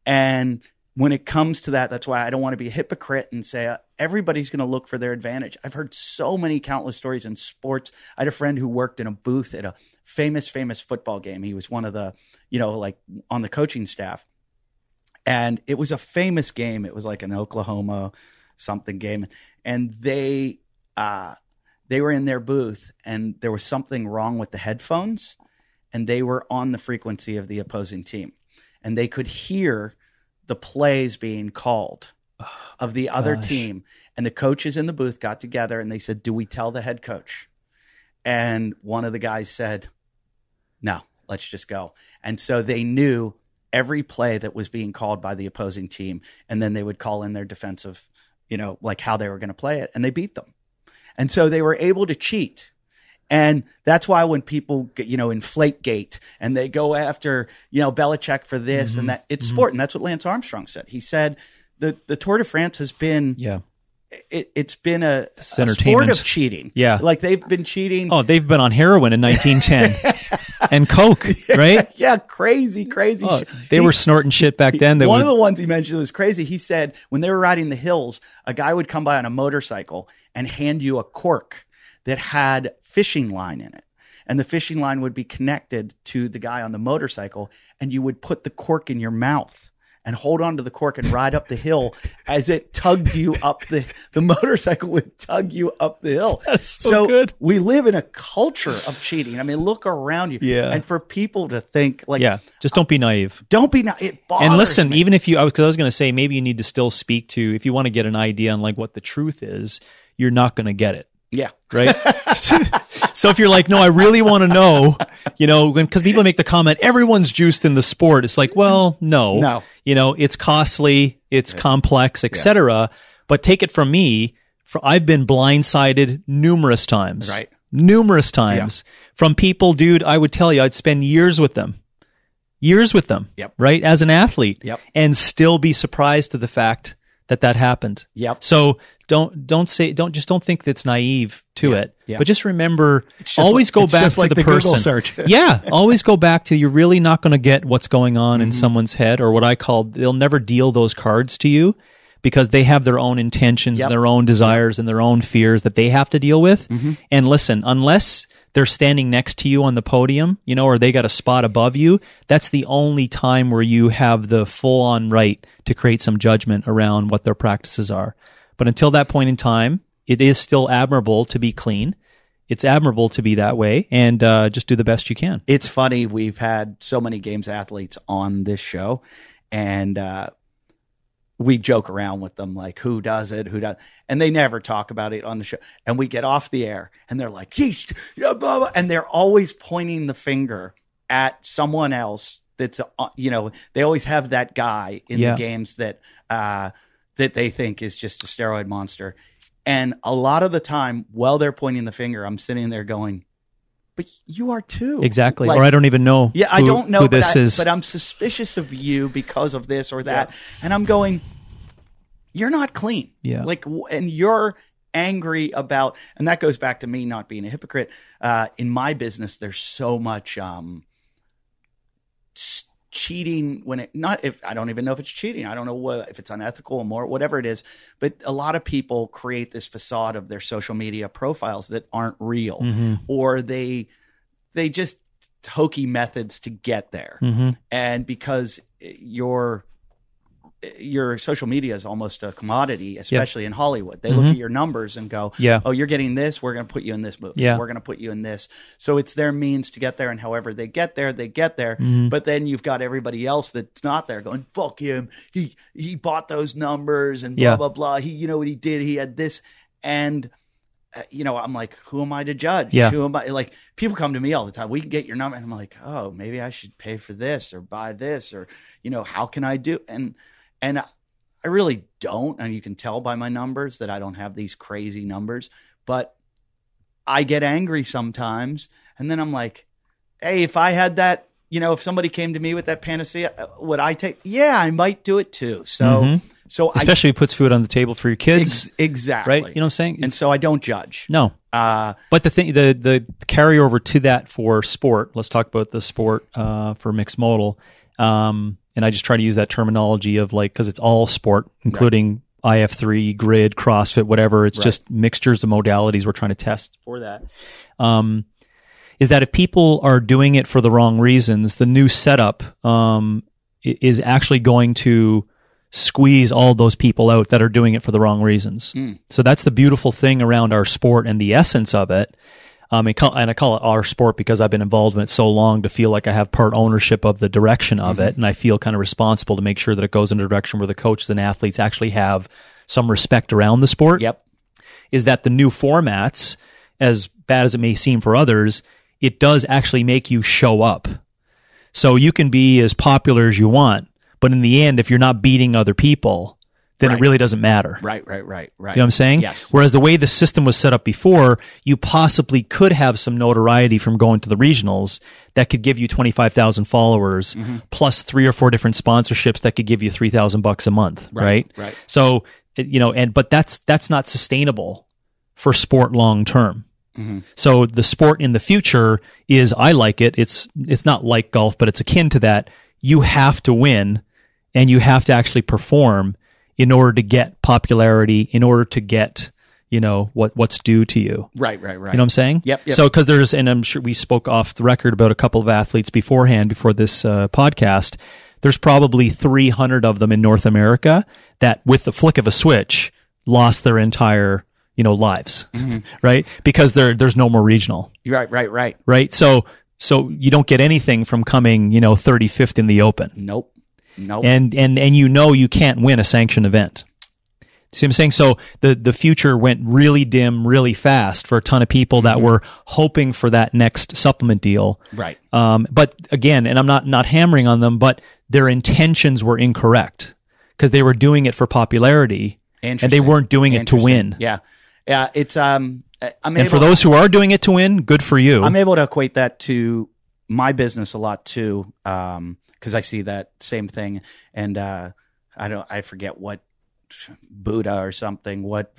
And when it comes to that, that's why I don't want to be a hypocrite and say everybody's going to look for their advantage. I've heard so many countless stories in sports. I had a friend who worked in a booth at a famous football game. He was one of the, like on the coaching staff. And it was a famous game. It was like an Oklahoma something game. And they were in their booth and there was something wrong with the headphones and they were on the frequency of the opposing team. And they could hear the plays being called of the other team. And the coaches in the booth got together and they said, do we tell the head coach? And one of the guys said, no, let's just go. And so they knew every play that was being called by the opposing team. And then they would call in their defensive, like how they were going to play it. And they beat them. And so they were able to cheat. And that's why when people get, inflate gate and they go after, Belichick for this and that, it's sport. And that's what Lance Armstrong said. He said the Tour de France has been, it's been a sport of cheating. Yeah. Like they've been cheating. Oh, they've been on heroin in 1910 and Coke, right? Yeah. Crazy. Oh, they were snorting shit back then. One of the ones he mentioned was crazy. He said when they were riding the hills, a guy would come by on a motorcycle and hand you a cork that had fishing line in it. And the fishing line would be connected to the guy on the motorcycle. And you would put the cork in your mouth and hold on to the cork and ride up the hill as it tugged you up the motorcycle would tug you up the hill. That's so good. We live in a culture of cheating. I mean, look around you. Yeah. And for people to think like, just don't be naive. Don't be naive. It bothers and listen, me. even if because I was going to say, maybe you need to still speak to, if you want to get an idea on like what the truth is, you're not going to get it. Yeah. Right. So if you're like, no, I really want to know, because people make the comment, everyone's juiced in the sport. It's like, well, no, it's costly, it's complex, etc. But take it from me, I've been blindsided numerous times, right? Numerous times from people, dude. I would tell you, I'd spend years with them, right? As an athlete, and still be surprised to the fact that happened. So don't think that's naive to it. But just remember, always go back to the person. Google search. Always go back to, you're really not going to get what's going on in someone's head, or what I call, they'll never deal those cards to you because they have their own intentions, their own desires, and their own fears that they have to deal with. And listen, unless they're standing next to you on the podium, or they got a spot above you, that's the only time where you have the full-on right to create some judgment around what their practices are. But until that point in time, it is still admirable to be clean. It's admirable to be that way, and just do the best you can. It's funny. We've had so many games athletes on this show, and we joke around with them like, who does it? And they never talk about it on the show. And we get off the air and they're like, yeesh, blah, blah. And they're always pointing the finger at someone else. That's, they always have that guy in the games that they think is just a steroid monster. And a lot of the time while they're pointing the finger, I'm sitting there going, but you are too. Exactly. Or I don't even know. I don't know who this is. But I'm suspicious of you because of this or that. And I'm going, you're not clean. And you're angry about, and that goes back to me not being a hypocrite. In my business, there's so much cheating I don't even know if it's cheating. I don't know if it's unethical or more, whatever it is. But a lot of people create this facade of their social media profiles that aren't real, or they just hokey methods to get there. And because your social media is almost a commodity, especially in Hollywood. They look at your numbers and go, oh, you're getting this. We're going to put you in this movie. We're going to put you in this. So it's their means to get there. And however they get there, they get there. But then you've got everybody else that's not there going, fuck him. He bought those numbers and blah, blah, blah. He, what he did, he had this. And, I'm like, who am I to judge? Who am I? Like, people come to me all the time. We can get your number. And I'm like, oh, maybe I should pay for this or buy this, or, how can I do? And I really don't. And you can tell by my numbers that I don't have these crazy numbers, but I get angry sometimes. And then I'm like, hey, if I had that if somebody came to me with that panacea, would I take? Yeah, I might do it too. So, especially if it puts food on the table for your kids. Exactly. Right. You know what I'm saying? And so I don't judge. No. But the thing, the carryover to that for sport, let's talk about the sport for mixed modal. And I just try to use that terminology of because it's all sport, including IF3, grid, CrossFit, whatever. It's just mixtures of modalities we're trying to test for that. Is that if people are doing it for the wrong reasons, the new setup is actually going to squeeze all those people out that are doing it for the wrong reasons. So that's the beautiful thing around our sport and the essence of it. And I call it our sport because I've been involved in it so long to feel like I have part ownership of the direction of it. And I feel kind of responsible to make sure that it goes in a direction where the coaches and athletes actually have some respect around the sport. Yep. Is that the new formats, as bad as it may seem for others, it does actually make you show up. So you can be as popular as you want, but in the end, if you're not beating other people, then it really doesn't matter. Right. You know what I'm saying? Yes. Whereas the way the system was set up before, you possibly could have some notoriety from going to the regionals that could give you 25,000 followers plus 3 or 4 different sponsorships that could give you $3,000 a month. Right. So, but that's not sustainable for sport long term. So the sport in the future is, I like it. It's not like golf, but it's akin to that. You have to win and you have to actually perform in order to get popularity, in order to get, what's due to you. Right. You know what I'm saying? Yep. So, because and I'm sure we spoke off the record about a couple of athletes before this podcast. There's probably 300 of them in North America that with the flick of a switch lost their entire, lives, right? Because there's no more regional. Right. So you don't get anything from coming, 35th in the Open. Nope. And you can't win a sanctioned event. See what I'm saying? So the future went really dim really fast for a ton of people that were hoping for that next supplement deal. Right. But again, and I'm not hammering on them, but their intentions were incorrect because they were doing it for popularity and they weren't doing it to win. Yeah. It's and for those who are doing it to win, good for you. I'm able to equate that to my business a lot too. Because I see that same thing, and I forget what Buddha or something, what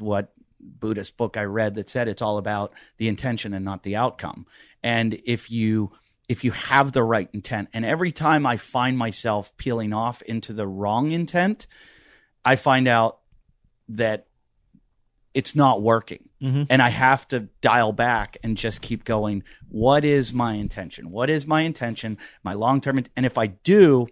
Buddhist book I read that said it's all about the intention and not the outcome. And if you have the right intent, and every time I find myself peeling off into the wrong intent, I find out that it's not working. And I have to dial back and just keep going. What is my intention? What is my intention? My long-term, and if I do,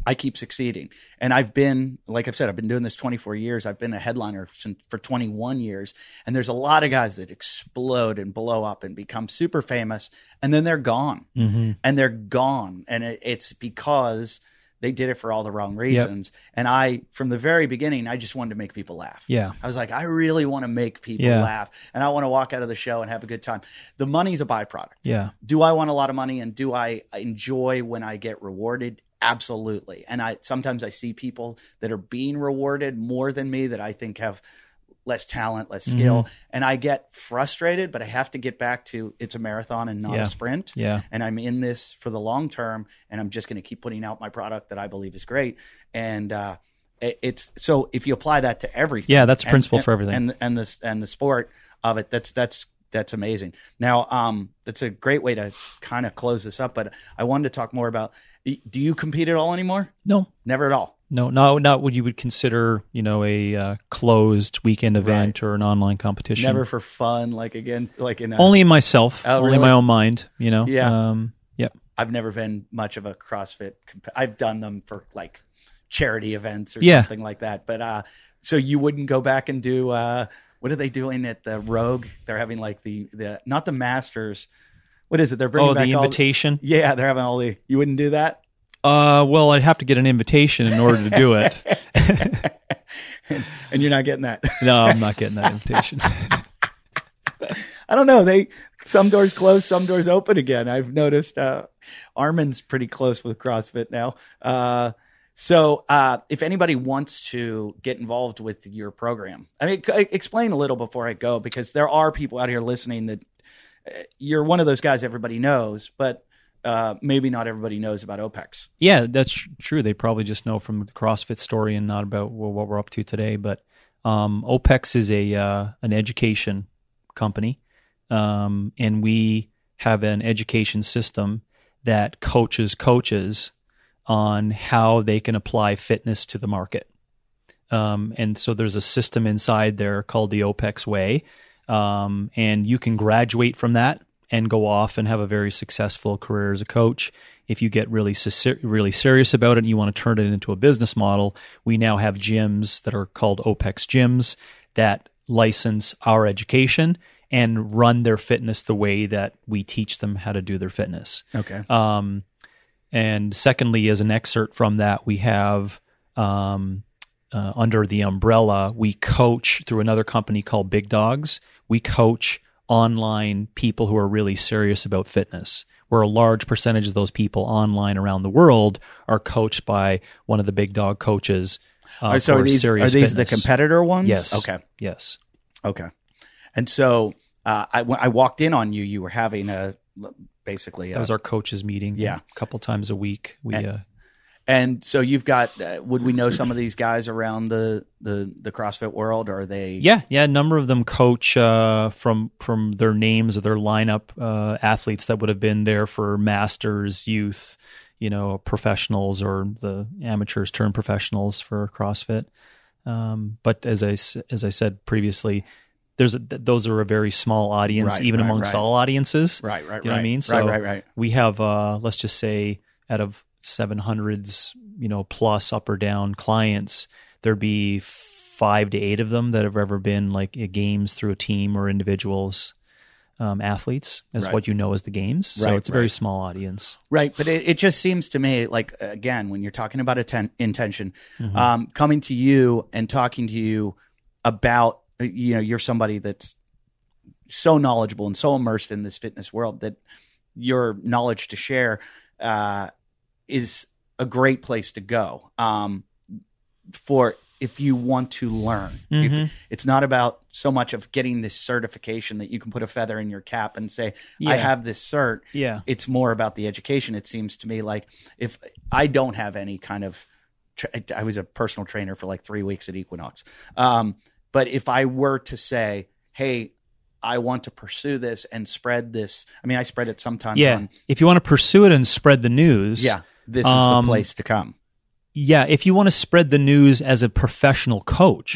I keep succeeding. And I've been, like I've said, I've been doing this 24 years. I've been a headliner for 21 years. And there's a lot of guys that explode and blow up and become super famous, and then they're gone. And they're gone. And it's because they did it for all the wrong reasons. Yep. And from the very beginning, I just wanted to make people laugh. Yeah. I was like, I really want to make people laugh. And I want to walk out of the show and have a good time. The money's a byproduct. Yeah. Do I want a lot of money, and do I enjoy when I get rewarded? Absolutely. And sometimes I see people that are being rewarded more than me that I think have less talent, less skill. And I get frustrated, but I have to get back to, it's a marathon and not a sprint. Yeah. And I'm in this for the long term, and I'm just going to keep putting out my product that I believe is great. And it's so if you apply that to everything. Yeah, that's a principle for everything. And the sport of it, that's amazing. Now, that's a great way to kind of close this up, but I wanted to talk more about, do you compete at all anymore? No. Never at all. No, not what you would consider, a closed weekend event or an online competition. Never for fun, only in myself, only in my own mind, Yeah. Yeah. I've never been much of a CrossFit. I've done them for like charity events or something like that. But so you wouldn't go back and do what are they doing at the Rogue? They're having like the not the Masters. What is it? They're bringing back the invitation. They're having all the. You wouldn't do that. Well, I'd have to get an invitation in order to do it. And you're not getting that. No, I'm not getting that invitation. I don't know. Some doors close, some doors open again. I've noticed Armin's pretty close with CrossFit now. So if anybody wants to get involved with your program, I mean, explain a little before I go, because there are people out here listening that you're one of those guys everybody knows, but maybe not everybody knows about OPEX. Yeah, that's true. They probably just know from the CrossFit story and not about what we're up to today. But OPEX is an education company, and we have an education system that coaches on how they can apply fitness to the market. And so there's a system inside there called the OPEX way, and you can graduate from that and go off and have a very successful career as a coach. If you get really serious about it and you want to turn it into a business model, we now have gyms that are called OPEX gyms that license our education and run their fitness the way that we teach them how to do their fitness. Okay. And secondly, as an excerpt from that, we have under the umbrella, we coach through another company called Big Dogs. We coach online people who are really serious about fitness, where a large percentage of those people online around the world are coached by one of the Big Dog coaches. So are these the competitor ones? Yes. Okay. Yes. Okay. And so I walked in on you. You were having basically that was our coaches meeting. Yeah, a couple times a week. And so you've got. Would we know some of these guys around the CrossFit world? Or are they? Yeah. A number of them coach from their names or their lineup athletes that would have been there for masters, youth, professionals, or the amateurs turned professionals for CrossFit. But as I said previously, those are a very small audience, amongst all audiences. Right. You know what I mean? So right. We have, let's just say, out of 700s, plus up or down clients, there'd be 5 to 8 of them that have ever been like at games through a team or individuals, athletes, as what as the games. So it's a very small audience. Right. But it just seems to me like, again, when you're talking about intention, coming to you and talking to you about, you're somebody that's so knowledgeable and so immersed in this fitness world that your knowledge to share is a great place to go for if you want to learn. It's not about so much of getting this certification that you can put a feather in your cap and say, I have this cert. Yeah. It's more about the education. It seems to me like if I don't have any kind of I was a personal trainer for like 3 weeks at Equinox. But if I were to say, hey, I want to pursue this and spread this. I mean, I spread it sometimes. Yeah. If you want to pursue it and spread the news. Yeah. This is the place to come. Yeah. If you want to spread the news as a professional coach.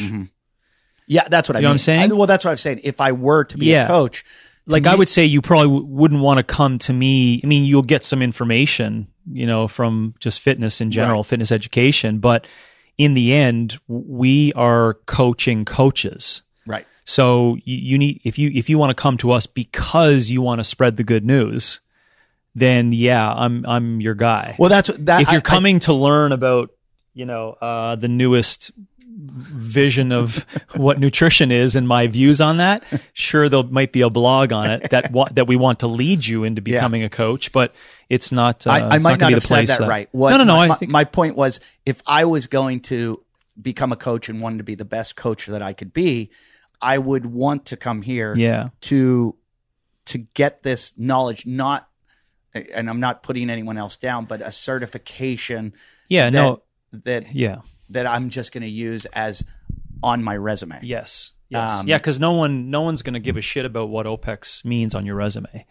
Yeah. That's what I mean. You know what I'm saying? Well, that's what I'm saying. If I were to be a coach. I would say you probably wouldn't want to come to me. I mean, you'll get some information, from just fitness in general, fitness education. But in the end, we are coaching coaches. Right. So you need, if you want to come to us because you want to spread the good news, then I'm your guy. Well, if you're coming to learn about, the newest vision of what nutrition is and my views on that, sure, there might be a blog on it that we want to lead you into becoming a coach, but it's not. I might not have said that right. No. My point was, if I was going to become a coach and wanted to be the best coach that I could be, I would want to come here to get this knowledge, and I'm not putting anyone else down, but a certification that I'm just going to use as on my resume. Yes. Because no one's going to give a shit about what OPEX means on your resume.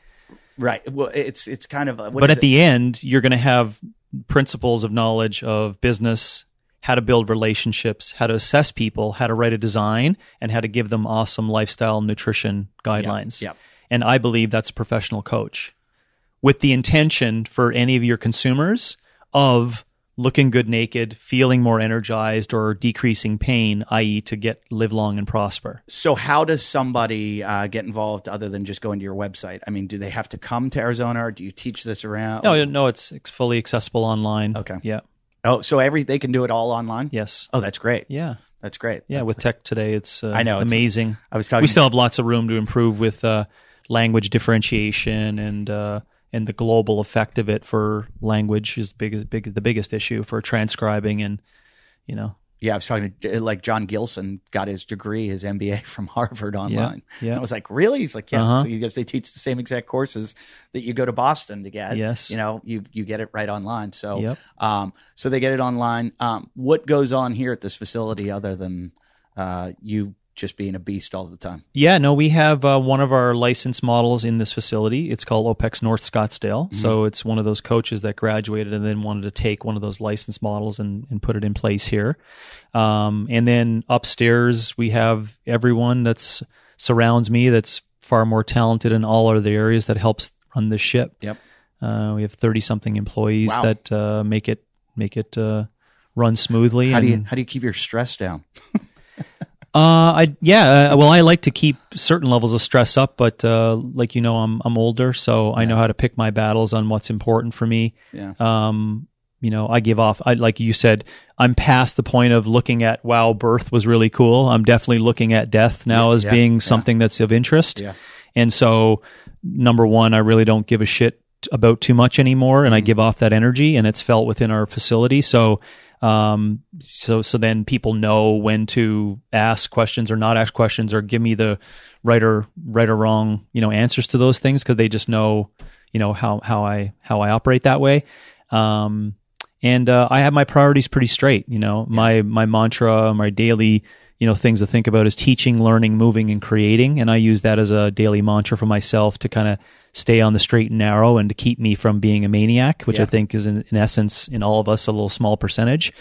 Right. Well, it's kind of but at the end, you're going to have principles of knowledge of business, how to build relationships, how to assess people, how to write a design, and how to give them awesome lifestyle nutrition guidelines. Yeah. And I believe that's a professional coach with the intention for any of your consumers of looking good naked, feeling more energized, or decreasing pain, i.e. to live long and prosper. So how does somebody get involved other than just going to your website? I mean, do they have to come to Arizona, or do you teach this around? No, it's fully accessible online. Okay. Yeah. Oh, so they can do it all online? Yes. Oh, that's great. Yeah. That's great. Yeah, with tech today, it's I know, amazing. I was talking. We still have lots of room to improve with language differentiation and the global effect of it for language is the biggest issue for transcribing and Yeah, I was talking to like John Gilson got his degree, his MBA from Harvard online. Yeah. And I was like, really? He's like, yeah, because they teach the same exact courses that you go to Boston to get. Yes. You get it right online. So, so they get it online. What goes on here at this facility other than you just being a beast all the time? Yeah, no, we have one of our licensed models in this facility. It's called OPEX North Scottsdale. Mm-hmm. So it's one of those coaches that graduated and then wanted to take one of those licensed models and put it in place here. And then upstairs, we have everyone that surrounds me that's far more talented in all other areas that helps run this ship. Yep. We have 30-something employees that make it run smoothly. How do you keep your stress down? Well, I like to keep certain levels of stress up, but like I'm older, so I know how to pick my battles on what's important for me. Yeah. I give off. Like you said, I'm past the point of looking at birth was really cool. I'm definitely looking at death now as being something that's of interest. Yeah. And so, number one, I really don't give a shit about too much anymore, and I give off that energy, and it's felt within our facility. So then people know when to ask questions or not ask questions or give me the right or wrong, answers to those things, because they just know, how I operate that way. And I have my priorities pretty straight. My mantra, my daily, things to think about is teaching, learning, moving, and creating. And I use that as a daily mantra for myself to kind of stay on the straight and narrow and to keep me from being a maniac, which I think is in essence in all of us a little small percentage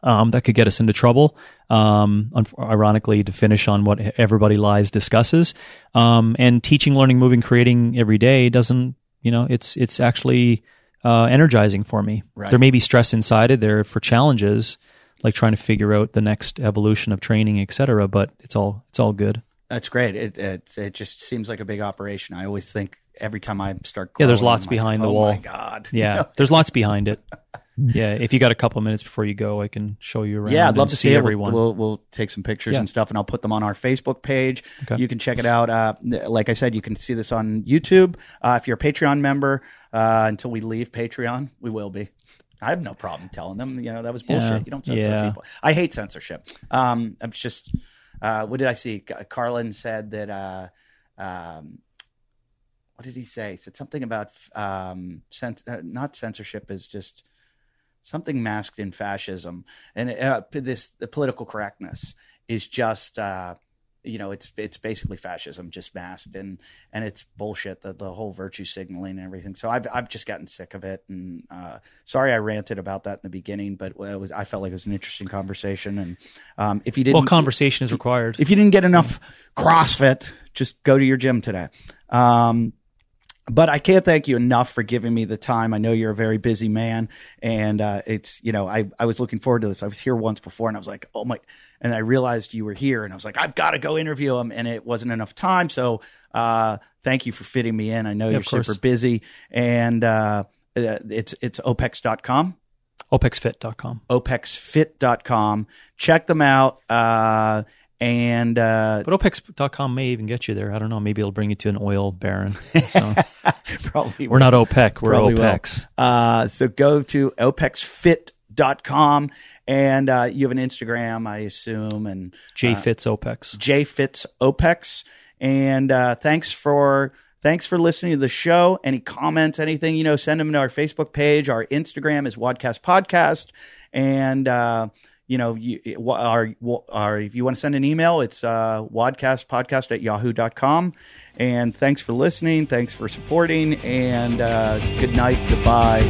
that could get us into trouble. Ironically, to finish on what Everybody Lies discusses, and teaching, learning, moving, creating every day doesn't, it's actually energizing for me. Right. There may be stress inside it there for challenges, like trying to figure out the next evolution of training, et cetera, but it's all good. That's great. It just seems like a big operation. I always think every time I start growing, there's lots behind the wall. Oh my God. Yeah, there's lots behind it. Yeah, if you got a couple of minutes before you go, I can show you around. Yeah, I'd love to see everyone. We'll take some pictures and stuff, and I'll put them on our Facebook page. Okay. You can check it out. Like I said, you can see this on YouTube. If you're a Patreon member, until we leave Patreon, we will be. I have no problem telling them, that was bullshit. Yeah. You don't censor people. I hate censorship. I'm just, what did I see? Carlin said that, what did he say? He said something about not censorship is just something masked in fascism. And the political correctness is just, it's basically fascism just masked, and it's bullshit, the whole virtue signaling and everything. So I've just gotten sick of it, and sorry I ranted about that in the beginning, but I felt like it was an interesting conversation. And if you didn't, conversation is required. If you didn't get enough CrossFit, just go to your gym today. But I can't thank you enough for giving me the time. I know you're a very busy man, and it's, I was looking forward to this. I was here once before, and I was like, oh my, and I realized you were here, and I was like, I've got to go interview him, and it wasn't enough time. So thank you for fitting me in. I know you're super busy, and it's OPEX.com. OPEXfit.com. OPEXfit.com. Check them out. But OPEX.com may even get you there. I don't know. Maybe it'll bring you to an oil baron. So. Probably we're not OPEC. We're Probably OPEX. So go to OPEXfit.com, and you have an Instagram, I assume, and JFitsOPEX. JFitsOPEX. And thanks for listening to the show. Any comments, anything, send them to our Facebook page. Our Instagram is Wadcast Podcast, and if you want to send an email, it's wadcastpodcast@yahoo.com. And thanks for listening. Thanks for supporting. And good night. Goodbye.